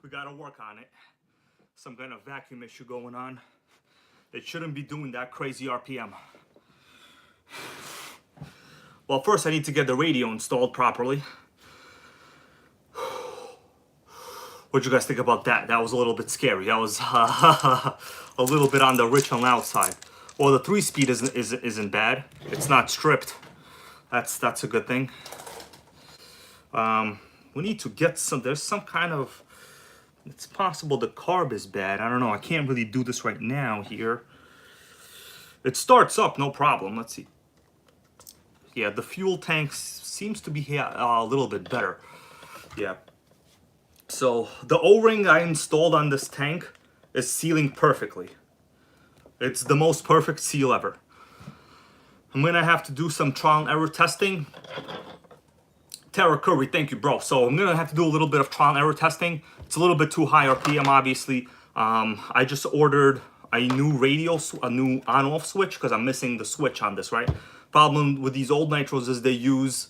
We gotta work on it. Some kind of vacuum issue going on. It shouldn't be doing that crazy RPM. Well, first I need to get the radio installed properly. What'd you guys think about that? That was a little bit scary. That was a little bit on the rich and loud side. Well, the 3-speed isn't bad. It's not stripped. That's a good thing. We need to get there's some kind of, it's possible the carb is bad. I don't know. I can't really do this right now here. It starts up, no problem. Let's see. Yeah, the fuel tank seems to be a little bit better. Yeah. So the O-ring I installed on this tank is sealing perfectly. It's the most perfect seal ever. I'm gonna have to do some trial and error testing. Tara Curry, thank you, bro. So I'm gonna have to do a little bit of trial and error testing. It's a little bit too high RPM, obviously. I just ordered a new radio, a new on-off switch, because I'm missing the switch on this, right? Problem with these old nitros is they use,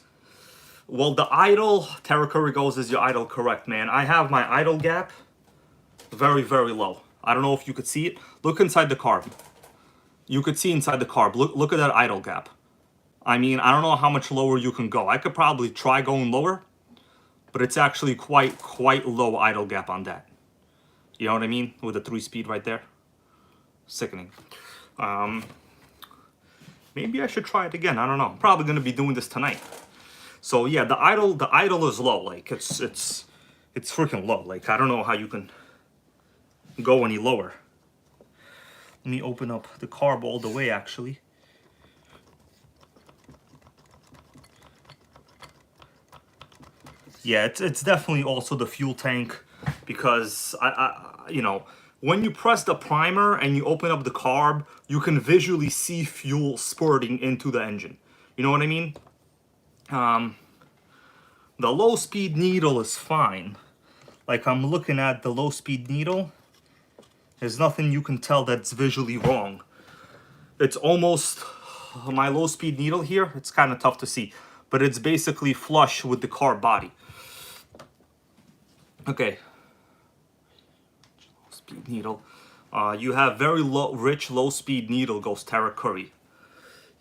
well, the idle, Tara Curry goes, is your idle correct, man? I have my idle gap very, very low. I don't know if you could see it. Look inside the carb. You could see inside the carb. Look at that idle gap. I mean, I don't know how much lower you can go. I could probably try going lower, but it's actually quite low idle gap on that. You know what I mean? With the 3-speed right there. Sickening. Maybe I should try it again. I don't know. I'm probably gonna be doing this tonight. So yeah, the idle is low. Like it's freaking low. Like I don't know how you can go any lower. Let me open up the carb all the way actually. Yeah, it's definitely also the fuel tank, because I you know, when you press the primer and you open up the carb, you can visually see fuel spurting into the engine. You know what I mean? The low speed needle is fine. Like I'm looking at the low speed needle. There's nothing you can tell that's visually wrong. It's almost, my low speed needle here, it's kind of tough to see, but it's basically flush with the carb body. Okay. Low speed needle. You have very rich low speed needle, goes Tara Curry.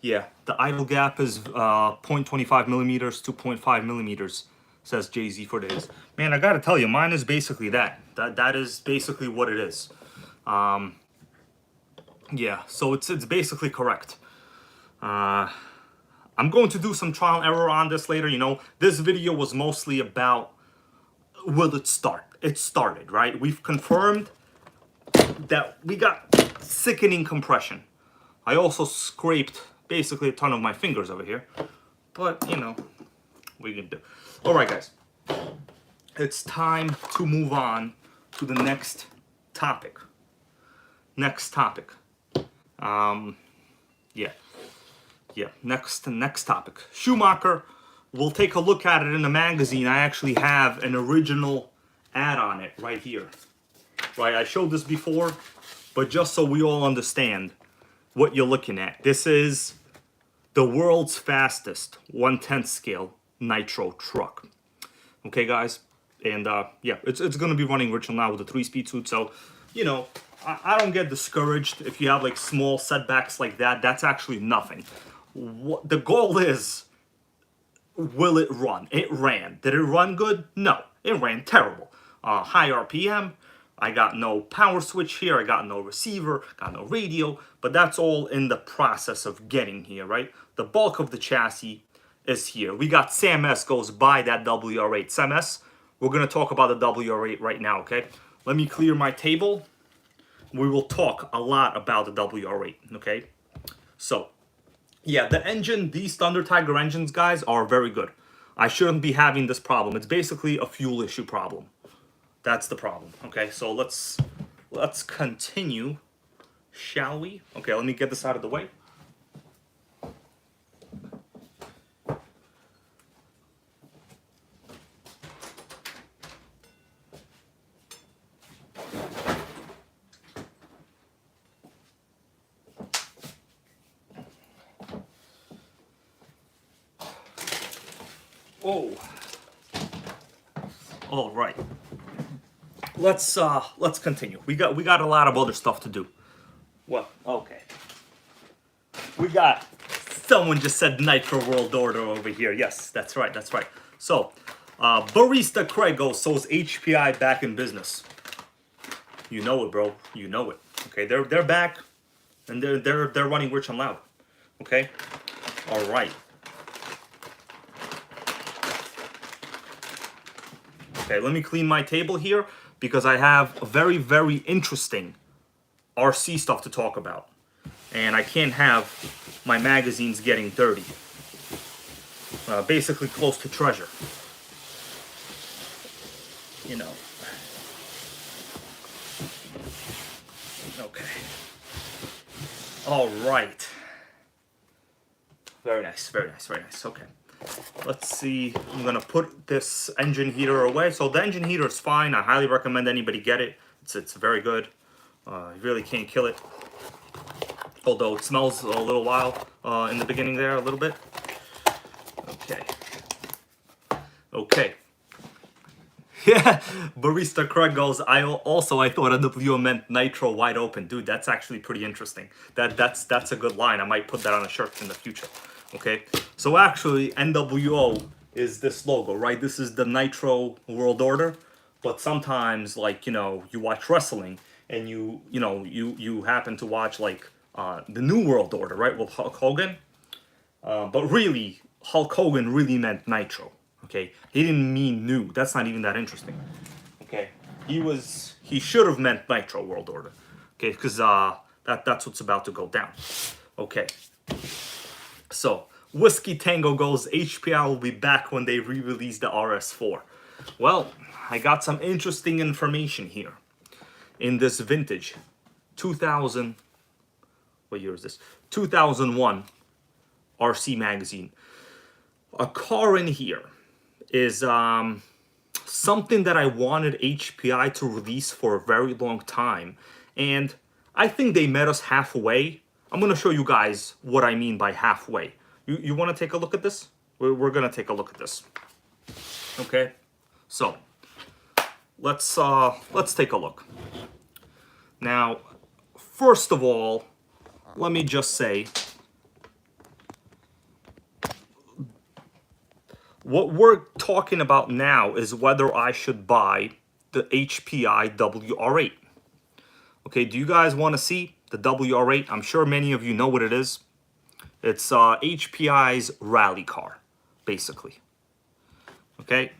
Yeah, the idle gap is 0.25 millimeters to 0.5 millimeters, says Jay-Z for days. Man, I gotta tell you, mine is basically that. That is basically what it is. Yeah, so it's basically correct. I'm going to do some trial and error on this later. You know, this video was mostly about, will it start? It started, right? We've confirmed that we got sickening compression. I also scraped basically a ton of my fingers over here, but you know, we can do. All right, guys, it's time to move on to the next topic. Next topic. Next topic. Schumacher. We'll take a look at it in the magazine. I actually have an original ad on it right here. Right, I showed this before, but just so we all understand what you're looking at. This is the world's fastest 1/10 scale nitro truck. Okay, guys? And yeah, it's going to be running Richel now with a 3-speed suit. So, you know, I don't get discouraged if you have like small setbacks like that. That's actually nothing. What the goal is, will it run? It ran. Did it run good? No, it ran terrible. High RPM. I got no power switch here. I got no receiver, got no radio, but that's all in the process of getting here, right? The bulk of the chassis is here. We got Sam S goes by that WR8. Sam S, we're going to talk about the WR8 right now, okay? Let me clear my table. We will talk a lot about the WR8, okay? So, yeah, the engine, these Thunder Tiger engines, guys, are very good. I shouldn't be having this problem. It's basically a fuel issue problem. That's the problem. Okay, so let's continue, shall we? Okay, let me get this out of the way. Oh. All right. Let's continue. We got a lot of other stuff to do. Well, okay. We got, someone just said Nitro World Order over here. Yes, that's right, that's right. So, Barista Craig goes, so is HPI back in business. You know it, bro. You know it. Okay, they're back, and they're running rich and loud. Okay, all right. Okay, let me clean my table here because I have a very, very interesting RC stuff to talk about. And I can't have my magazines getting dirty. Basically close to treasure. You know. Okay. All right. Very nice, very nice, very nice. Okay. Let's see, I'm gonna put this engine heater away. So the engine heater is fine. I highly recommend anybody get it. It's very good. You really can't kill it. Although it smells a little while in the beginning there, a little bit. Okay. Okay. Yeah, Barista Craig goes, I thought NWO meant Nitro wide open. Dude, that's actually pretty interesting. That's a good line. I might put that on a shirt in the future. Okay, so actually NWO is this logo, right? This is the Nitro World Order, but sometimes, like, you know, you watch wrestling and you happen to watch like the New World Order, right, with Hulk Hogan. But really, Hulk Hogan really meant Nitro. Okay, he didn't mean new. That's not even that interesting. Okay, he should have meant Nitro World Order. Okay, because that's what's about to go down. Okay. So, Whiskey Tango goes, HPI will be back when they re-release the RS4. Well, I got some interesting information here. In this vintage 2000, what year is this? 2001 RC magazine. A car in here is something that I wanted HPI to release for a very long time. And I think they met us halfway. I'm going to show you guys what I mean by halfway. You want to take a look at this? We're going to take a look at this. Okay? So, let's take a look. Now, first of all, let me just say, what we're talking about now is whether I should buy the HPI WR8. Okay, do you guys want to see the WR8? I'm sure many of you know what it is. It's HPI's rally car, basically. Okay,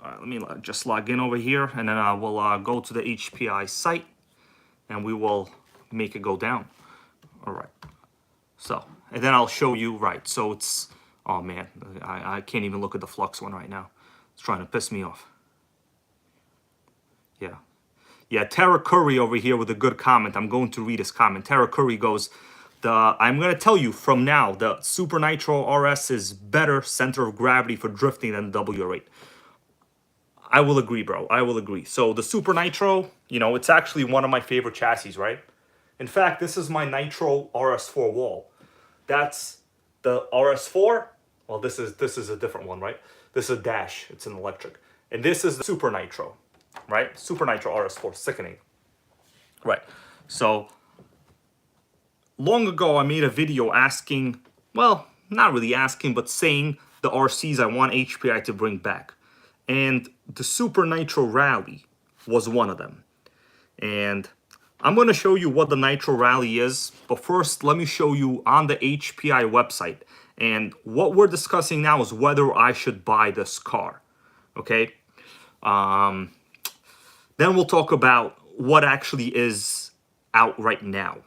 let me just log in over here, and then we'll go to the HPI site, and we will make it go down. All right. So, and then I'll show you, right, so it's, oh man, I can't even look at the flux one right now. It's trying to piss me off. Yeah. Yeah, Tara Curry over here with a good comment. I'm going to read his comment. Tara Curry goes, I'm going to tell you from now, the Super Nitro RS is better center of gravity for drifting than the WR8. I will agree, bro. I will agree. So the Super Nitro, you know, it's actually one of my favorite chassis, right? In fact, this is my Nitro RS4 wall. That's the RS4. Well, this is a different one, right? This is a dash. It's an electric. And this is the Super Nitro, right? Super Nitro RS4, sickening. Right. So long ago, I made a video asking, well, not really asking, but saying the RCs I want HPI to bring back. And the Super Nitro Rally was one of them. And I'm going to show you what the Nitro Rally is. But first, let me show you on the HPI website. And what we're discussing now is whether I should buy this car. Okay? Then we'll talk about what actually is out right now.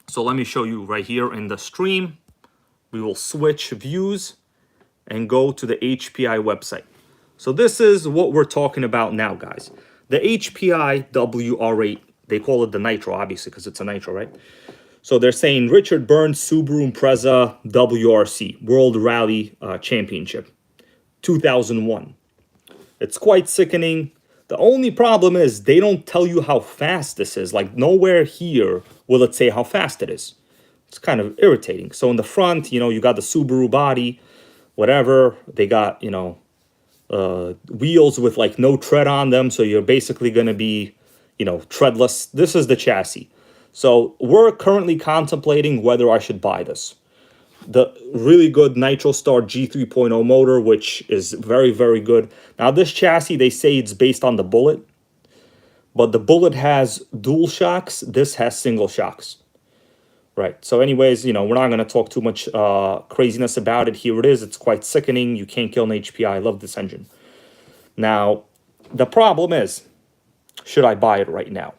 So let me show you right here in the stream. We will switch views and go to the HPI website. So this is what we're talking about now, guys. The HPI WR8, they call it the Nitro, obviously, because it's a Nitro, right? So they're saying Richard Burns Subaru Impreza WRC, World Rally Championship, 2001. It's quite sickening. The only problem is they don't tell you how fast this is. Like, nowhere here will it say how fast it is. It's kind of irritating. So in the front, you know, you got the Subaru body, whatever. They got, you know, wheels with like no tread on them, so you're basically going to be, you know, treadless. This is the chassis. So we're currently contemplating whether I should buy this. The really good NitroStar G3.0 motor, which is very, very good. Now this chassis, they say it's based on the Bullet, but the Bullet has dual shocks. This has single shocks. Right. So anyways, you know, we're not going to talk too much craziness about it. Here it is. It's quite sickening. You can't kill an HPI. I love this engine. Now, the problem is, should I buy it right now?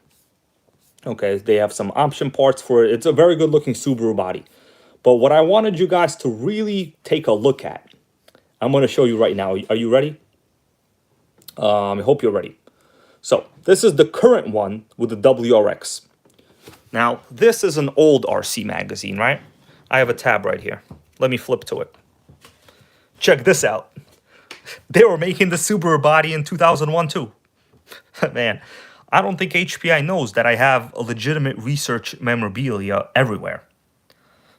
Okay, they have some option parts for it. It's a very good looking Subaru body. But what I wanted you guys to really take a look at, I'm going to show you right now. Are you ready? I hope you're ready. So this is the current one with the WRX. Now, this is an old RC magazine, right? I have a tab right here. Let me flip to it. Check this out. They were making the Subaru body in 2001 too. Man, I don't think HPI knows that I have a legitimate research memorabilia everywhere.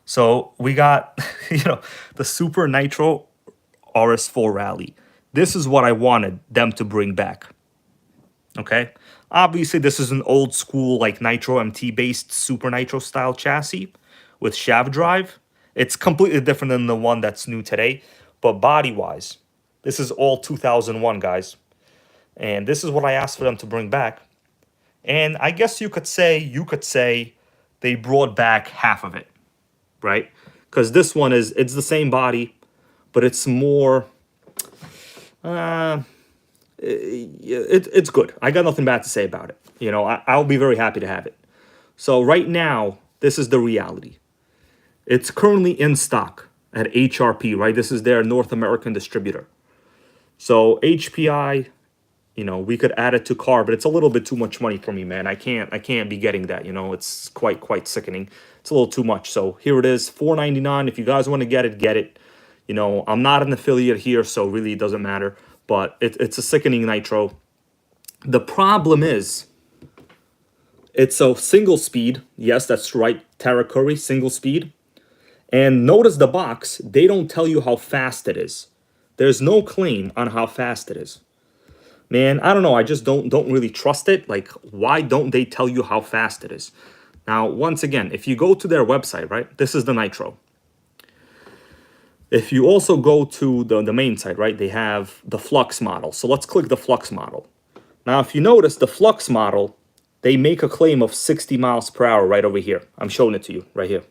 So we got, you know, the Super Nitro RS4 Rally. This is what I wanted them to bring back. Okay? Obviously, this is an old school, like Nitro MT-based Super Nitro style chassis with shaft drive. It's completely different than the one that's new today. But body-wise, this is all 2001, guys. And this is what I asked for them to bring back. And I guess you could say they brought back half of it, right? Because this one it's the same body, but it's more... It's good. I got nothing bad to say about it. You know, I'll be very happy to have it. So right now, this is the reality. It's currently in stock at HRP, right? This is their North American distributor. So HPI, you know, we could add it to car, but it's a little bit too much money for me, man. I can't be getting that, you know. It's quite sickening. It's a little too much. So here it is, $4.99. If you guys want to get it, get it. You know, I'm not an affiliate here, so really it doesn't matter. But it's a sickening Nitro. The problem is, it's a single speed. Yes, that's right, Tara Curry, single speed. And notice the box, they don't tell you how fast it is. There's no claim on how fast it is. Man, I don't know, I just don't really trust it. Like, why don't they tell you how fast it is? Now, once again, if you go to their website, right, this is the Nitro. If you also go to the main site, right, they have the Flux model. So let's click the Flux model. Now, if you notice, the Flux model, they make a claim of 60 miles per hour right over here. I'm showing it to you right here.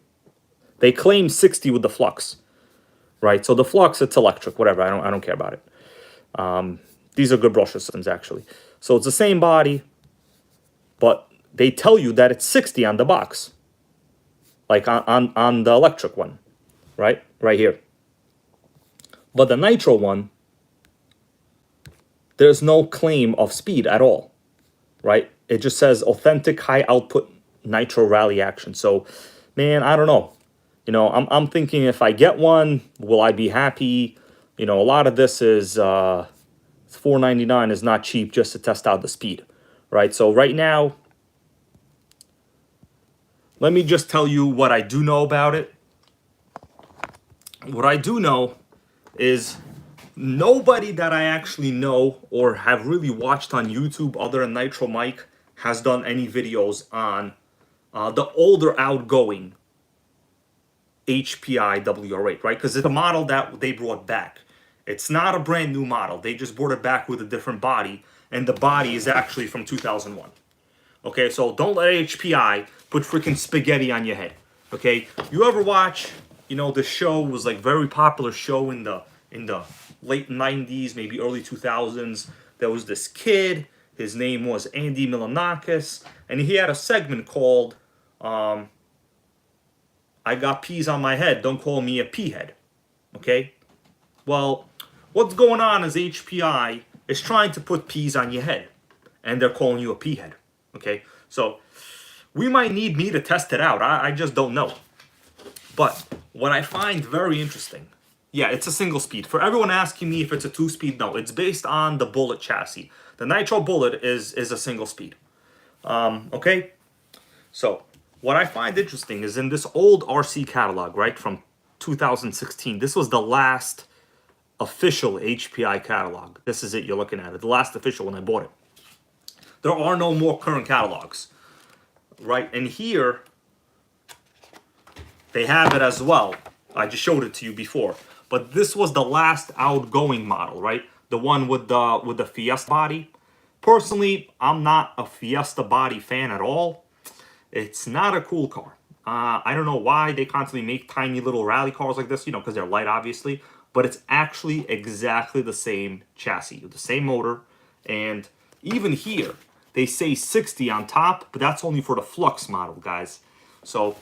They claim 60 with the Flux, right? So the Flux, it's electric, whatever. I don't care about it. These are good brush systems, actually. So it's the same body, but they tell you that it's 60 on the box, like on the electric one, right? Right here. But the Nitro one, there's no claim of speed at all, right? it just says authentic high output nitro rally action. So, man, I don't know. You know, I'm thinking if I get one, will I be happy? You know, a lot of this is $4.99 is not cheap just to test out the speed, right? So right now, let me just tell you what I do know about it. What I do know is nobody that I actually know or have really watched on YouTube other than Nitro Mike has done any videos on the older outgoing Hpi WR8, right? Because it's a model that they brought back. It's not a brand new model. They just brought it back with a different body, and the body is actually from 2001. Okay, so don't let HPI put freaking spaghetti on your head. Okay, you ever watch? You know, the show was like very popular show in the late 90s, maybe early 2000s. There was this kid. His name was Andy Milanakis, and he had a segment called "I got peas on my head. Don't call me a pea head." Okay, well, what's going on is HPI is trying to put peas on your head, and they're calling you a pea head. Okay, so we might need me to test it out. I just don't know. But what I find very interesting, yeah, it's a single speed. For everyone asking me if it's a two-speed, no, it's based on the Bullet chassis. The Nitro Bullet is a single speed. Okay, so what I find interesting is in this old RC catalog, right, from 2016, this was the last official HPI catalog. This is it, you're looking at it, the last official when I bought it. There are no more current catalogs, right? And here, they have it as well. I just showed it to you before. But this was the last outgoing model, right? The one with the Fiesta body. Personally, I'm not a Fiesta body fan at all. It's not a cool car. I don't know why they constantly make tiny little rally cars like this, you know, because they're light, obviously. But it's actually exactly the same chassis, the same motor. And even here, they say 60 on top, but that's only for the Flux model, guys. So,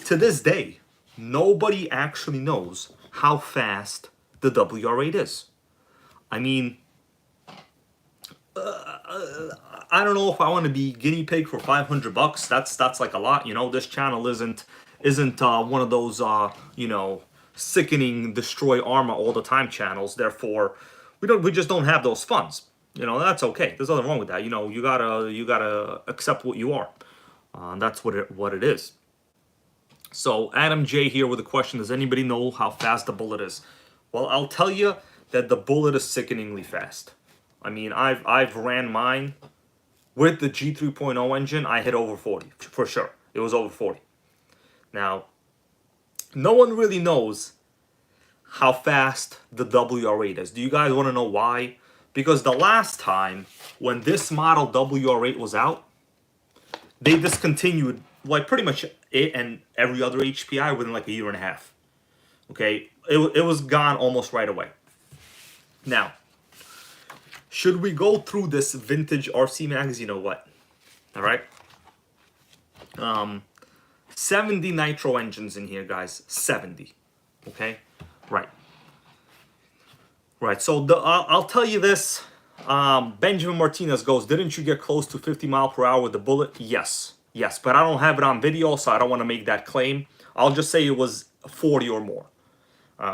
to this day, nobody actually knows how fast the WR8 is. I mean, I don't know if I want to be guinea pig for $500. That's like a lot, you know. This channel isn't one of those you know, sickening destroy armor all the time channels. Therefore, we just don't have those funds. You know, that's okay. There's nothing wrong with that. You know, you gotta accept what you are. That's what it is. So Adam J here with a question: does anybody know how fast the Bullet is? Well, I'll tell you that the Bullet is sickeningly fast. I mean, I've ran mine with the G3.0 engine. I hit over 40 for sure. It was over 40. Now, no one really knows how fast the WR8 is. Do you guys want to know why? Because the last time when this model WR8 was out, they discontinued like pretty much it and every other HPI within like a year and a half. Okay, it was gone almost right away. Now, should we go through this vintage RC magazine or what? All right. 70 nitro engines in here, guys. 70. Okay, right. Right, so I'll tell you this. Benjamin Martinez goes, didn't you get close to 50 miles per hour with the Bullet? Yes, but I don't have it on video, so I don't want to make that claim. I'll just say it was 40 or more.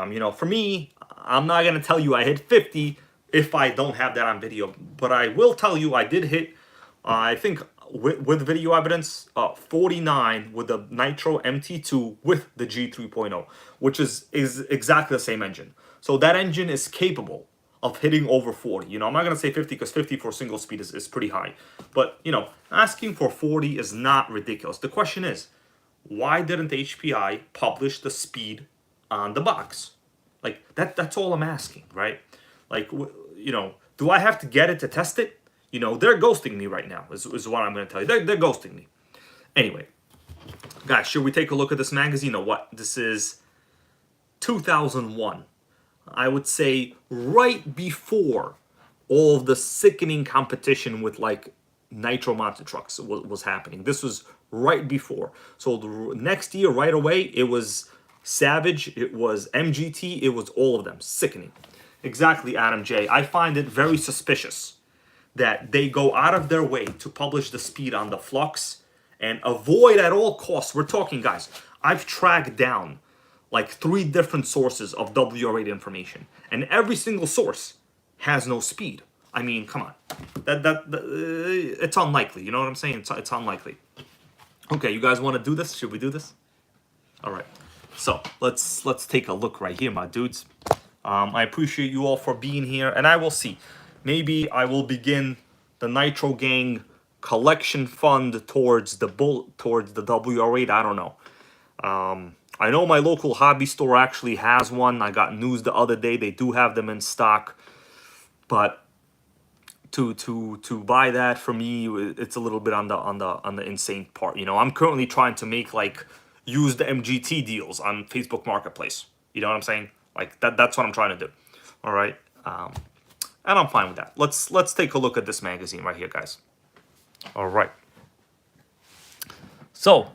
You know, for me, I'm not going to tell you I hit 50 if I don't have that on video. But I will tell you I did hit, I think, with video evidence, 49 with the Nitro MT2 with the G3.0, which is exactly the same engine. So that engine is capable of hitting over 40. You know, I'm not going to say 50 because 50 for single speed is pretty high. But, you know, asking for 40 is not ridiculous. The question is, why didn't HPI publish the speed on the box? Like, that's all I'm asking, right? Like, you know, do I have to get it to test it? You know, they're ghosting me right now, is what I'm going to tell you. They're ghosting me. Anyway, guys, should we take a look at this magazine or what? This is 2001. I would say right before all of the sickening competition with like nitro monster trucks was happening. This was right before. So the next year, right away, it was Savage, it was MGT, it was all of them. Sickening. Exactly, Adam J. I find it very suspicious that they go out of their way to publish the speed on the flux and avoid at all costs. We're talking, guys, I've tracked down like 3 different sources of WR8 information, and every single source has no speed. I mean, come on, it's unlikely. You know what I'm saying? It's unlikely. Okay, you guys want to do this? Should we do this? All right. So let's take a look right here, my dudes. I appreciate you all for being here, and I will see. Maybe I will begin the NitroGang collection fund towards the WR8. I don't know. I know my local hobby store actually has one. I got news the other day; they do have them in stock. But to buy that for me, it's a little bit on the insane part. You know, I'm currently trying to make like used MGT deals on Facebook Marketplace. You know what I'm saying? Like that's what I'm trying to do. All right. And I'm fine with that. Let's take a look at this magazine right here, guys. All right. So,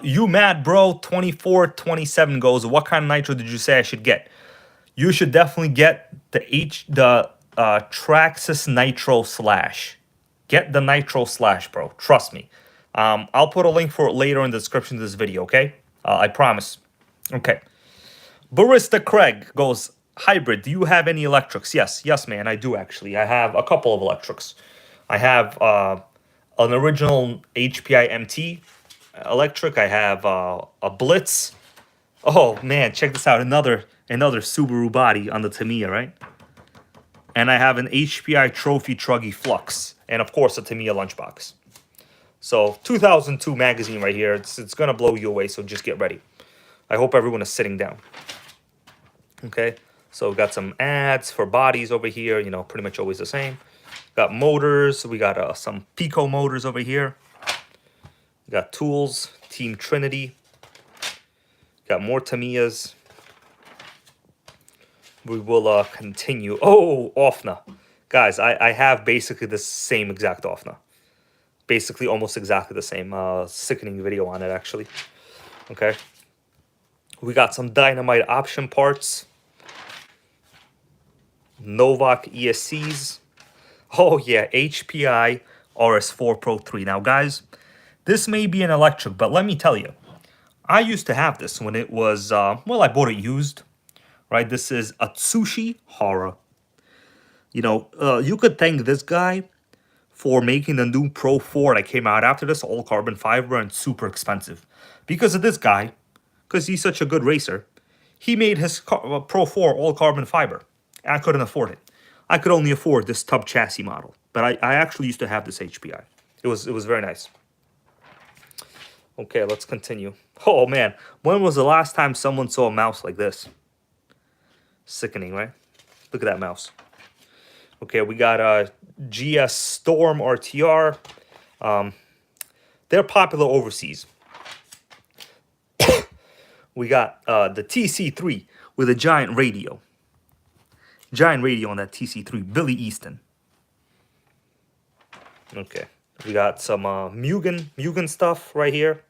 you mad bro 2427 goes, what kind of nitro did you say I should get? You should definitely get the Traxxas Nitro Slash. Get the Nitro Slash, bro. Trust me. I'll put a link for it later in the description of this video, okay? I promise. Okay. Barista Craig goes, hybrid, do you have any electrics? Yes, man, I do actually. I have a couple of electrics. I have an original HPI MT electric. I have a Blitz. Oh man, check this out. Another Subaru body on the Tamiya, right? And I have an HPI Trophy Truggy Flux, and of course a Tamiya lunchbox. So 2002 magazine right here. It's gonna blow you away. So just get ready. I hope everyone is sitting down. Okay. So we got some ads for bodies over here. You know, pretty much always the same. Got motors. We got some Pico motors over here. We got tools. Team Trinity. Got more Tamiyas. We will continue. Oh, Offna. Guys, I have basically the same exact Offna. Basically almost exactly the same. Sickening video on it, actually. Okay. We got some Dynamite option parts. Novak ESCs. Oh, yeah. HPI RS4 Pro 3. Now, guys, this may be an electric, but let me tell you. I used to have this when it was, well, I bought it used. Right, this is Atsushi Hara. You know, you could thank this guy for making the new Pro 4 that came out after this, all carbon fiber and super expensive. Because of this guy, because he's such a good racer, he made his Pro 4 all carbon fiber. I couldn't afford it. I could only afford this tub chassis model. But I actually used to have this HPI. It was very nice. Okay, let's continue. Oh man, when was the last time someone saw a mouse like this? Sickening, right? Look at that mouse. Okay, we got GS Storm RTR. They're popular overseas. We got the TC3 with a giant radio. Giant radio on that TC3. Billy Easton. Okay, we got some Mugen stuff right here.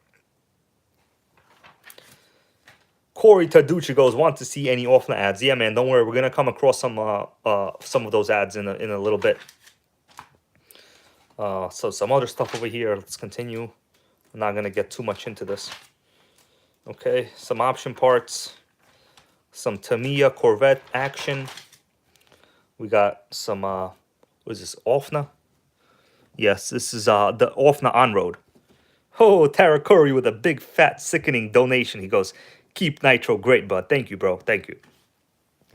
Corey Taducci goes, want to see any Offna ads? Yeah, man, don't worry. We're gonna come across some of those ads in a little bit. So some other stuff over here. Let's continue. I'm not gonna get too much into this. Okay, some option parts, some Tamiya Corvette action. We got some what is this, Offna? Yes, this is the Offna on-road. Oh, Tara Curry with a big fat sickening donation. He goes, keep Nitro great, bud. Thank you, bro. Thank you.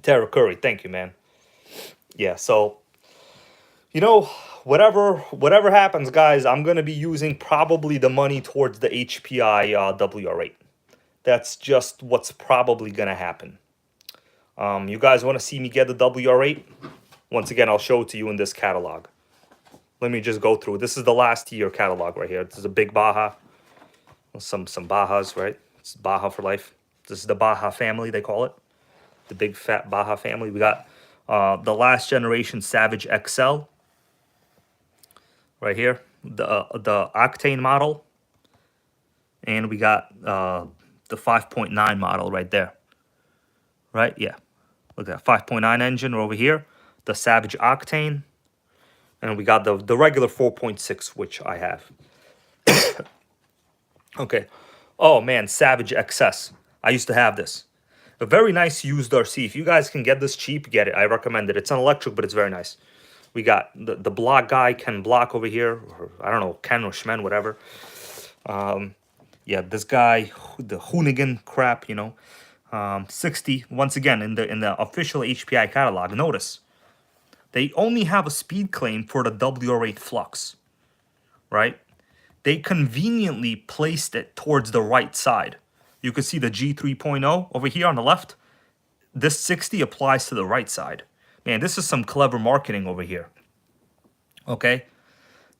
Tara Curry, thank you, man. Yeah, so, you know, whatever happens, guys, I'm going to be using probably the money towards the HPI WR8. That's just what's probably going to happen. You guys want to see me get the WR8? Once again, I'll show it to you in this catalog. Let me just go through. This is the last year catalog right here. This is a big Baja. Some Bajas, right? It's Baja for life. This is the Baja family, they call it. The big fat Baja family. We got the last generation Savage XL. Right here. The Octane model. And we got the 5.9 model right there. Right? Yeah. Look at that. 5.9 engine over here. The Savage Octane. And we got the regular 4.6, which I have. Okay. Oh man, Savage XS. I used to have this. A very nice used RC. If you guys can get this cheap, get it. I recommend it. It's an electric, but it's very nice. We got the block guy, Ken Block over here. Or, I don't know, Ken or Schmen, whatever. Yeah, this guy, the Hoonigan crap, you know. 60, once again, in the official HPI catalog. Notice, they only have a speed claim for the WR8 Flux, right? They conveniently placed it towards the right side. You can see the G3.0 over here on the left. This 60 applies to the right side. Man, this is some clever marketing over here. Okay?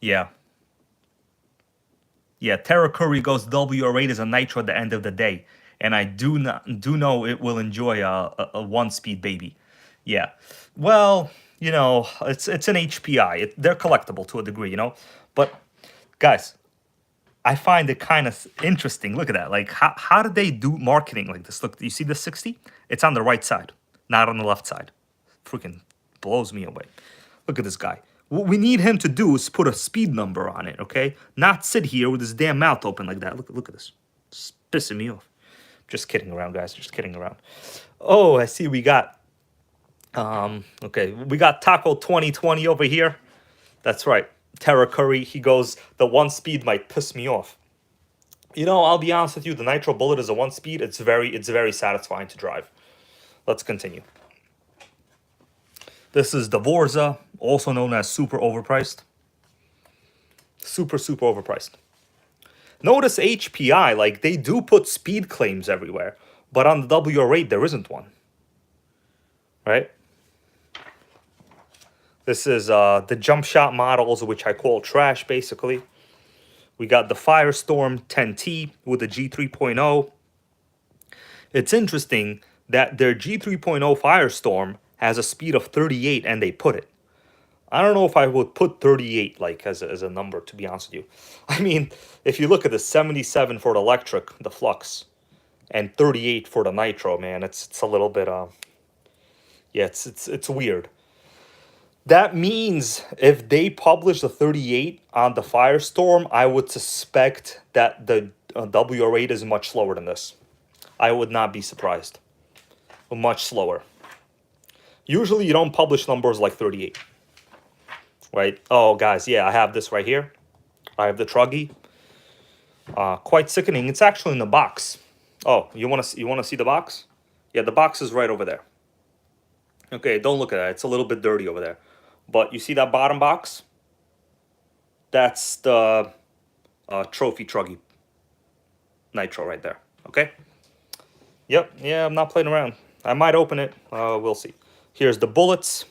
Yeah. Yeah, Terra Curry goes WR8 is a nitro at the end of the day. And I do know it will enjoy a one-speed baby. Yeah. Well, you know, it's an HPI. They're collectible to a degree, you know? But, guys, I find it kind of interesting. Look at that. Like, how did they do marketing like this? Look, you see the 60? It's on the right side, not on the left side. Freaking blows me away. Look at this guy. What we need him to do is put a speed number on it, okay? Not sit here with his damn mouth open like that. Look at this. It's pissing me off. Just kidding around, guys. Just kidding around. Oh, I see we got... okay, we got Taco 2020 over here. That's right. Terra Curry, he goes, the one speed might piss me off. You know, I'll be honest with you, the Nitro Bullet is a one speed. It's very satisfying to drive. Let's continue. This is the Vorza, also known as super overpriced. Super overpriced. Notice HPI, like, they do put speed claims everywhere, but on the WR8, there isn't one. Right? This is the jump shot models, which I call trash, basically. We got the Firestorm 10T with the G3.0. It's interesting that their G3.0 Firestorm has a speed of 38, and they put it. I don't know if I would put 38 like as a number, to be honest with you. I mean, if you look at the 77 for the electric, the Flux, and 38 for the Nitro, man, it's a little bit yeah, it's weird. That means if they publish the 38 on the Firestorm, I would suspect that the WR8 is much slower than this. I would not be surprised. Much slower. Usually you don't publish numbers like 38. Right? Oh, guys, yeah, I have this right here. I have the Truggy. Quite sickening. It's actually in the box. Oh, you want to see the box? Yeah, the box is right over there. Okay, don't look at that. It's a little bit dirty over there. But you see that bottom box? That's the Trophy Truggy Nitro right there. Okay? Yep, yeah, I'm not playing around. I might open it. We'll see. Here's the bullets.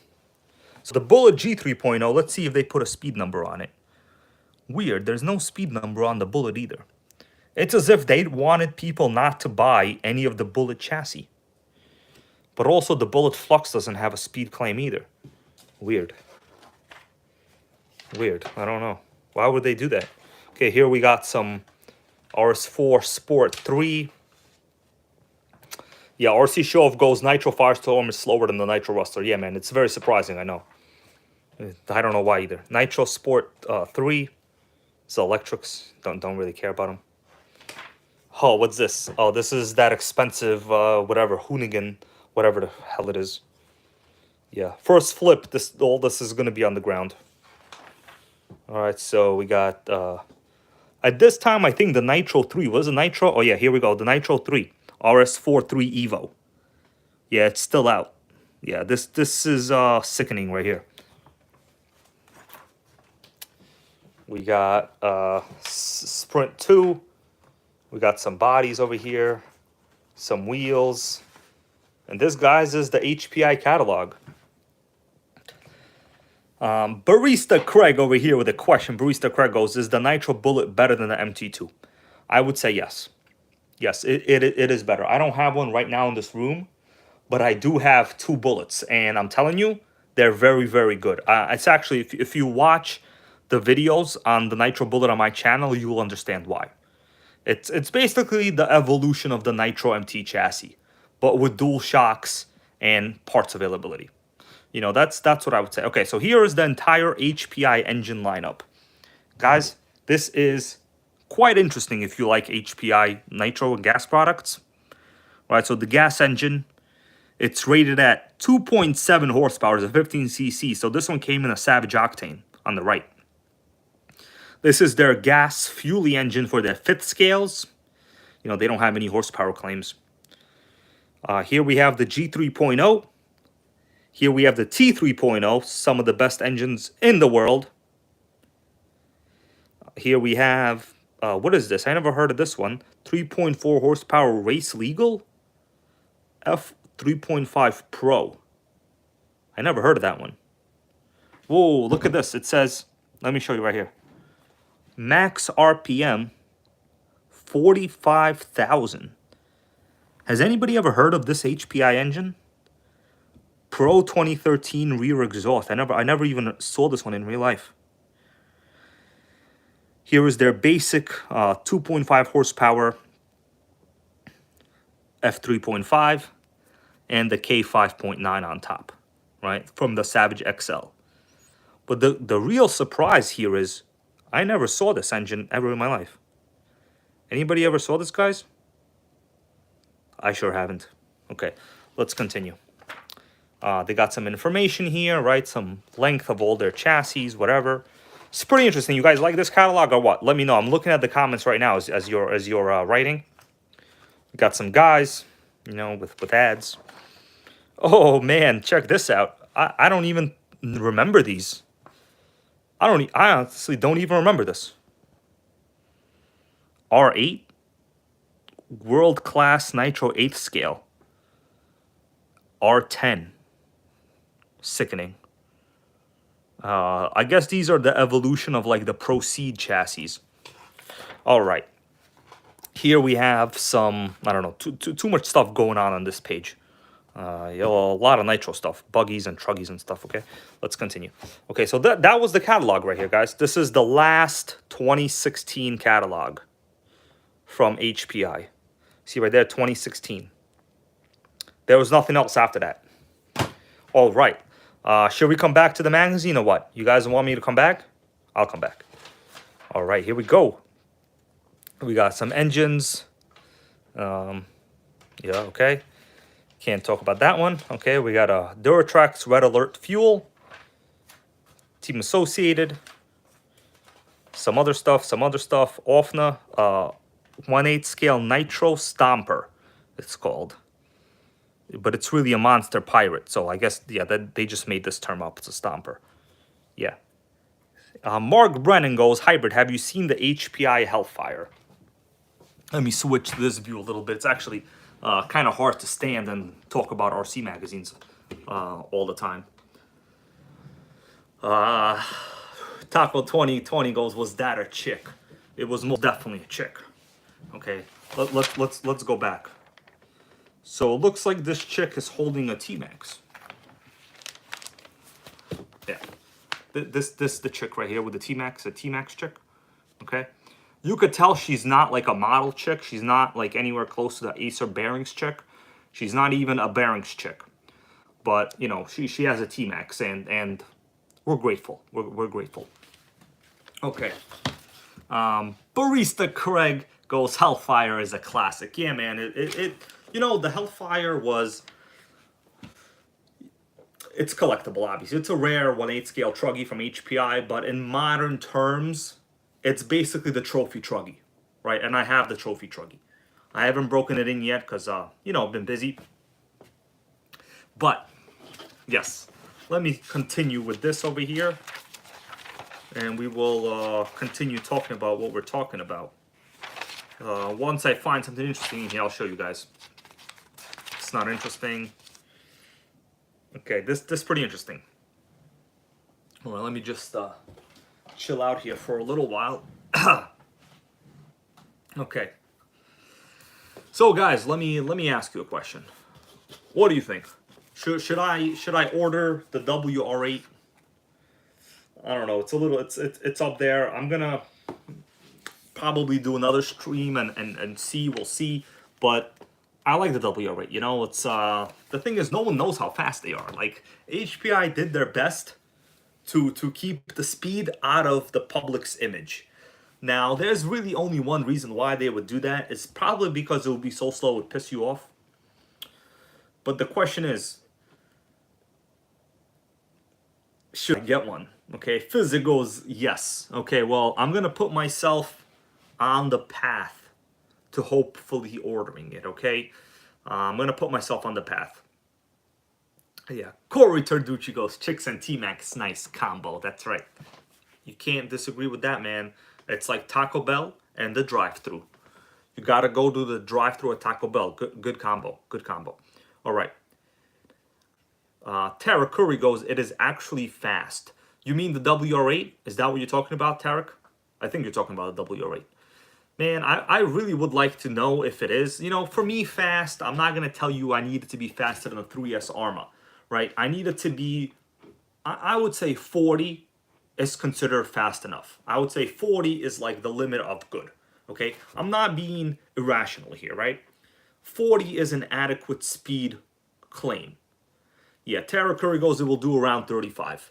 So the Bullet G3.0, let's see if they put a speed number on it. Weird, there's no speed number on the Bullet either. It's as if they wanted people not to buy any of the Bullet chassis. But also the Bullet Flux doesn't have a speed claim either. Weird. Weird, I don't know. Why would they do that? Okay, here we got some RS4 Sport 3. Yeah, RC Show-Off goes Nitro Firestorm is slower than the Nitro Ruster. Yeah, man, it's very surprising, I know. I don't know why either. Nitro Sport 3. It's electrics. Don't really care about them. Oh, what's this? Oh, this is that expensive, whatever, Hoonigan, whatever the hell it is. Yeah, first flip, all this is going to be on the ground. Alright, so we got, at this time, I think the Nitro 3, was it Nitro? Oh yeah, here we go, the Nitro 3, RS4 3 Evo. Yeah, it's still out. Yeah, this is sickening right here. We got Sprint 2. We got some bodies over here, some wheels. And this, guys, is the HPI catalog. Barista Craig over here with a question. Barista Craig goes, is the Nitro Bullet better than the MT2? I would say yes. Yes, it is better. I don't have one right now in this room, but I do have two bullets. And I'm telling you, they're very good. It's actually, if you watch the videos on the Nitro Bullet on my channel, you will understand why. It's basically the evolution of the Nitro MT chassis, but with dual shocks and parts availability. You know, that's what I would say. Okay, so here is the entire HPI engine lineup. Guys, this is quite interesting if you like HPI nitro and gas products. Right, so the gas engine, it's rated at 2.7 horsepower, it's a 15cc. So this one came in a Savage Octane on the right. This is their gas fuelie engine for their fifth scales. You know, they don't have any horsepower claims. Here we have the G3.0. Here we have the T3.0, some of the best engines in the world. Here we have, what is this? I never heard of this one. 3.4 horsepower race legal. F3.5 Pro. I never heard of that one. Whoa, look at this. It says, let me show you right here. Max RPM, 45,000. Has anybody ever heard of this HPI engine? Pro 2013 rear exhaust. I never even saw this one in real life. Here is their basic 2.5 horsepower F3.5 and the K5.9 on top, right? From the Savage XL. But the real surprise here is I never saw this engine ever in my life. Anybody ever saw this, guys? I sure haven't. Okay, let's continue. They got some information here, right? Some length of all their chassis, whatever. It's pretty interesting. You guys like this catalog or what? Let me know. I'm looking at the comments right now as you're writing. We got some guys, you know, with ads. Oh man, check this out. I don't even remember these. I honestly don't even remember this. R8 World Class Nitro 8th Scale. R10. Sickening. I guess these are the evolution of like the Proceed chassis. All right. Here we have some, I don't know, too much stuff going on this page. A lot of nitro stuff, buggies and truggies and stuff. Okay, let's continue. Okay, so that was the catalog right here, guys. This is the last 2016 catalog from HPI. See right there, 2016. There was nothing else after that. All right. Should we come back to the magazine or what? You guys want me to come back? I'll come back. All right, here we go. We got some engines. Yeah, okay. Can't talk about that one. Okay, we got a Duratrax Red Alert Fuel. Team Associated. Some other stuff. Offna 1/8 scale Nitro Stomper, it's called. But it's really a monster pirate. So I guess, yeah, they just made this term up. It's a stomper. Yeah. Mark Brennan goes, Hybrid, have you seen the HPI Hellfire? Let me switch this view a little bit. It's actually kind of hard to stand and talk about RC magazines all the time. Taco 2020 goes, was that a chick? It was most definitely a chick. Okay, let's go back. So it looks like this chick is holding a T-Max. Yeah, this the chick right here with the T-Max, a T-Max chick. Okay, you could tell she's not like a model chick. She's not like anywhere close to the Acer Bearings chick. She's not even a Bearings chick. But you know, she has a T-Max, and we're grateful. We're grateful. Okay. Barista Craig goes, Hellfire is a classic. Yeah, man. It you know, the Hellfire it's collectible, obviously. It's a rare 1/8 scale Truggy from HPI, but in modern terms, it's basically the trophy Truggy, right? And I have the trophy Truggy. I haven't broken it in yet because, you know, I've been busy. But, yes, let me continue with this over here. And we will continue talking about what we're talking about. Once I find something interesting in here, I'll show you guys. It's not interesting. Okay, this is pretty interesting. Well, let me just chill out here for a little while. Okay. So, guys, let me ask you a question. What do you think? Should I order the WR8? I don't know. It's a little. It's up there. I'm gonna probably do another stream and see. We'll see. But I like the WR8. You know, it's the thing is, no one knows how fast they are. Like HPI did their best to keep the speed out of the public's image. Now, there's really only one reason why they would do that. It's probably because it would be so slow it would piss you off. But the question is, should I get one? Okay, Fizz goes yes. Okay, well, I'm gonna put myself on the path to hopefully ordering it. Okay, I'm gonna put myself on the path. Yeah, Corey Tarducci goes Chicks and T-Max, nice combo. That's right. You can't disagree with that, man. It's like Taco Bell and the drive-thru. You gotta go to the drive-thru at Taco Bell. Good combo. Good combo. All right. Tarek Curry goes, it is actually fast. You mean the WR8? Is that what you're talking about, Tarek? I think you're talking about the WR8. Man, I really would like to know if it is. You know, for me, fast, I'm not going to tell you I need it to be faster than a 3S Arma, right? I need it to be, I would say 40 is considered fast enough. I would say 40 is like the limit of good, okay? I'm not being irrational here, right? 40 is an adequate speed claim. Yeah, Tara Curry goes, it will do around 35.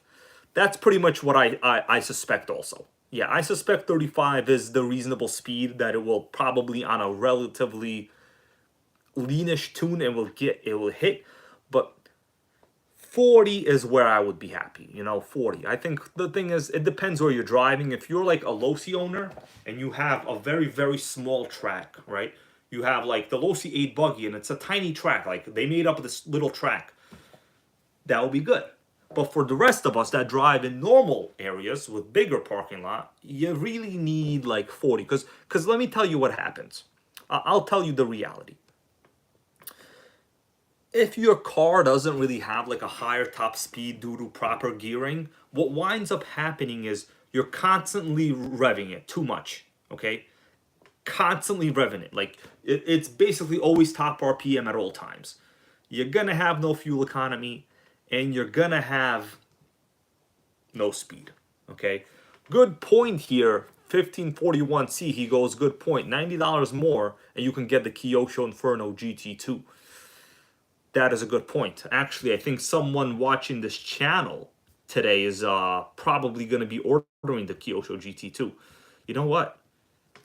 That's pretty much what I suspect also. Yeah, I suspect 35 is the reasonable speed that it will probably on a relatively leanish tune it will hit. But 40 is where I would be happy, you know, 40. I think the thing is, it depends where you're driving. If you're like a Losi owner and you have a very, very small track, right? You have like the Losi 8 buggy and it's a tiny track. Like they made up this little track. That will be good. But for the rest of us that drive in normal areas with bigger parking lot, you really need like 40. Because let me tell you what happens. I'll tell you the reality. If your car doesn't really have like a higher top speed due to proper gearing, what winds up happening is you're constantly revving it too much, okay? Constantly revving it. Like it's basically always top RPM at all times. You're gonna have no fuel economy and you're gonna have no speed, okay? Good point here, 1541C, he goes, good point, $90 more, and you can get the Kyosho Inferno GT2. That is a good point. Actually, I think someone watching this channel today is probably gonna be ordering the Kyosho GT2. You know what?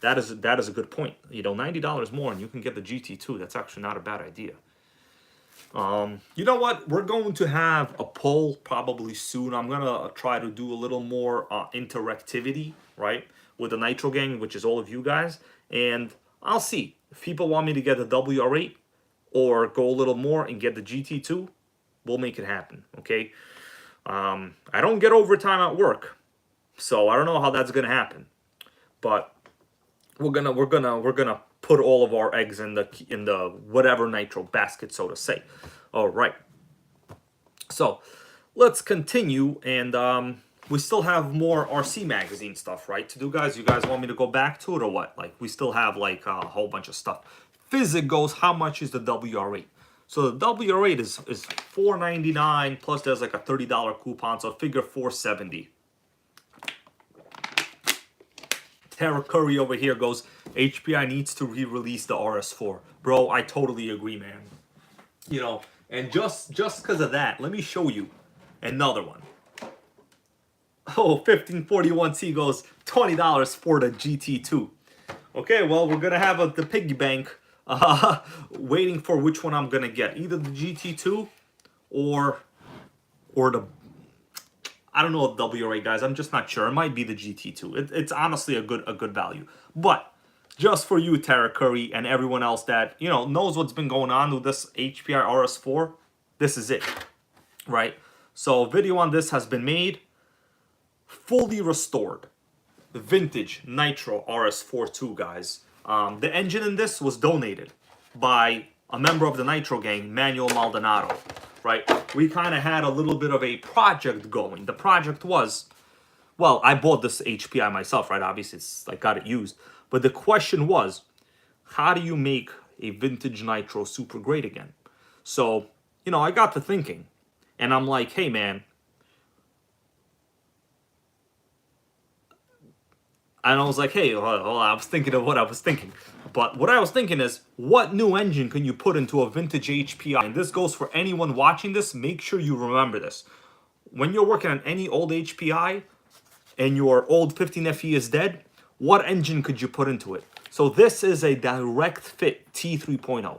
That is a good point. You know, $90 more and you can get the GT2. That's actually not a bad idea. You know what? We're going to have a poll probably soon. I'm gonna try to do a little more interactivity, right, with the NitroGang, which is all of you guys, and I'll see if people want me to get the WR8 or go a little more and get the GT2. We'll make it happen. Okay. I don't get overtime at work, so I don't know how that's gonna happen, but we're gonna put all of our eggs in the whatever nitro basket, so to say. All right. So let's continue, and we still have more RC magazine stuff, right, to do, guys. You guys want me to go back to it or what? Like we still have like a whole bunch of stuff. Physic goes, how much is the WR8? So the WR8 is $4.99 plus there's like a $30 coupon, so figure $4.70. Tara Curry over here goes, HPI needs to re-release the RS4. Bro, I totally agree, man. You know, and just because of that, let me show you another one. Oh, 1541C goes, $20 for the GT2. Okay, well, we're going to have the piggy bank waiting for which one I'm going to get. Either the GT2 or the... I don't know the WR8, guys. I'm just not sure. It might be the GT2. It's honestly a good value. But just for you, Tara Curry, and everyone else that, you know, knows what's been going on with this HPI RS4, this is it, right? So a video on this has been made, fully restored, vintage Nitro RS4 2, guys. The engine in this was donated by a member of the NitroGang, Manuel Maldonado. Right, we kind of had a little bit of a project going. The project was, well, I bought this HPI myself, right? Obviously, I got it used. But the question was, how do you make a vintage Nitro super great again? So, you know, I got to thinking, and I'm like, hey, man, And I was like, hey, well, I was thinking of what I was thinking. But what I was thinking is, what new engine can you put into a vintage HPI? And this goes for anyone watching this. Make sure you remember this. When you're working on any old HPI and your old 15FE is dead, what engine could you put into it? So this is a direct fit T3.0,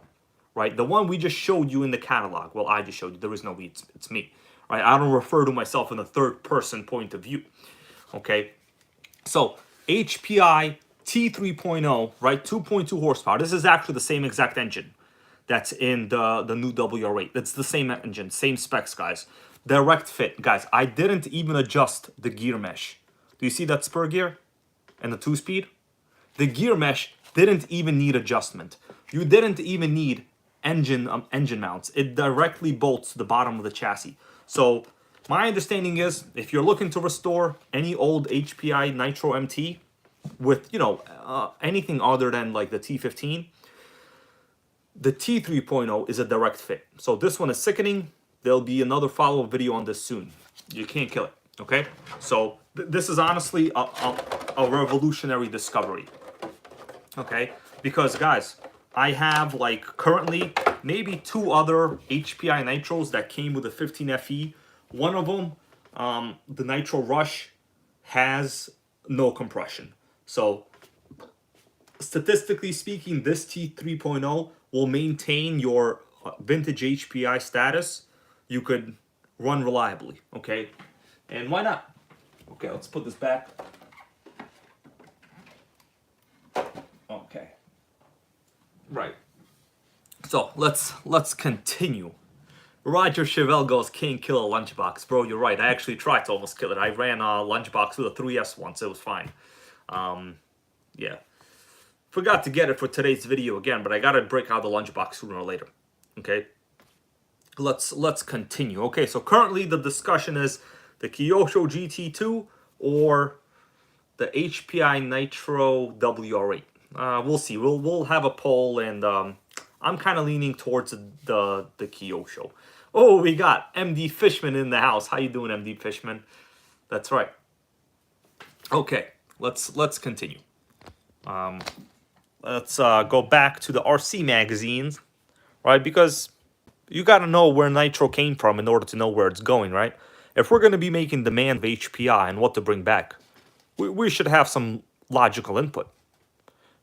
right? The one we just showed you in the catalog. Well, I just showed you. There is no we, it's me, right? I don't refer to myself in the third person point of view, okay? So HPI T3.0, right? 2.2 horsepower. This is actually the same exact engine that's in the new WR8. It's the same engine, same specs, guys. Direct fit. Guys, I didn't even adjust the gear mesh. Do you see that spur gear and the 2-speed? The gear mesh didn't even need adjustment. You didn't even need engine mounts. It directly bolts to the bottom of the chassis. So my understanding is, if you're looking to restore any old HPI Nitro MT with, you know, anything other than like the T15, the T3.0 is a direct fit. So this one is sickening. There'll be another follow-up video on this soon. You can't kill it, okay? So this is honestly a revolutionary discovery, okay? Because, guys, I have, like, currently maybe 2 other HPI Nitros that came with a 15FE. One of them, the Nitro Rush, has no compression. So statistically speaking, this T3.0 will maintain your vintage HPI status. You could run reliably, okay? And why not? Okay, let's put this back. Okay. Right. So let's continue. Roger Chevelle goes, can't kill a lunchbox. Bro, you're right. I actually tried to almost kill it. I ran a lunchbox with a 3S once. It was fine. Yeah. Forgot to get it for today's video again, but I gotta break out the lunchbox sooner or later. Okay. Let's continue. Okay, so currently the discussion is the Kyosho GT2 or the HPI Nitro WR8. We'll see. We'll have a poll, and I'm kind of leaning towards the Kyosho. Oh, we got MD Fishman in the house. How you doing, MD Fishman? That's right. Okay, let's continue. Let's go back to the RC magazines, right? Because you got to know where Nitro came from in order to know where it's going, right? If we're going to be making demand of HPI and what to bring back, we should have some logical input.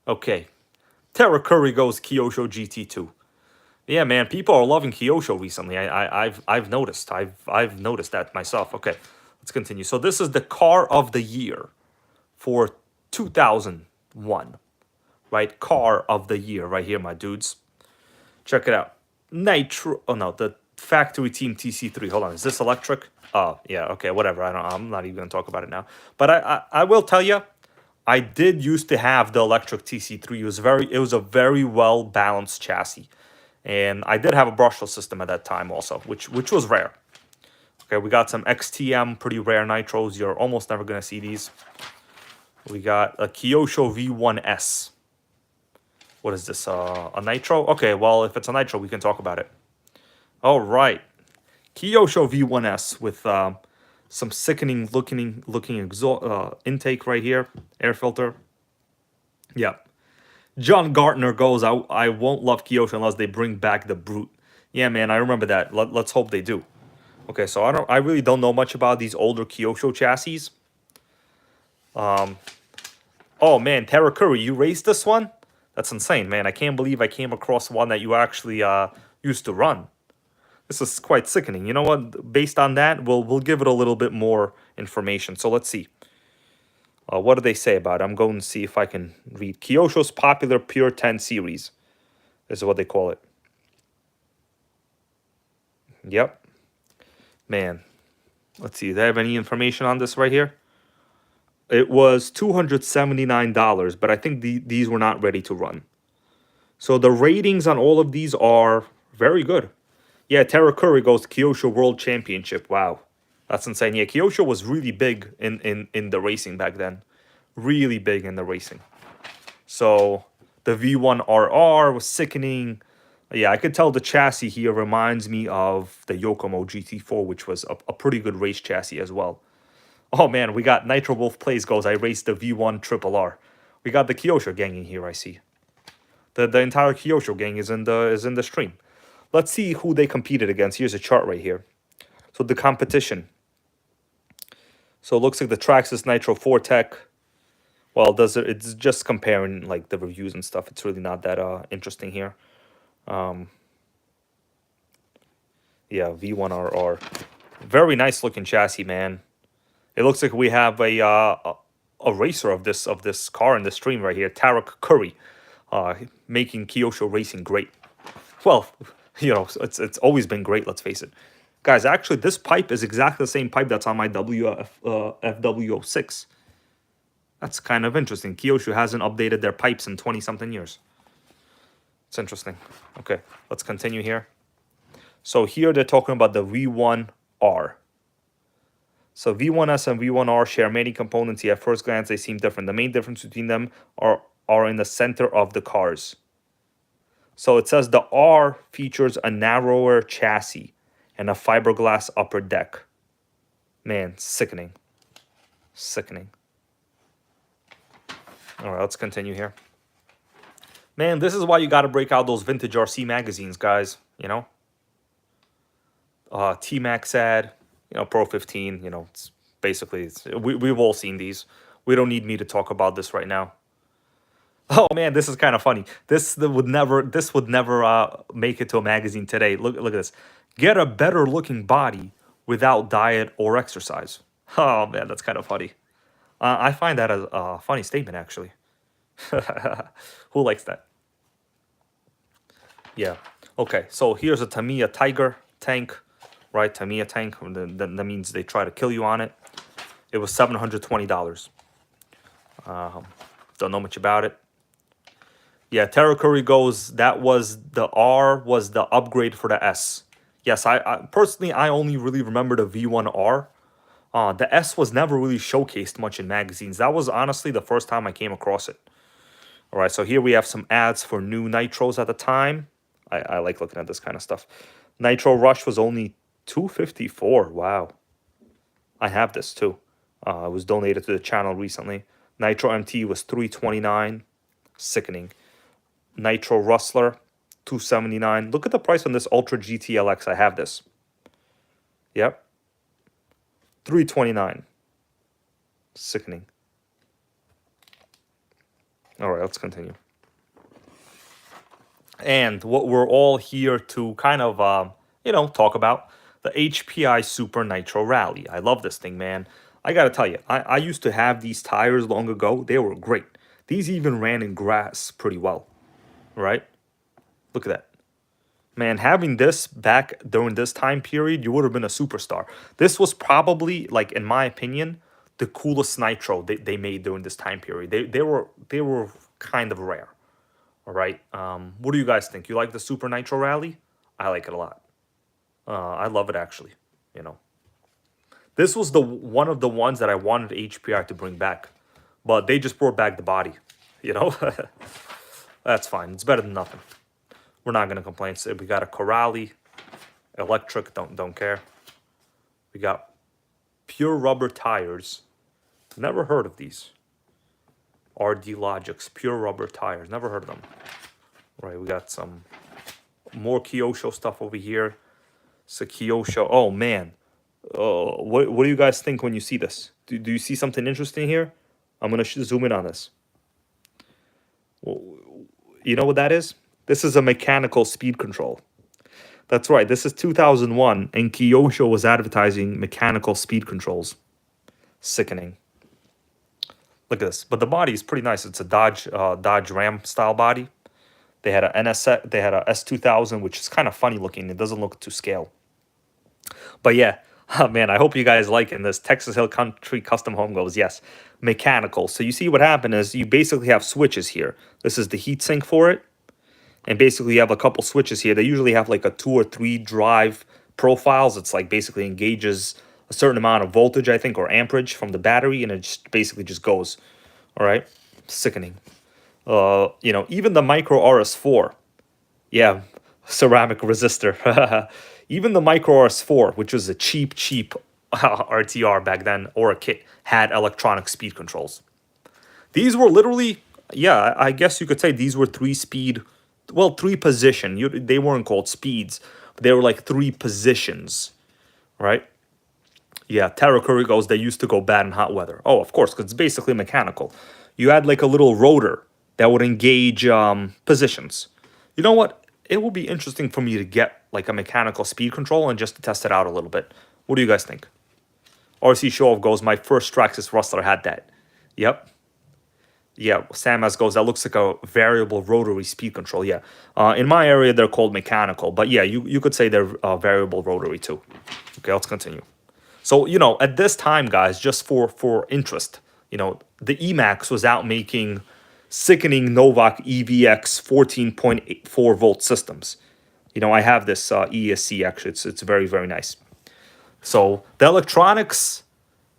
Okay. Tara Curry goes Kyosho GT2. Yeah, man, people are loving Kyosho recently. I've noticed. I've noticed that myself. Okay, let's continue. So this is the car of the year for 2001, right? Car of the year right here, my dudes. Check it out. Nitro. Oh no, the factory team TC3. Hold on, is this electric? Oh yeah, okay, whatever. I'm not even gonna talk about it now. But I will tell you, I did used to have the electric TC3. It was a very well balanced chassis, and I did have a brushless system at that time also, which was rare. Okay, we got some XTM, pretty rare nitros. You're almost never gonna see these. We got a Kyosho V1S. What is this? A nitro? Okay, well, if it's a nitro, we can talk about it. All right, Kyosho V1S with some sickening looking exhaust intake right here, air filter. Yeah. John Gartner goes, I won't love Kyosho unless they bring back the Brute. Yeah, man, I remember that. Let's hope they do. Okay, so I really don't know much about these older Kyosho chassis. Oh man, Tara Curry, you raced this one? That's insane, man. I can't believe I came across one that you actually used to run. This is quite sickening. You know what? Based on that, we'll give it a little bit more information. So let's see. What do they say about it? I'm going to see if I can read. Kyosho's popular Pure 10 series. This is what they call it. Yep. Man. Let's see. Do they have any information on this right here? It was $279, but I think these were not ready to run. So the ratings on all of these are very good. Yeah, Tara Curry goes Kyosho World Championship. Wow. That's insane. Yeah, Kyosho was really big in the racing back then. Really big in the racing. So the V1RR was sickening. Yeah, I could tell the chassis here reminds me of the Yokomo GT4, which was a pretty good race chassis as well. Oh man, we got Nitro Wolf Plays goes, I raced the V1 Triple R. We got the Kyosho gang in here, I see. The entire Kyosho gang is in the stream. Let's see who they competed against. Here's a chart right here. So the competition. So it looks like the Traxxas Nitro 4 Tech. Well, it's just comparing like the reviews and stuff. It's really not that interesting here. Yeah, V1RR. Very nice looking chassis, man. It looks like we have a racer of this car in the stream right here, Tarek Curry, making Kyosho racing great. Well, you know, it's always been great. Let's face it, guys. Actually, this pipe is exactly the same pipe that's on my FW06. That's kind of interesting. Kyosho hasn't updated their pipes in 20-something years. It's interesting. Okay, let's continue here. So here they're talking about the V1R. So V1S and V1R share many components, yet at first glance they seem different. The main difference between them are in the center of the cars. So it says the R features a narrower chassis and a fiberglass upper deck. Man, sickening. Sickening. All right, let's continue here. Man, this is why you got to break out those vintage RC magazines, guys. You know, T-Max ad, you know, Pro 15. You know, it's basically we've all seen these. We don't need me to talk about this right now. Oh man, this is kind of funny. This would never make it to a magazine today. Look at this. Get a better looking body without diet or exercise. Oh man, that's kind of funny. I find that a funny statement, actually. Who likes that? Yeah. Okay, so here's a Tamiya Tiger tank, right? Tamiya tank. That means they try to kill you on it. It was $720. Don't know much about it. Yeah, Tarek Curry goes, that was the R was the upgrade for the S. Yes, I personally, I only really remember the V1R. The S was never really showcased much in magazines. That was honestly the first time I came across it. All right, so here we have some ads for new Nitros at the time. I like looking at this kind of stuff. Nitro Rush was only $254. Wow. I have this too. It was donated to the channel recently. Nitro MT was $329. Sickening. Nitro Rustler, $279. Look at the price on this Ultra GTLX. I have this. Yep. $329. Sickening. All right, let's continue. And what we're all here to kind of, you know, talk about, the HPI Super Nitro Rally. I love this thing, man. I got to tell you, I used to have these tires long ago. They were great. These even ran in grass pretty well, right? Look at that. Man, having this back during this time period, you would have been a superstar. This was probably, like, in my opinion, the coolest Nitro they made during this time period. They were kind of rare. All right. What do you guys think? You like the Super Nitro Rally? I like it a lot. I love it, actually. You know, this was one of the ones that I wanted HPI to bring back, but they just brought back the body. You know, that's fine. It's better than nothing. We're not gonna complain. So we got a Corrali, electric. Don't care. We got pure rubber tires. Never heard of these. RD Logics, pure rubber tires. Never heard of them. Right, we got some more Kyosho stuff over here. So Kyosho, oh man. What do you guys think when you see this? Do you see something interesting here? I'm going to zoom in on this. Well, you know what that is? This is a mechanical speed control. That's right, this is 2001, and Kyosho was advertising mechanical speed controls. Sickening. Look at this. But the body is pretty nice. It's a Dodge Ram style body. They had a S2000, which is kind of funny looking. It doesn't look to scale. But yeah, oh man, I hope you guys like it. This Texas Hill Country Custom Home goes, yes, mechanical. So you see what happened is you basically have switches here. This is the heatsink for it. And basically you have a couple switches here. They usually have like a 2 or 3 drive profiles. It's like basically engages a certain amount of voltage, I think, or amperage from the battery, and it just basically just goes. All right, sickening. You know, even the Micro RS4, yeah, ceramic resistor. Even the Micro RS4, which was a cheap RTR back then, or a kit, had electronic speed controls. These were literally, yeah, I guess you could say these were 3-speed, well, 3-position. They weren't called speeds, but they were like 3 positions, right? Yeah, Terra Curry goes, they used to go bad in hot weather. Oh, of course, because it's basically mechanical. You had like a little rotor that would engage positions. You know what? It would be interesting for me to get like a mechanical speed control and just to test it out a little bit. What do you guys think? RC Show Off goes, my first Traxxas Rustler had that. Yep. Yeah, Samas goes, that looks like a variable rotary speed control. Yeah. In my area, they're called mechanical. But yeah, you could say they're variable rotary too. Okay, let's continue. So, you know, at this time, guys, just for interest, you know, the Emax was out making sickening Novak EVX 14.84 volt systems. You know, I have this ESC, actually. It's very, very nice. So the electronics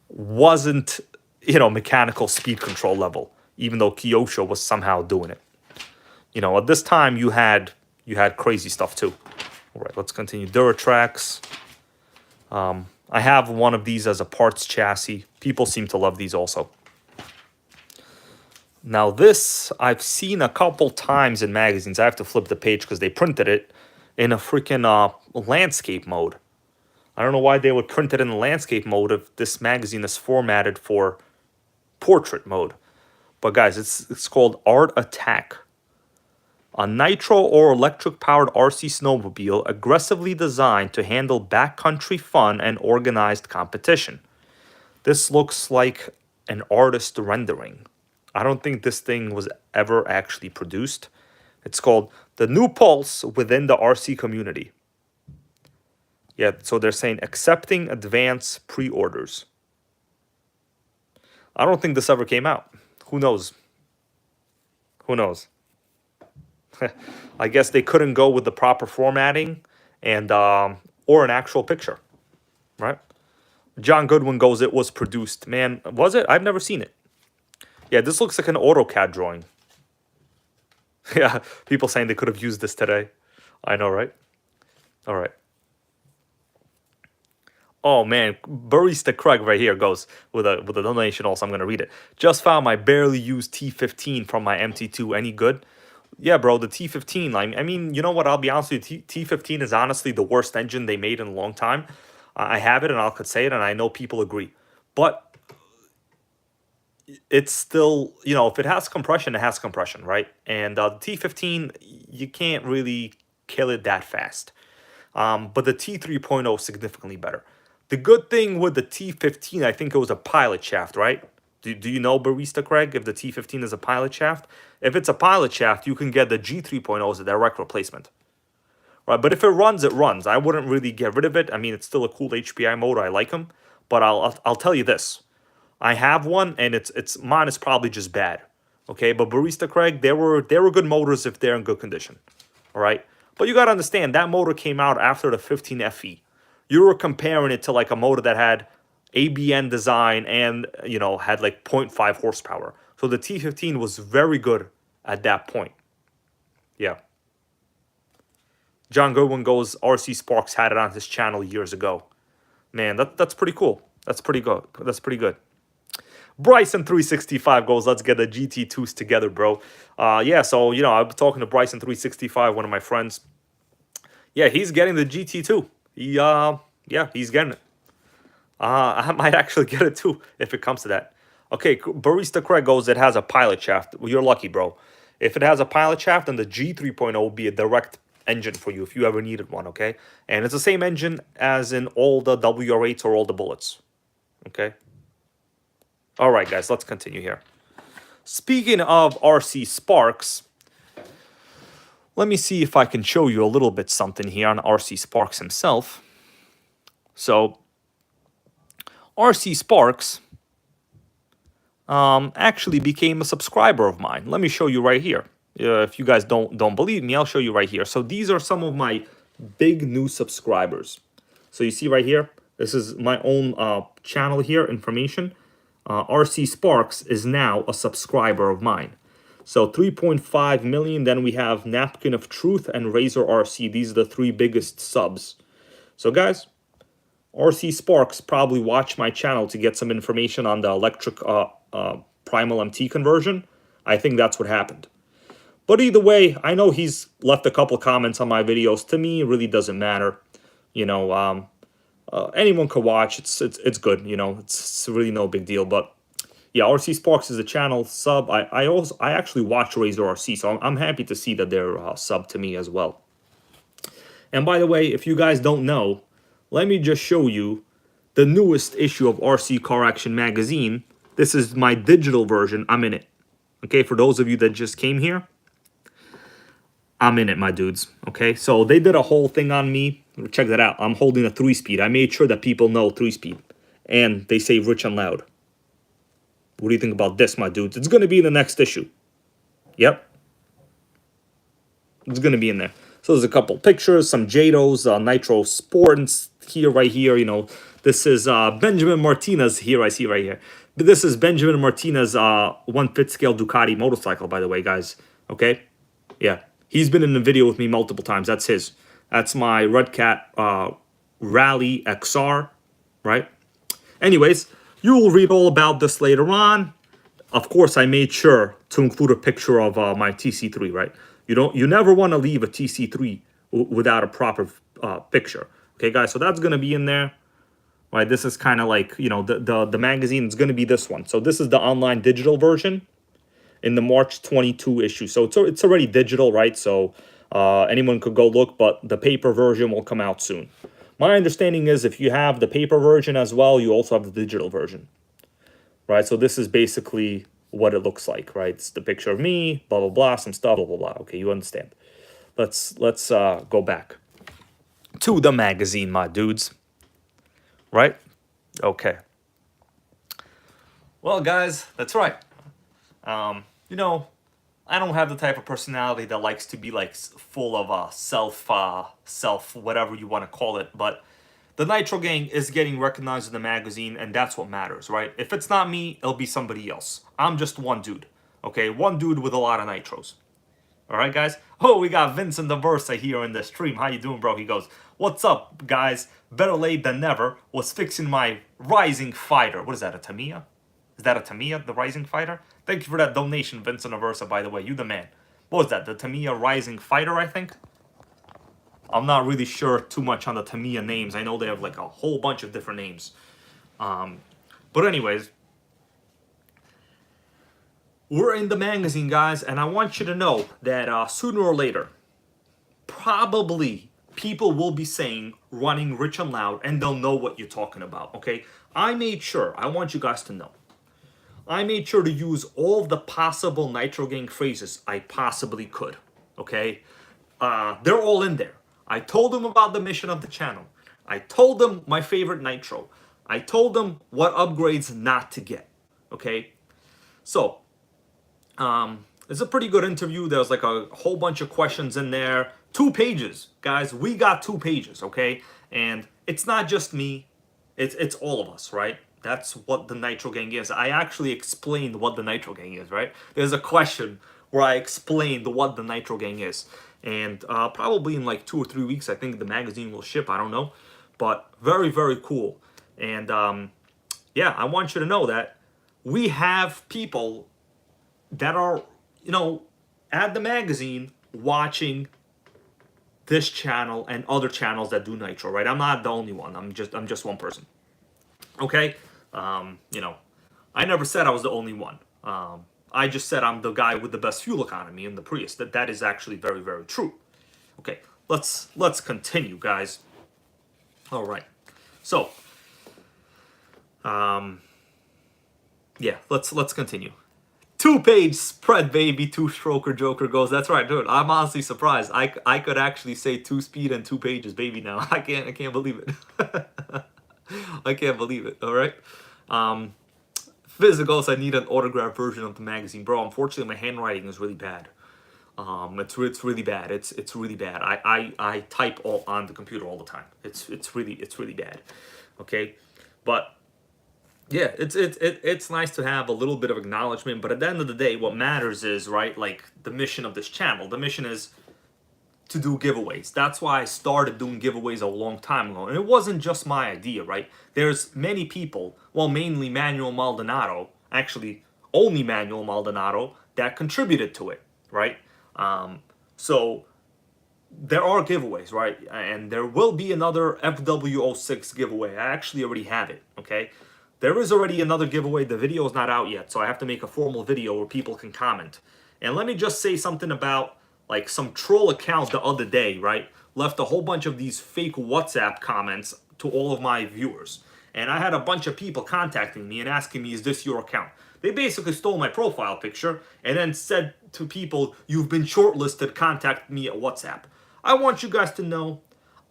wasn't, you know, mechanical speed control level, even though Kyosho was somehow doing it. You know, at this time, you had crazy stuff too. All right, let's continue. Duratrax. I have one of these as a parts chassis. People seem to love these also. Now this, I've seen a couple times in magazines. I have to flip the page because they printed it in a freaking landscape mode. I don't know why they would print it in the landscape mode if this magazine is formatted for portrait mode. But guys, it's called Art Attack. A nitro or electric-powered RC snowmobile aggressively designed to handle backcountry fun and organized competition. This looks like an artist rendering. I don't think this thing was ever actually produced. It's called The New Pulse Within the RC Community. Yeah, so they're saying accepting advance pre-orders. I don't think this ever came out. Who knows? Who knows? I guess they couldn't go with the proper formatting and or an actual picture, right? John Goodwin goes, it was produced. Man, was it? I've never seen it. Yeah, this looks like an AutoCAD drawing. Yeah, people saying they could have used this today. I know, right? All right. Oh man, Barista Craig right here goes with a donation also. I'm gonna read it. Just found my barely used T15 from my MT2. Any good? Yeah, bro, the T15, I mean, you know what? I'll be honest with you. T15 is honestly the worst engine they made in a long time. I have it, and I could say it, and I know people agree. But it's still, you know, if it has compression, it has compression, right? And the T15, you can't really kill it that fast. But the T3.0 is significantly better. The good thing with the T15, I think it was a pilot shaft, right? Do you know, Barista Craig, if the T15 is a pilot shaft? If it's a pilot shaft, you can get the G3.0 as a direct replacement. Right, but if it runs, it runs. I wouldn't really get rid of it. I mean, it's still a cool HPI motor. I like them. But I'll tell you this. I have one, and it's mine is probably just bad. Okay, but Barista Craig, they were good motors if they're in good condition. All right? But you got to understand, that motor came out after the 15 FE. You were comparing it to like a motor that had ABN design and, you know, had like 0.5 horsepower. So the T15 was very good at that point. Yeah. John Goodwin goes, RC Sparks had it on his channel years ago. Man, that's pretty cool. That's pretty good. That's pretty good. Bryson365 goes, let's get the GT2s together, bro. Yeah, so, you know, I'm talking to Bryson365, one of my friends. Yeah, he's getting the GT2. Yeah, he's getting it. I might actually get it too if it comes to that. Okay, Barista Craig goes, it has a pilot shaft. Well, you're lucky, bro. If it has a pilot shaft, then the G3.0 will be a direct engine for you if you ever needed one, okay? And it's the same engine as in all the WR8s or all the Bullets, okay? All right, guys, let's continue here. Speaking of RC Sparks, let me see if I can show you a little bit something here on RC Sparks himself. So, RC Sparks actually became a subscriber of mine. Let me show you right here. If you guys don't believe me, I'll show you right here. So these are some of my big new subscribers. So you see right here, this is my own channel here, information. RC Sparks is now a subscriber of mine. So 3.5 million. Then we have Napkin of Truth and Razor RC. These are the 3 biggest subs. So guys, RC Sparks probably watched my channel to get some information on the electric primal MT conversion. I think that's what happened. But either way, I know he's left a couple comments on my videos. To me, it really doesn't matter. You know, anyone could watch. It's good. You know, it's really no big deal. But yeah, RC Sparks is a channel sub. I actually watch Razor RC, so I'm happy to see that they're sub to me as well. And by the way, if you guys don't know, let me just show you the newest issue of RC Car Action magazine. This is my digital version. I'm in it. Okay, for those of you that just came here, I'm in it, my dudes. Okay, so they did a whole thing on me. Check that out. I'm holding a 3-speed. I made sure that people know 3-speed. And they say rich and loud. What do you think about this, my dudes? It's going to be in the next issue. Yep. It's going to be in there. So there's a couple pictures, some JATOs, Nitro Sports here, right here. You know, this is Benjamin Martinez here, I see right here. But this is Benjamin Martinez 1/5 scale Ducati motorcycle, by the way, guys. Okay? Yeah. He's been in the video with me multiple times. That's his. That's my Red Cat Rally XR, right? Anyways, you will read all about this later on. Of course, I made sure to include a picture of my TC3, right? You never want to leave a TC3 without a proper picture. Okay, guys, so that's going to be in there. Right, this is kind of like, you know, the magazine is going to be this one. So this is the online digital version in the March 22 issue. So it's already digital, right? So anyone could go look, but the paper version will come out soon. My understanding is if you have the paper version as well, you also have the digital version. Right, so this is basically what it looks like, right? It's the picture of me, blah, blah, blah, some stuff, blah, blah, blah. Okay, you understand. Let's go back to the magazine, my dudes. Right? Okay. Well, guys, that's right. You know, I don't have the type of personality that likes to be like full of self whatever you want to call it, but the NitroGang is getting recognized in the magazine, and that's what matters, right? If it's not me, it'll be somebody else. I'm just one dude, okay? One dude with a lot of nitros. All right, guys? Oh, we got Vincent Versa here in the stream. How you doing, bro? He goes, what's up, guys? Better late than never. Was fixing my Rising Fighter. What is that, a Tamiya? Is that a Tamiya, the Rising Fighter? Thank you for that donation, Vincent Versa, by the way. You the man. What was that, the Tamiya Rising Fighter, I think? I'm not really sure too much on the Tamiya names. I know they have like a whole bunch of different names. But anyways, we're in the magazine, guys, and I want you to know that sooner or later, probably people will be saying running rich and loud, and they'll know what you're talking about, okay? I made sure, I want you guys to know, I made sure to use all the possible NitroGang phrases I possibly could, okay? They're all in there. I told them about the mission of the channel. I told them my favorite nitro. I told them what upgrades not to get, okay? So, it's a pretty good interview. There's like a whole bunch of questions in there. 2 pages, guys. We got 2 pages, okay? And it's not just me. It's all of us, right? That's what the NitroGang is. I actually explained what the NitroGang is, right? There's a question where I explained what the NitroGang is. And probably in like 2 or 3 weeks, I think the magazine will ship. I don't know. But very, very cool. And yeah, I want you to know that we have people that are, you know, at the magazine watching this channel and other channels that do nitro, right? I'm not the only one. I'm just one person. Okay? You know, I never said I was the only one. I just said I'm the guy with the best fuel economy in the Prius. That is actually very, very true. Okay, let's continue, guys. All right. So, yeah, let's continue. 2-page spread, baby. 2-stroker Joker goes. That's right, dude. I'm honestly surprised. I could actually say 2-speed and 2 pages, baby. Now I can't believe it. I can't believe it. All right. Physicals, I need an autographed version of the magazine, bro. Unfortunately, my handwriting is really bad. It's really bad. It's really bad. I type on the computer all the time. It's really bad. Okay, but yeah, it's nice to have a little bit of acknowledgement. But at the end of the day, what matters is, right, like the mission of this channel. The mission is to do giveaways. That's why I started doing giveaways a long time ago. And it wasn't just my idea, right? There's many people, well, mainly Manuel Maldonado, actually only Manuel Maldonado, that contributed to it, right? So there are giveaways, right? And there will be another FW06 giveaway. I actually already have it, okay? There is already another giveaway. The video is not out yet, so I have to make a formal video where people can comment. And let me just say something about like some troll account the other day, right? Left a whole bunch of these fake WhatsApp comments to all of my viewers. And I had a bunch of people contacting me and asking me, is this your account? They basically stole my profile picture and then said to people, you've been shortlisted, contact me at WhatsApp. I want you guys to know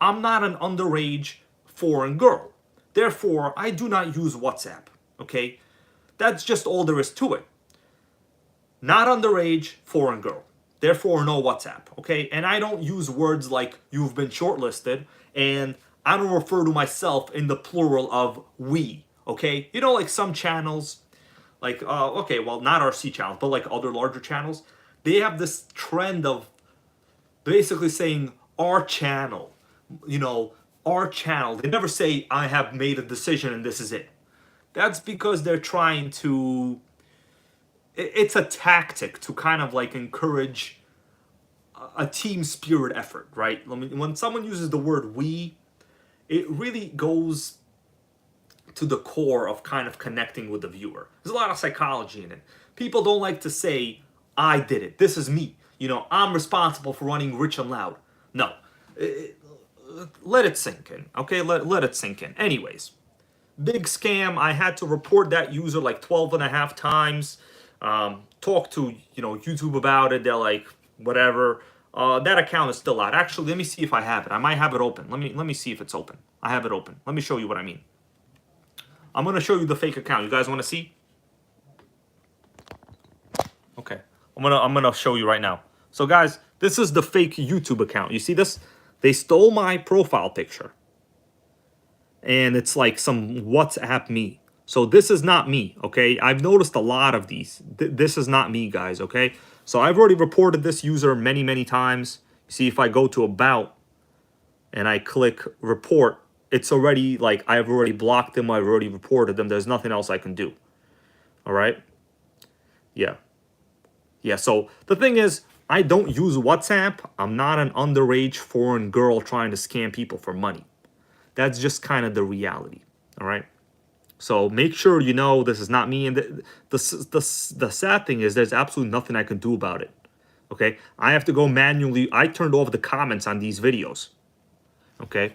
I'm not an underage foreign girl. Therefore, I do not use WhatsApp, okay? That's just all there is to it. Not underage foreign girl. Therefore, no WhatsApp, okay? And I don't use words like you've been shortlisted, and I don't refer to myself in the plural of we, okay? You know, like some channels, like, okay, well, not RC channels, but like other larger channels, they have this trend of basically saying our channel, you know, our channel. They never say I have made a decision and this is it. That's because they're trying to, it's a tactic to kind of like encourage a team spirit effort, right? When someone uses the word we, it really goes to the core of kind of connecting with the viewer. There's a lot of psychology in it. People don't like to say, I did it, this is me. You know, I'm responsible for running Rich and Loud. No. Let it sink in, okay? Let it sink in. Anyways, big scam. I had to report that user like 12 and a half times. Talk to, you know, YouTube about it. They're like, whatever. That account is still out. Actually, let me see if I have it. I might have it open. Let me see if it's open. I have it open. Let me show you what I mean. I'm going to show you the fake account. You guys want to see? Okay. I'm gonna show you right now. So guys, this is the fake YouTube account. You see this? They stole my profile picture. And it's like some WhatsApp me. So this is not me, okay? I've noticed a lot of these. This is not me, guys, okay? So I've already reported this user many, many times. You see, if I go to About and I click Report, it's already like I've already blocked them. I've already reported them. There's nothing else I can do. All right? Yeah. Yeah, so the thing is, I don't use WhatsApp. I'm not an underage foreign girl trying to scam people for money. That's just kind of the reality, all right? So make sure you know this is not me. And the sad thing is there's absolutely nothing I can do about it, okay? I have to go manually. I turned off the comments on these videos, okay?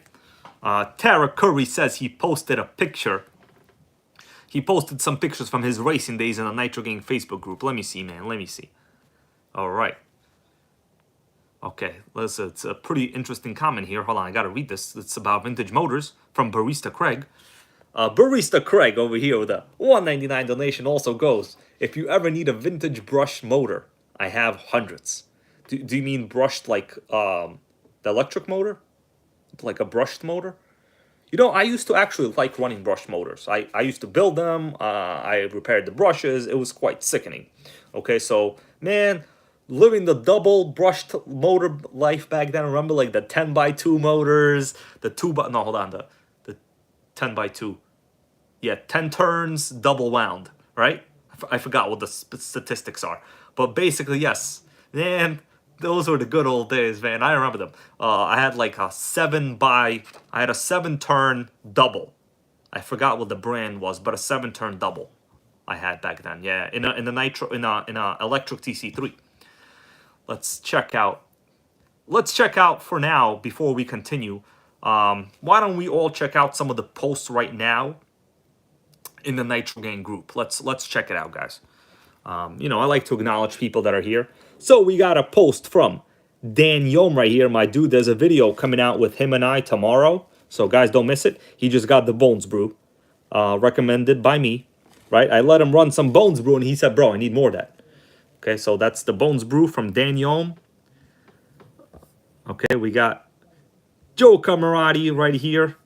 Tara Curry says he posted a picture. He posted some pictures from his racing days in the NitroGang Facebook group. Let me see, man. Let me see. All right. Okay, it's a pretty interesting comment here. Hold on, I gotta read this. It's about vintage motors from Barista Craig. Barista Craig over here with a $1.99 donation also goes, if you ever need a vintage brushed motor, I have hundreds. Do you mean brushed like the electric motor? Like a brushed motor? You know, I used to actually like running brushed motors. I used to build them. I repaired the brushes. It was quite sickening. Okay, so, man, living the double brushed motor life back then. Remember, like, the 10x2 motors, the 2x... No, hold on. The 10x2. Yeah, 10 turns, double wound, right? I forgot what the statistics are. But basically, yes. Man, those were the good old days, man. I remember them. I had like a 7-turn double. I forgot what the brand was, but a 7-turn double I had back then. Yeah, in a electric TC3. Let's check out for now before we continue. Why don't we all check out some of the posts right now in the NitroGang group? Let's check it out, guys. You know, I like to acknowledge people that are here. So we got a post from Dan Yom right here, my dude. There's a video coming out with him and I tomorrow. So guys, don't miss it. He just got the Bones Brew, recommended by me, right? I let him run some Bones Brew and he said, bro, I need more of that. Okay, so that's the Bones Brew from Dan Yom. Okay, we got Joe Camarati right here.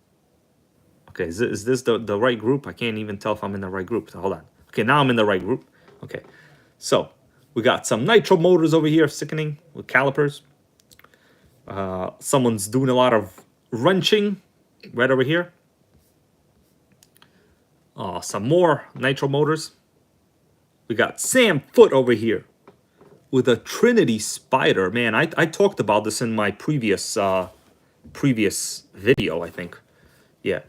Okay, is this the right group? I can't even tell if I'm in the right group. So hold on. Okay, now I'm in the right group. Okay, so we got some Nitro motors over here, sickening with calipers. Someone's doing a lot of wrenching right over here. Some more nitro motors. We got Sam Foote over here with a Trinity Spider. Man, I talked about this in my previous video, I think. Yeah.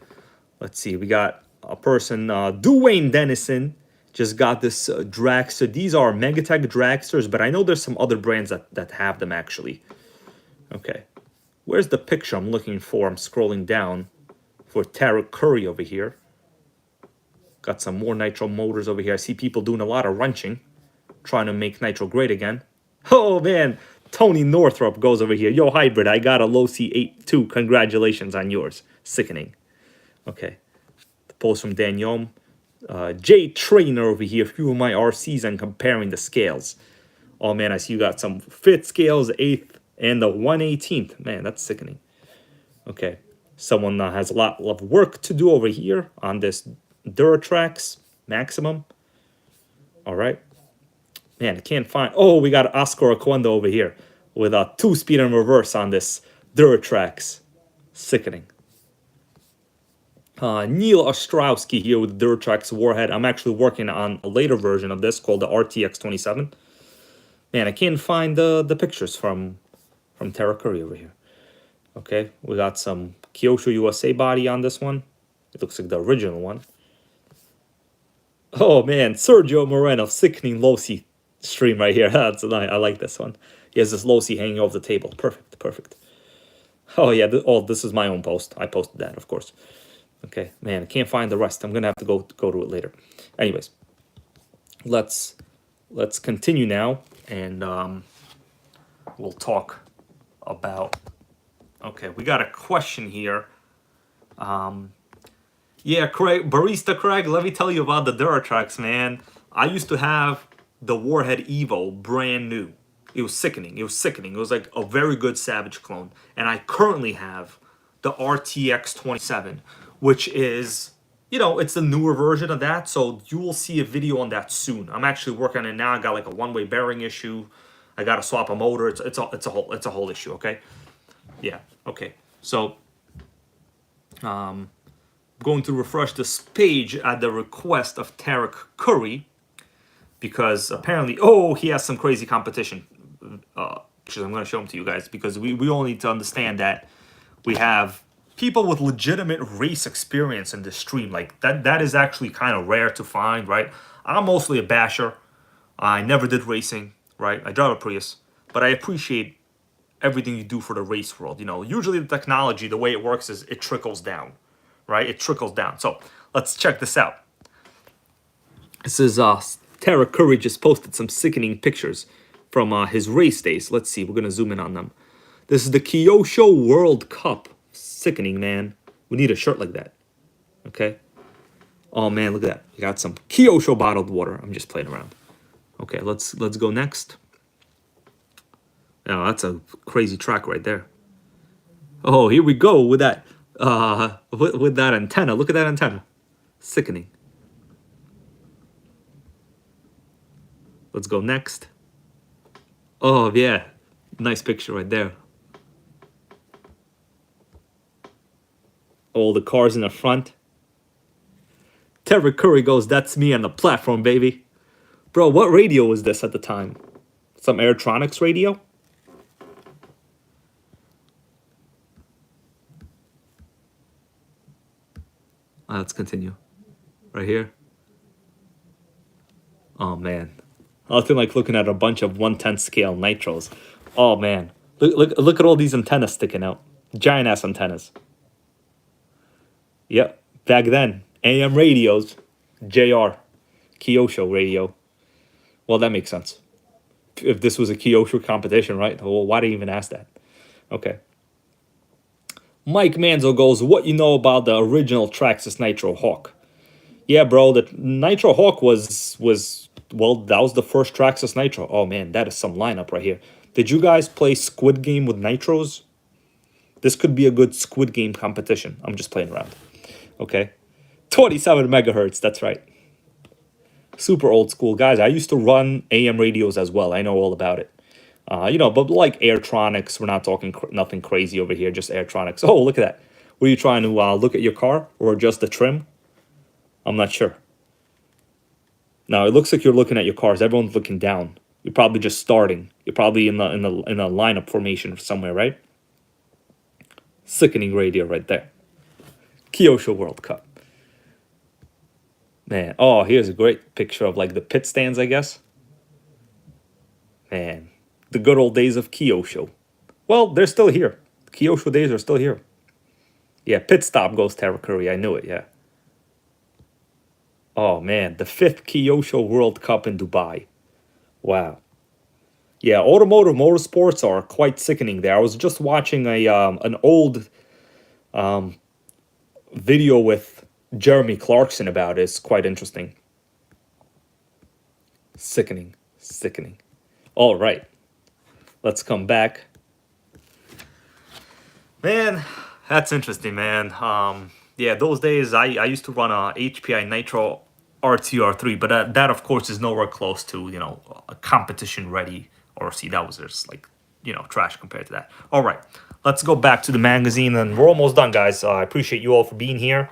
Let's see. We got a person, Dwayne Dennison, just got this dragster. These are Megatech dragsters, but I know there's some other brands that have them actually. Okay. Where's the picture I'm looking for? I'm scrolling down for Tarek Curry over here. Got some more nitro motors over here. I see people doing a lot of wrenching, trying to make nitro great again. Oh man, Tony Northrup goes over here. Yo, Hybrid, I got a Losi 8 too. Congratulations on yours. Sickening. Okay. The post from Dan Yom. Jay Trainer over here. A few of my RCs and comparing the scales. Oh man, I see you got some 5th scales, 8th, and the 1/18th. Man, that's sickening. Okay. Someone has a lot of work to do over here on this Duratrax Maximum. All right. Man, I can't find... Oh, we got Oscar Aquendo over here with a 2-speed and reverse on this Duratrax. Sickening. Neil Ostrowski here with Duratrax Warhead. I'm actually working on a later version of this called the RTX27. Man, I can't find the pictures from Tara Curry over here. Okay, we got some Kyosho USA body on this one. It looks like the original one. Oh man, Sergio Moreno, sickening Losi stream right here. That's nice. I like this one. He has this Losi hanging off the table. Perfect, perfect. Oh yeah, this is my own post. I posted that, of course. Okay, man, I can't find the rest. I'm gonna have to go to it later. Anyways, let's continue now, and we'll talk about. Okay, we got a question here. Yeah, Craig, Barista Craig, let me tell you about the Duratrax, man. I used to have the Warhead Evo brand new. It was sickening. It was sickening. It was like a very good Savage clone. And I currently have the RTX 27, which is, you know, it's the newer version of that. So you will see a video on that soon. I'm actually working on it now. I got like a one-way bearing issue. I got to swap a motor. It's a whole issue. Okay. Yeah. Okay. So, going to refresh this page at the request of Tarek Curry, because apparently, oh, he has some crazy competition. Which I'm going to show them to you guys, because we all need to understand that we have people with legitimate race experience in this stream. Like that is actually kind of rare to find, right? I'm mostly a basher. I never did racing, right? I drive a Prius, but I appreciate everything you do for the race world. You know, usually the technology, the way it works is it trickles down, right? It trickles down. So let's check this out. This is Tara Curry just posted some sickening pictures from his race days. Let's see. We're going to zoom in on them. This is the Kyosho World Cup. Sickening, man. We need a shirt like that. Okay. Oh, man, look at that. We got some Kyosho bottled water. I'm just playing around. Okay, let's go next. Oh, that's a crazy track right there. Oh, here we go with that with that antenna. Look at that antenna. Sickening. Let's go next. Oh, yeah. Nice picture right there. All the cars in the front. Terry Curry goes, that's me on the platform, baby. Bro, what radio was this at the time? Some Airtronics radio? Let's continue. Right here. Oh, man. Nothing like looking at a bunch of 1/10 scale nitros. Oh, man. Look at all these antennas sticking out. Giant-ass antennas. Yep. Back then, AM radios. JR. Kyosho radio. Well, that makes sense. If this was a Kyosho competition, right? Well, why do you even ask that? Okay. Mike Manzo goes, what you know about the original Traxxas Nitro Hawk? Yeah, bro, the Nitro Hawk was well, that was the first Traxxas Nitro. Oh, man, that is some lineup right here. Did you guys play Squid Game with Nitros? This could be a good Squid Game competition. I'm just playing around. Okay. 27 megahertz, that's right. Super old school. Guys, I used to run AM radios as well. I know all about it. You know, but like Airtronics, we're not talking nothing crazy over here, just Airtronics. Oh, look at that. Were you trying to look at your car or just the trim? I'm not sure. Now it looks like you're looking at your cars. Everyone's looking down. You're probably just starting. You're probably in a lineup formation somewhere, right? Sickening radio right there. Kyosho World Cup. Man, oh, here's a great picture of like the pit stands, I guess. Man, the good old days of Kyosho. Well, they're still here. Kyosho days are still here. Yeah, pit stop goes Terra Curry. I knew it, yeah. Oh, man, the 5th Kyosho World Cup in Dubai. Wow. Yeah, automotive motorsports are quite sickening there. I was just watching an old video with Jeremy Clarkson about it. It's quite interesting. Sickening. Sickening. All right. Let's come back. Man, that's interesting, man. Yeah, those days I used to run a HPI Nitro RTR3, but that of course is nowhere close to, you know, a competition ready RC. That was just like, you know, trash compared to that. All right, let's go back to the magazine and we're almost done, guys. I appreciate you all for being here.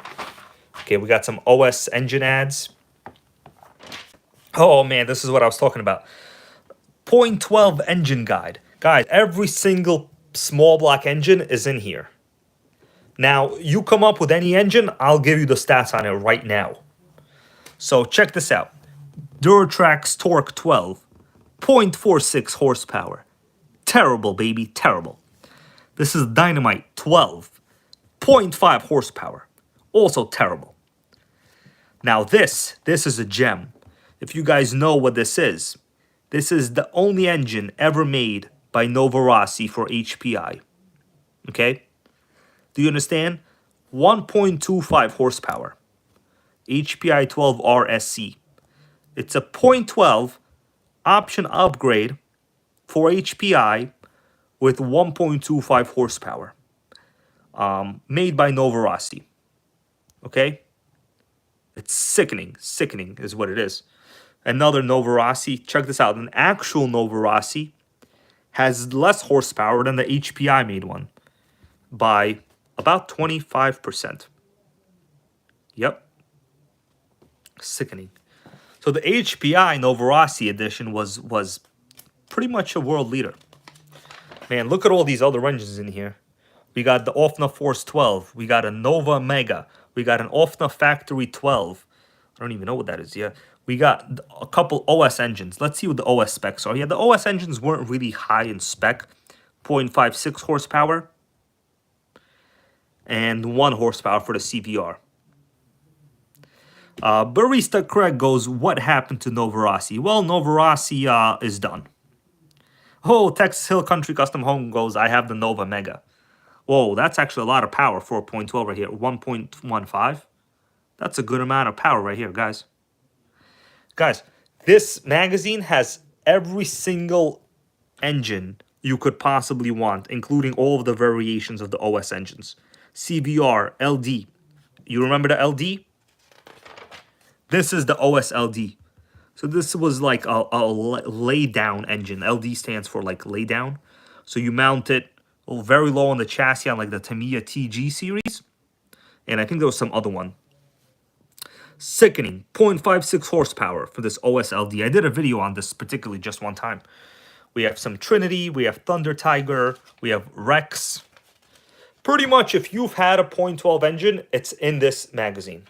Okay, we got some OS engine ads. Oh man, this is what I was talking about. Point 12 engine guide. Guys, every single small block engine is in here. Now, you come up with any engine, I'll give you the stats on it right now. So check this out. Duratrax Torque 12, 0.46 horsepower. Terrible, baby, terrible. This is Dynamite 12, 0.5 horsepower. Also terrible. Now this is a gem. If you guys know what this is the only engine ever made by Novorossi for HPI. Okay? Do you understand? 1.25 horsepower. HPI 12RSC. It's a 0.12 option upgrade for HPI with 1.25 horsepower. Made by Novorossi. Okay? It's sickening. Sickening is what it is. Another Novorossi. Check this out. An actual Novorossi has less horsepower than the HPI made one by about 25%. Yep. Sickening. So the HPI Novorossi edition was pretty much a world leader. Man, look at all these other engines in here. We got the Ofna Force 12. We got a Nova Mega. We got an Ofna Factory 12. I don't even know what that is. Yeah. We got a couple OS engines. Let's see what the OS specs are. Yeah, the OS engines weren't really high in spec. 0.56 horsepower. And 1 horsepower for the CVR. Barista Craig goes, what happened to Novorossi? Well, Novorossi is done. Oh, Texas Hill Country Custom Home goes, I have the Nova Mega. Whoa, that's actually a lot of power. 4.12 right here. 1.15. That's a good amount of power right here, guys. Guys, this magazine has every single engine you could possibly want, including all of the variations of the OS engines. CVR, LD. You remember the LD? This is the OS LD. So this was like a lay down engine. LD stands for like lay down. So you mount it very low on the chassis on like the Tamiya TG series. And I think there was some other one. Sickening. 0.56 horsepower for this OS LD. I did a video on this particularly just one time. We have some Trinity. We have Thunder Tiger. We have Rex. Pretty much if you've had a 0.12 engine, it's in this magazine.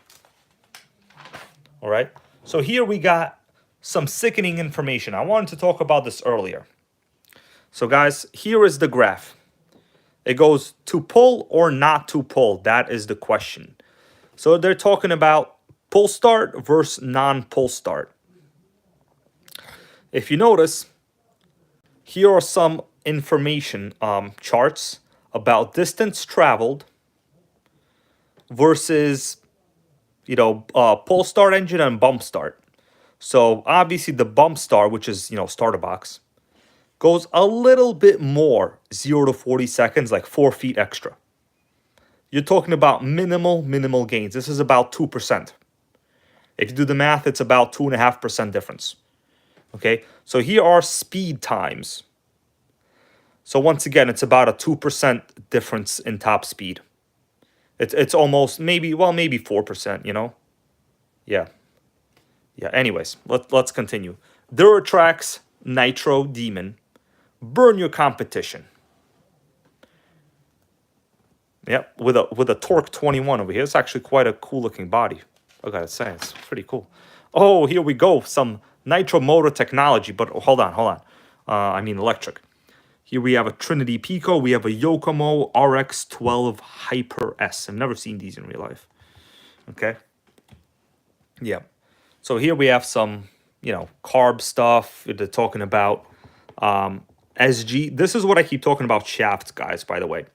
All right. So here we got some sickening information. I wanted to talk about this earlier. So guys, here is the graph. It goes to pull or not to pull. That is the question. So they're talking about pull start versus non-pull start. If you notice, here are some information charts about distance traveled versus, you know, pull start engine and bump start. So obviously the bump start, which is, you know, starter box, goes a little bit more, 0 to 40 seconds, like 4 feet extra. You're talking about minimal gains. This is about 2%. If you do the math, it's about 2.5% difference. Okay, so here are speed times. So once again, it's about a 2% difference in top speed. It's almost maybe 4%, you know? Yeah. Yeah, anyways, let's continue. Duratrax Nitro Demon. Burn your competition. Yep, with a Torque 21 over here. It's actually quite a cool looking body. I gotta say, it's pretty cool. Oh, here we go. Some nitro motor technology, but hold on. I mean electric. Here we have a Trinity Pico. We have a Yokomo RX12 Hyper S. I've never seen these in real life. Okay. Yeah. So here we have some, you know, carb stuff. They're talking about SG. This is what I keep talking about shafts, guys, by the way.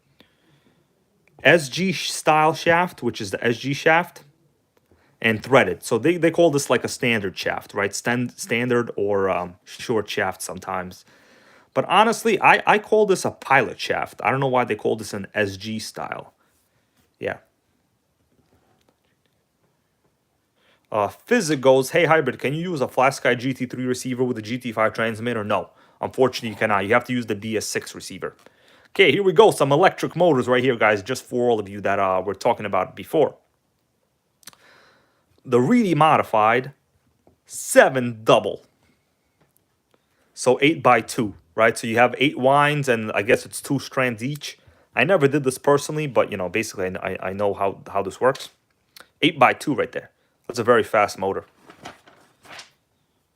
SG style shaft, which is the SG shaft, and threaded. So they call this like a standard shaft, right? Standard or short shaft sometimes. But honestly, I call this a pilot shaft. I don't know why they call this an SG style. Yeah. Physic goes, hey Hybrid, can you use a FlatSky GT3 receiver with a GT5 transmitter? No, unfortunately you cannot. You have to use the BS6 receiver. Okay, here we go. Some electric motors right here, guys, just for all of you that were talking about before. The really modified 7 double. So 8x2, right? So you have 8 winds and I guess it's 2 strands each. I never did this personally, but you know, basically I know how this works. 8x2 right there. That's a very fast motor.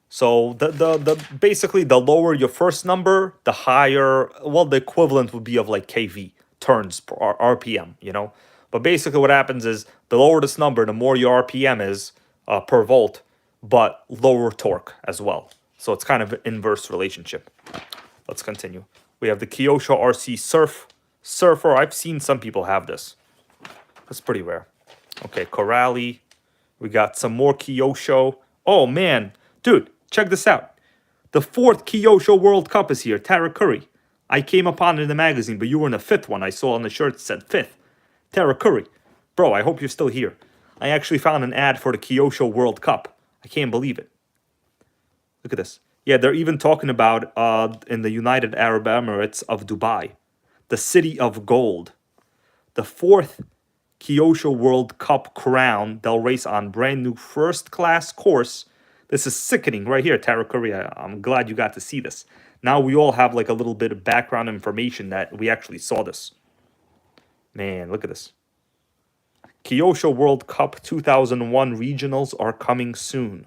So the basically the lower your first number, the higher, well, the equivalent would be of like kV, turns per RPM, you know. But basically what happens is the lower this number, the more your RPM is per volt, but lower torque as well. So it's kind of an inverse relationship. Let's continue. We have the Kyosho RC Surfer. I've seen some people have this. That's pretty rare. Okay, Corrali. We got some more Kyosho. Oh, man. Dude, check this out. The 4th Kyosho World Cup is here. Tara Curry. I came upon it in the magazine, but you were in the 5th one. I saw on the shirt it said 5th. Tara Curry. Bro, I hope you're still here. I actually found an ad for the Kyosho World Cup. I can't believe it. Look at this. Yeah, they're even talking about in the United Arab Emirates of Dubai. The City of Gold. The 4th Kyosho World Cup crown. They'll race on brand new first class course. This is sickening right here, Tara Curry. I'm glad you got to see this. Now we all have like a little bit of background information that we actually saw this. Man, look at this. Kyosho World Cup 2001 regionals are coming soon.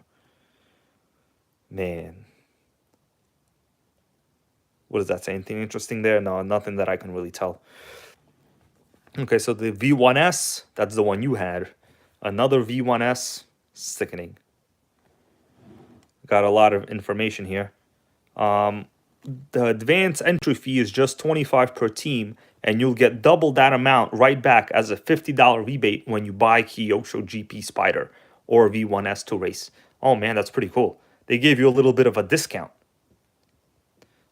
Man. What does that say? Anything interesting there? No, nothing that I can really tell. Okay, so the V1S, that's the one you had. Another V1S, sickening. Got a lot of information here. The advanced entry fee is just $25 per team, and you'll get double that amount right back as a $50 rebate when you buy Kyosho GP Spider or V1S to race. Oh man, that's pretty cool. They gave you a little bit of a discount.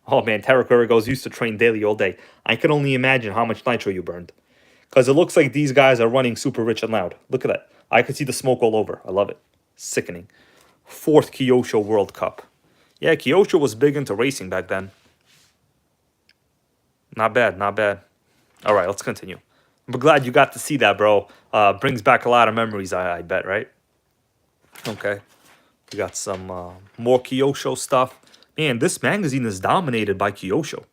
Oh man, Tara Curry goes, used to train daily all day. I can only imagine how much nitro you burned. Because it looks like these guys are running super rich and loud. Look at that. I can see the smoke all over. I love it. Sickening. 4th Kyosho World Cup. Yeah, Kyosho was big into racing back then. Not bad, not bad. All right, let's continue. I'm glad you got to see that, bro. Brings back a lot of memories, I bet, right? Okay. We got some more Kyosho stuff. Man, this magazine is dominated by Kyosho.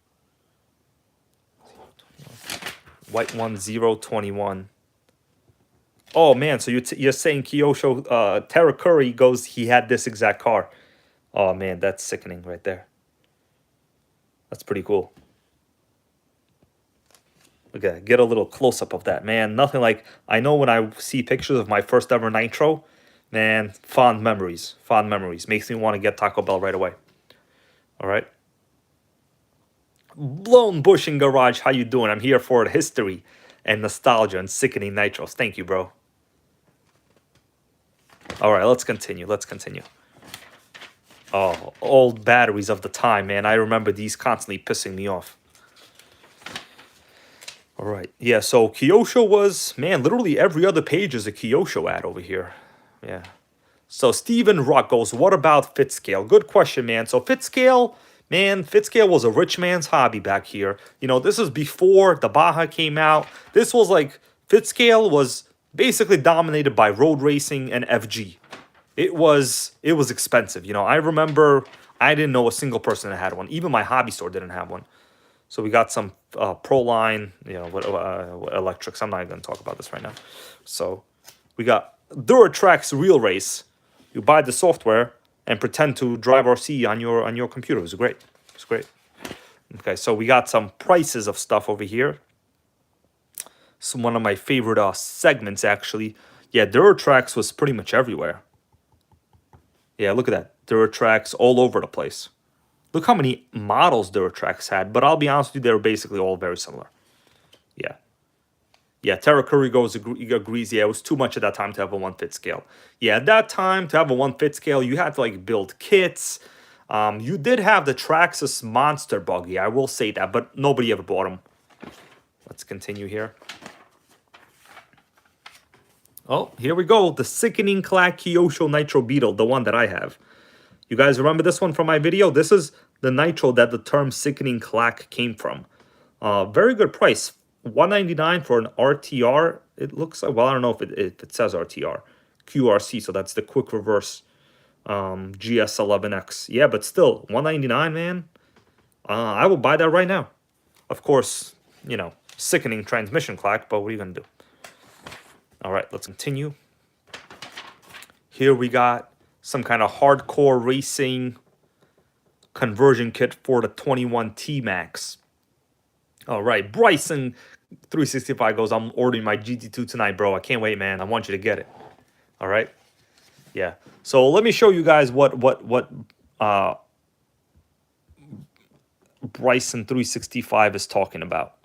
White 1021. Oh man, so you're saying Kyosho, Tara Curry goes, he had this exact car. Oh man, that's sickening right there. That's pretty cool. Look at that. Get a little close-up of that, man. Nothing like, I know when I see pictures of my first ever Nitro, man, fond memories. Fond memories. Makes me want to get Taco Bell right away. All right. Blown Bush in Garage, how you doing? I'm here for history and nostalgia and sickening nitros. Thank you, bro. All right, let's continue. Let's continue. Oh, old batteries of the time, man. I remember these constantly pissing me off. All right. Yeah, so Kyosho was, man, literally every other page is a Kyosho ad over here. Yeah. So Steven Rock goes, what about fit scale? Good question, man. So fit scale, Man, Fitzcale was a rich man's hobby back here. You know, this is before the Baja came out. This was like, Fitzcale was basically dominated by road racing and FG. It was expensive. You know, I remember I didn't know a single person that had one. Even my hobby store didn't have one. So we got some Proline, you know, electrics. I'm not going to talk about this right now. So we got Duratrax Real Race. You buy the software and pretend to drive RC on your computer. It was great. It's great. Okay, so we got some prices of stuff over here. So one of my favorite segments, actually. Yeah, Duratrax was pretty much everywhere. Yeah, look at that. Duratrax all over the place. Look how many models Duratrax had, but I'll be honest with you, they were basically all very similar. Yeah. Yeah, Terra Curry agrees, yeah, it was too much at that time to have a 1/5 scale. Yeah, at that time, to have a 1/5 scale, you had to, like, build kits. You did have the Traxxas Monster Buggy, I will say that, but nobody ever bought them. Let's continue here. Oh, here we go. The Sickening Clack Kyosho Nitro Beetle, the one that I have. You guys remember this one from my video? This is the Nitro that the term Sickening Clack came from. Very good price. $199 for an RTR. It looks like, well, I don't know if it says RTR. QRC, so that's the quick reverse GS11X. Yeah, but still, $199, man. I will buy that right now. Of course, you know, sickening transmission clack, but what are you going to do? All right, let's continue. Here we got some kind of hardcore racing conversion kit for the 21 T-Max. All right, Bryson 365 goes, I'm ordering my GT2 tonight, bro. I can't wait, man. I want you to get it. All right. Yeah. So let me show you guys what Bryson 365 is talking about.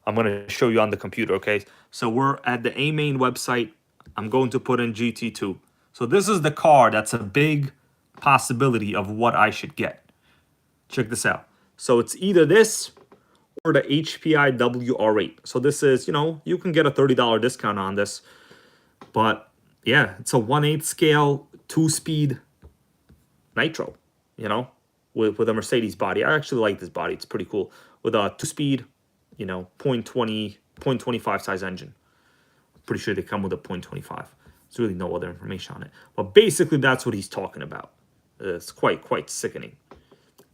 I'm going to show you on the computer, okay? So we're at the A-Main website. I'm going to put in GT2. So this is the car that's a big possibility of what I should get. Check this out. So it's either this or the Hpi WR8. So this is, you know, you can get a $30 discount on this. But yeah, it's a 1/8 scale, 2-speed nitro, you know, with a Mercedes body. I actually like this body. It's pretty cool. With a 2-speed, you know, 0.25 size engine. I'm pretty sure they come with a 0.25. There's really no other information on it. But basically, that's what he's talking about. It's quite sickening.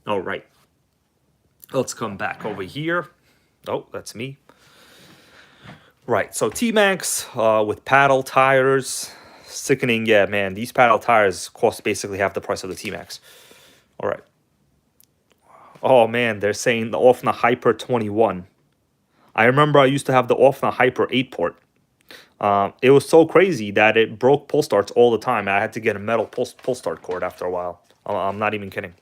All right. Let's come back over here. Oh, that's me. Right, so T-Max with paddle tires. Sickening, yeah, man. These paddle tires cost basically half the price of the T-Max. All right. Oh, man, they're saying the Offna Hyper 21. I remember I used to have the Offna Hyper 8 port. It was so crazy that it broke pull starts all the time. I had to get a metal pull start cord after a while. I'm not even kidding.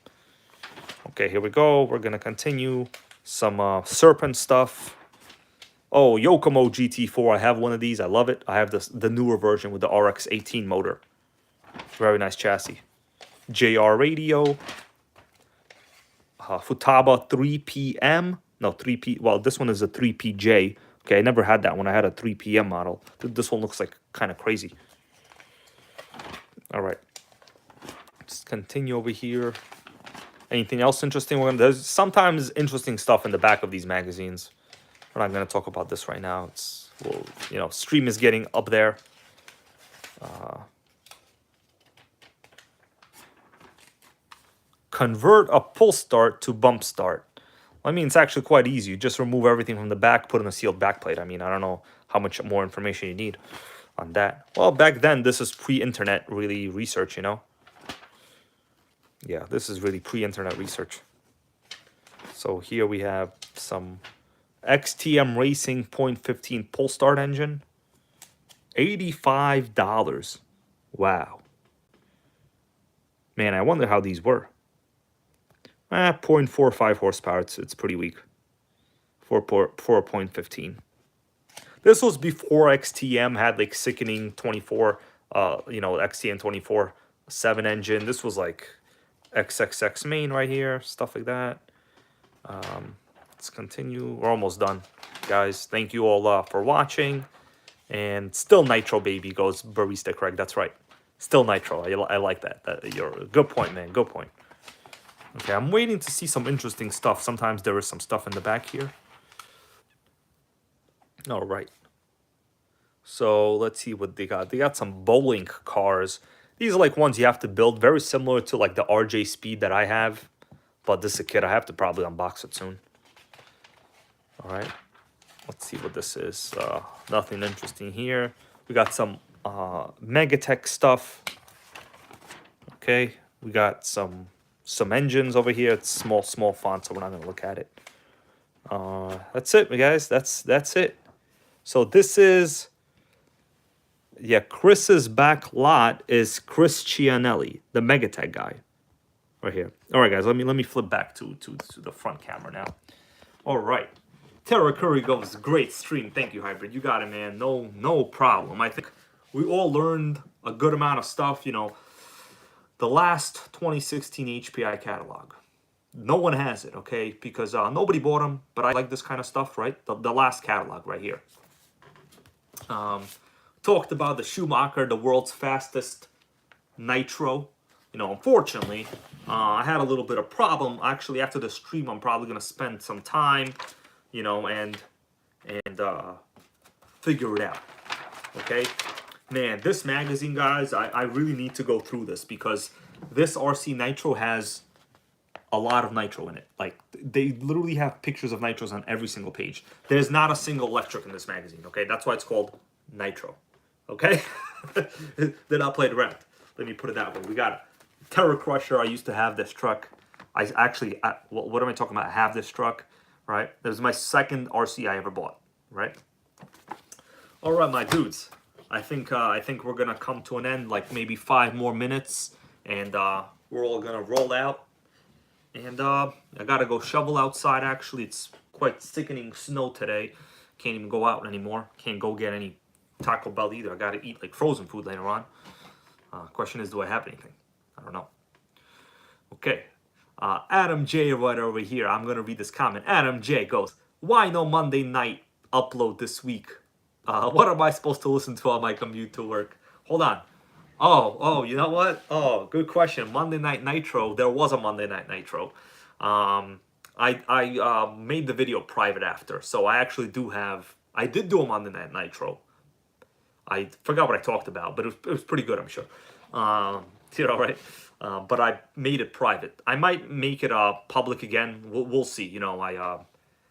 Okay, here we go. We're going to continue. Some Serpent stuff. Oh, Yokomo GT4. I have one of these. I love it. I have the newer version with the RX-18 motor. Very nice chassis. JR radio. Futaba 3PM. No, 3P. Well, this one is a 3PJ. Okay, I never had that one. I had a 3PM model. This one looks like kind of crazy. All right. Let's continue over here. Anything else interesting? There's sometimes interesting stuff in the back of these magazines. We're not going to talk about this right now. It's, well, you know, stream is getting up there. Convert a pull start to bump start. I mean, it's actually quite easy. You just remove everything from the back, put in a sealed backplate. I mean, I don't know how much more information you need on that. Well, back then, this is pre-internet really research, you know. Yeah, this is really pre-internet research. So here we have some XTM Racing 0.15 pull start engine. $85. Wow. Man, I wonder how these were. 0.45 horsepower. It's pretty weak. 4.15. This was before XTM had like sickening 24, you know, XTM 24/7 engine. This was like XXX main right here, stuff like that. Let's continue. We're almost done, guys. Thank you all for watching. And still Nitro, baby, goes Barista Craig. That's right. Still Nitro. I like that. You're a good point, man. Good point. Okay, I'm waiting to see some interesting stuff. Sometimes there is some stuff in the back here. All right. So let's see what they got. They got some bowling cars. These are like ones you have to build, very similar to like the RJ Speed that I have. But this is a kit. I have to probably unbox it soon. All right. Let's see what this is. Nothing interesting here. We got some Megatech stuff. Okay. We got some engines over here. It's small font, so we're not going to look at it. That's it, guys. That's it. So this is... Yeah, Chris's back lot is Chris Cianelli, the Megatech guy, right here. All right, guys, let me flip back to the front camera now. All right, Terra Curry goes, great stream. Thank you, Hybrid. You got it, man. No problem. I think we all learned a good amount of stuff. You know, the last 2016 HPI catalog. No one has it, okay? Because nobody bought them, but I like this kind of stuff, right? The last catalog right here. Talked about the Schumacher, the world's fastest nitro. You know, unfortunately, I had a little bit of problem. Actually, after the stream, I'm probably going to spend some time, you know, and figure it out. Okay? Man, this magazine, guys, I really need to go through this because this RC Nitro has a lot of nitro in it. Like, they literally have pictures of nitros on every single page. There's not a single electric in this magazine, okay? That's why it's called Nitro. Okay? They're not played around. Let me put it that way. We got a Terror Crusher. I used to have this truck. I actually, what am I talking about? I have this truck, right? This is my second RC I ever bought, right? All right, my dudes. I think we're gonna come to an end, like maybe 5 more minutes, and we're all gonna roll out. And I gotta go shovel outside. Actually, it's quite sickening snow today. Can't even go out anymore. Can't go get any Taco Bell either. I gotta eat like frozen food later on. Question is, do I have anything? I don't know. Okay. Adam J right over here. I'm gonna read this comment. Adam J goes, why no Monday night upload this week? What am I supposed to listen to on my commute to work? Hold on. Oh, you know what? Oh, good question. Monday Night Nitro. There was a Monday Night Nitro. I made the video private after, so I actually I did do a Monday Night Nitro. I forgot what I talked about, but it was pretty good, I'm sure. You know, right? But I made it private. I might make it public again. We'll see. You know, I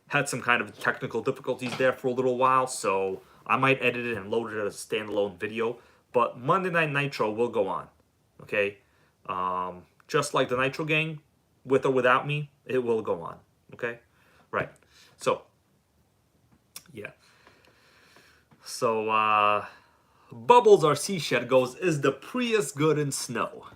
had some kind of technical difficulties there for a little while, so I might edit it and load it as a standalone video. But Monday Night Nitro will go on, okay? Just like the NitroGang, with or without me, it will go on, okay? Right. So, yeah. So, Bubbles RC Shed goes, is the Prius good in snow?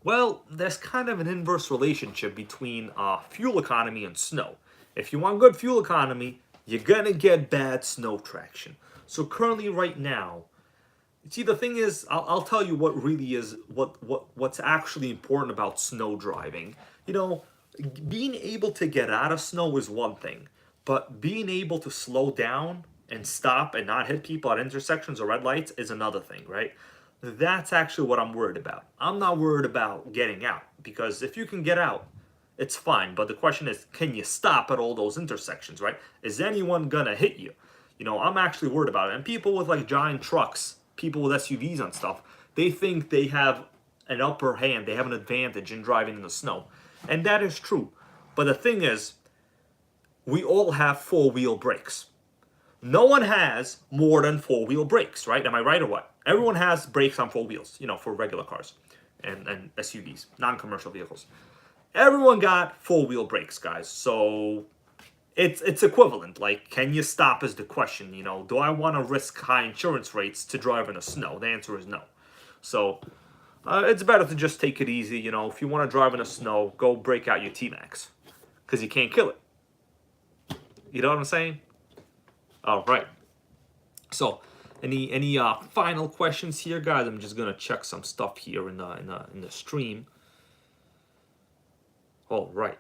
Well, there's kind of an inverse relationship between fuel economy and snow. If you want good fuel economy, you're gonna get bad snow traction. So currently, right now, see, the thing is, I'll tell you what really is, what's actually important about snow driving. You know, being able to get out of snow is one thing, but being able to slow down and stop and not hit people at intersections or red lights is another thing, right? That's actually what I'm worried about. I'm not worried about getting out, because if you can get out, it's fine. But the question is, can you stop at all those intersections, right? Is anyone gonna hit you? You know, I'm actually worried about it. And people with like giant trucks, people with SUVs and stuff, they think they have an upper hand, they have an advantage in driving in the snow. And that is true. But the thing is, we all have 4-wheel brakes. No one has more than 4-wheel brakes, right? Am I right or what? Everyone has brakes on 4 wheels, you know, for regular cars and SUVs, non-commercial vehicles. Everyone got 4-wheel brakes, guys. So it's equivalent. Like, can you stop is the question, you know. Do I want to risk high insurance rates to drive in the snow? The answer is no. So it's better to just take it easy, you know. If you want to drive in the snow, go break out your T-Max, because you can't kill it. You know what I'm saying? All right. So, any final questions here, guys? I'm just gonna check some stuff here in the stream. All right.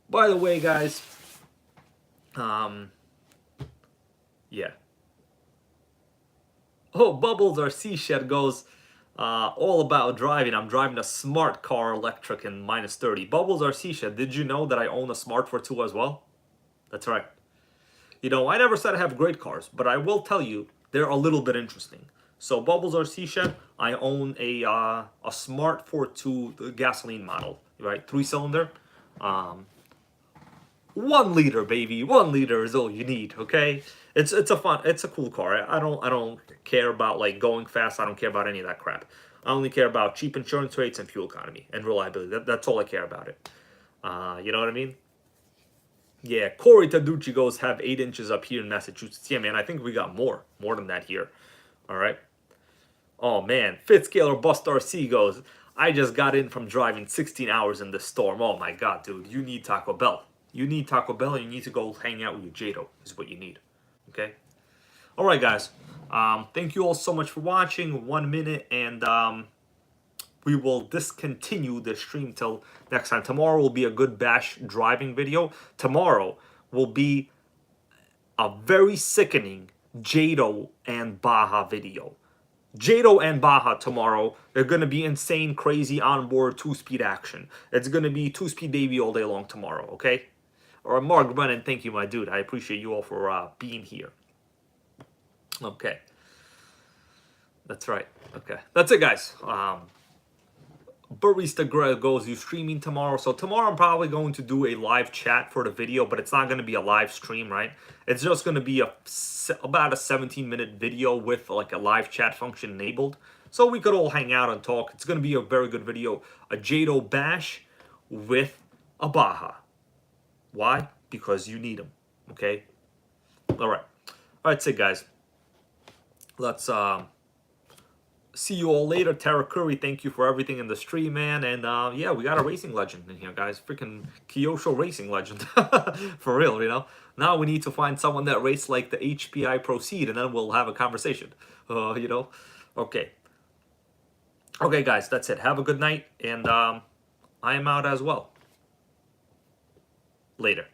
By the way, guys, yeah. Oh, Bubbles RC Shed goes, All about driving. I'm driving a smart car electric in -30. Bubbles Arcisha, did you know that I own a Smart for 2 as well? That's right. You know, I never said I have great cars, but I will tell you they're a little bit interesting. So Bubbles Arcisha, I own a Smart 42 gasoline model, right? 3-cylinder. 1 liter, baby. 1 liter is all you need. Okay, it's a cool car. I don't care about like going fast. I don't care about any of that crap. I only care about cheap insurance rates and fuel economy and reliability. That's all I care about it. You know what I mean? Yeah, Corey Taducci goes have 8 inches up here in Massachusetts. Yeah, man, I think we got more than that here. All right. Oh man, Fitzcaler Bust RC goes, I just got in from driving 16 hours in the storm. Oh my god, dude, you need Taco Bell. You need Taco Bell, and you need to go hang out with your Jado, is what you need. Okay? Alright, guys. Thank you all so much for watching. 1 minute, and we will discontinue the stream till next time. Tomorrow will be a good bash driving video. Tomorrow will be a very sickening Jado and Baja video. Jado and Baja tomorrow, they're going to be insane, crazy, onboard, 2-speed action. It's going to be 2-speed baby all day long tomorrow, okay? Or Mark Brennan, thank you, my dude. I appreciate you all for being here. Okay. That's right. Okay. That's it, guys. Barista Greg goes, you streaming tomorrow? So tomorrow I'm probably going to do a live chat for the video, but it's not going to be a live stream, right? It's just going to be about a 17-minute video with like a live chat function enabled. So we could all hang out and talk. It's going to be a very good video. A Jado bash with a Baja. Why? Because you need them. Okay? Alright. Alright, that's it, guys. Let's see you all later. Tara Curry, thank you for everything in the stream, man. And yeah, we got a racing legend in here, guys. Freaking Kyosho racing legend. For real, you know. Now we need to find someone that raced like the HPI Proceed, and then we'll have a conversation. You know. Okay. Okay, guys, that's it. Have a good night, and I am out as well. Later.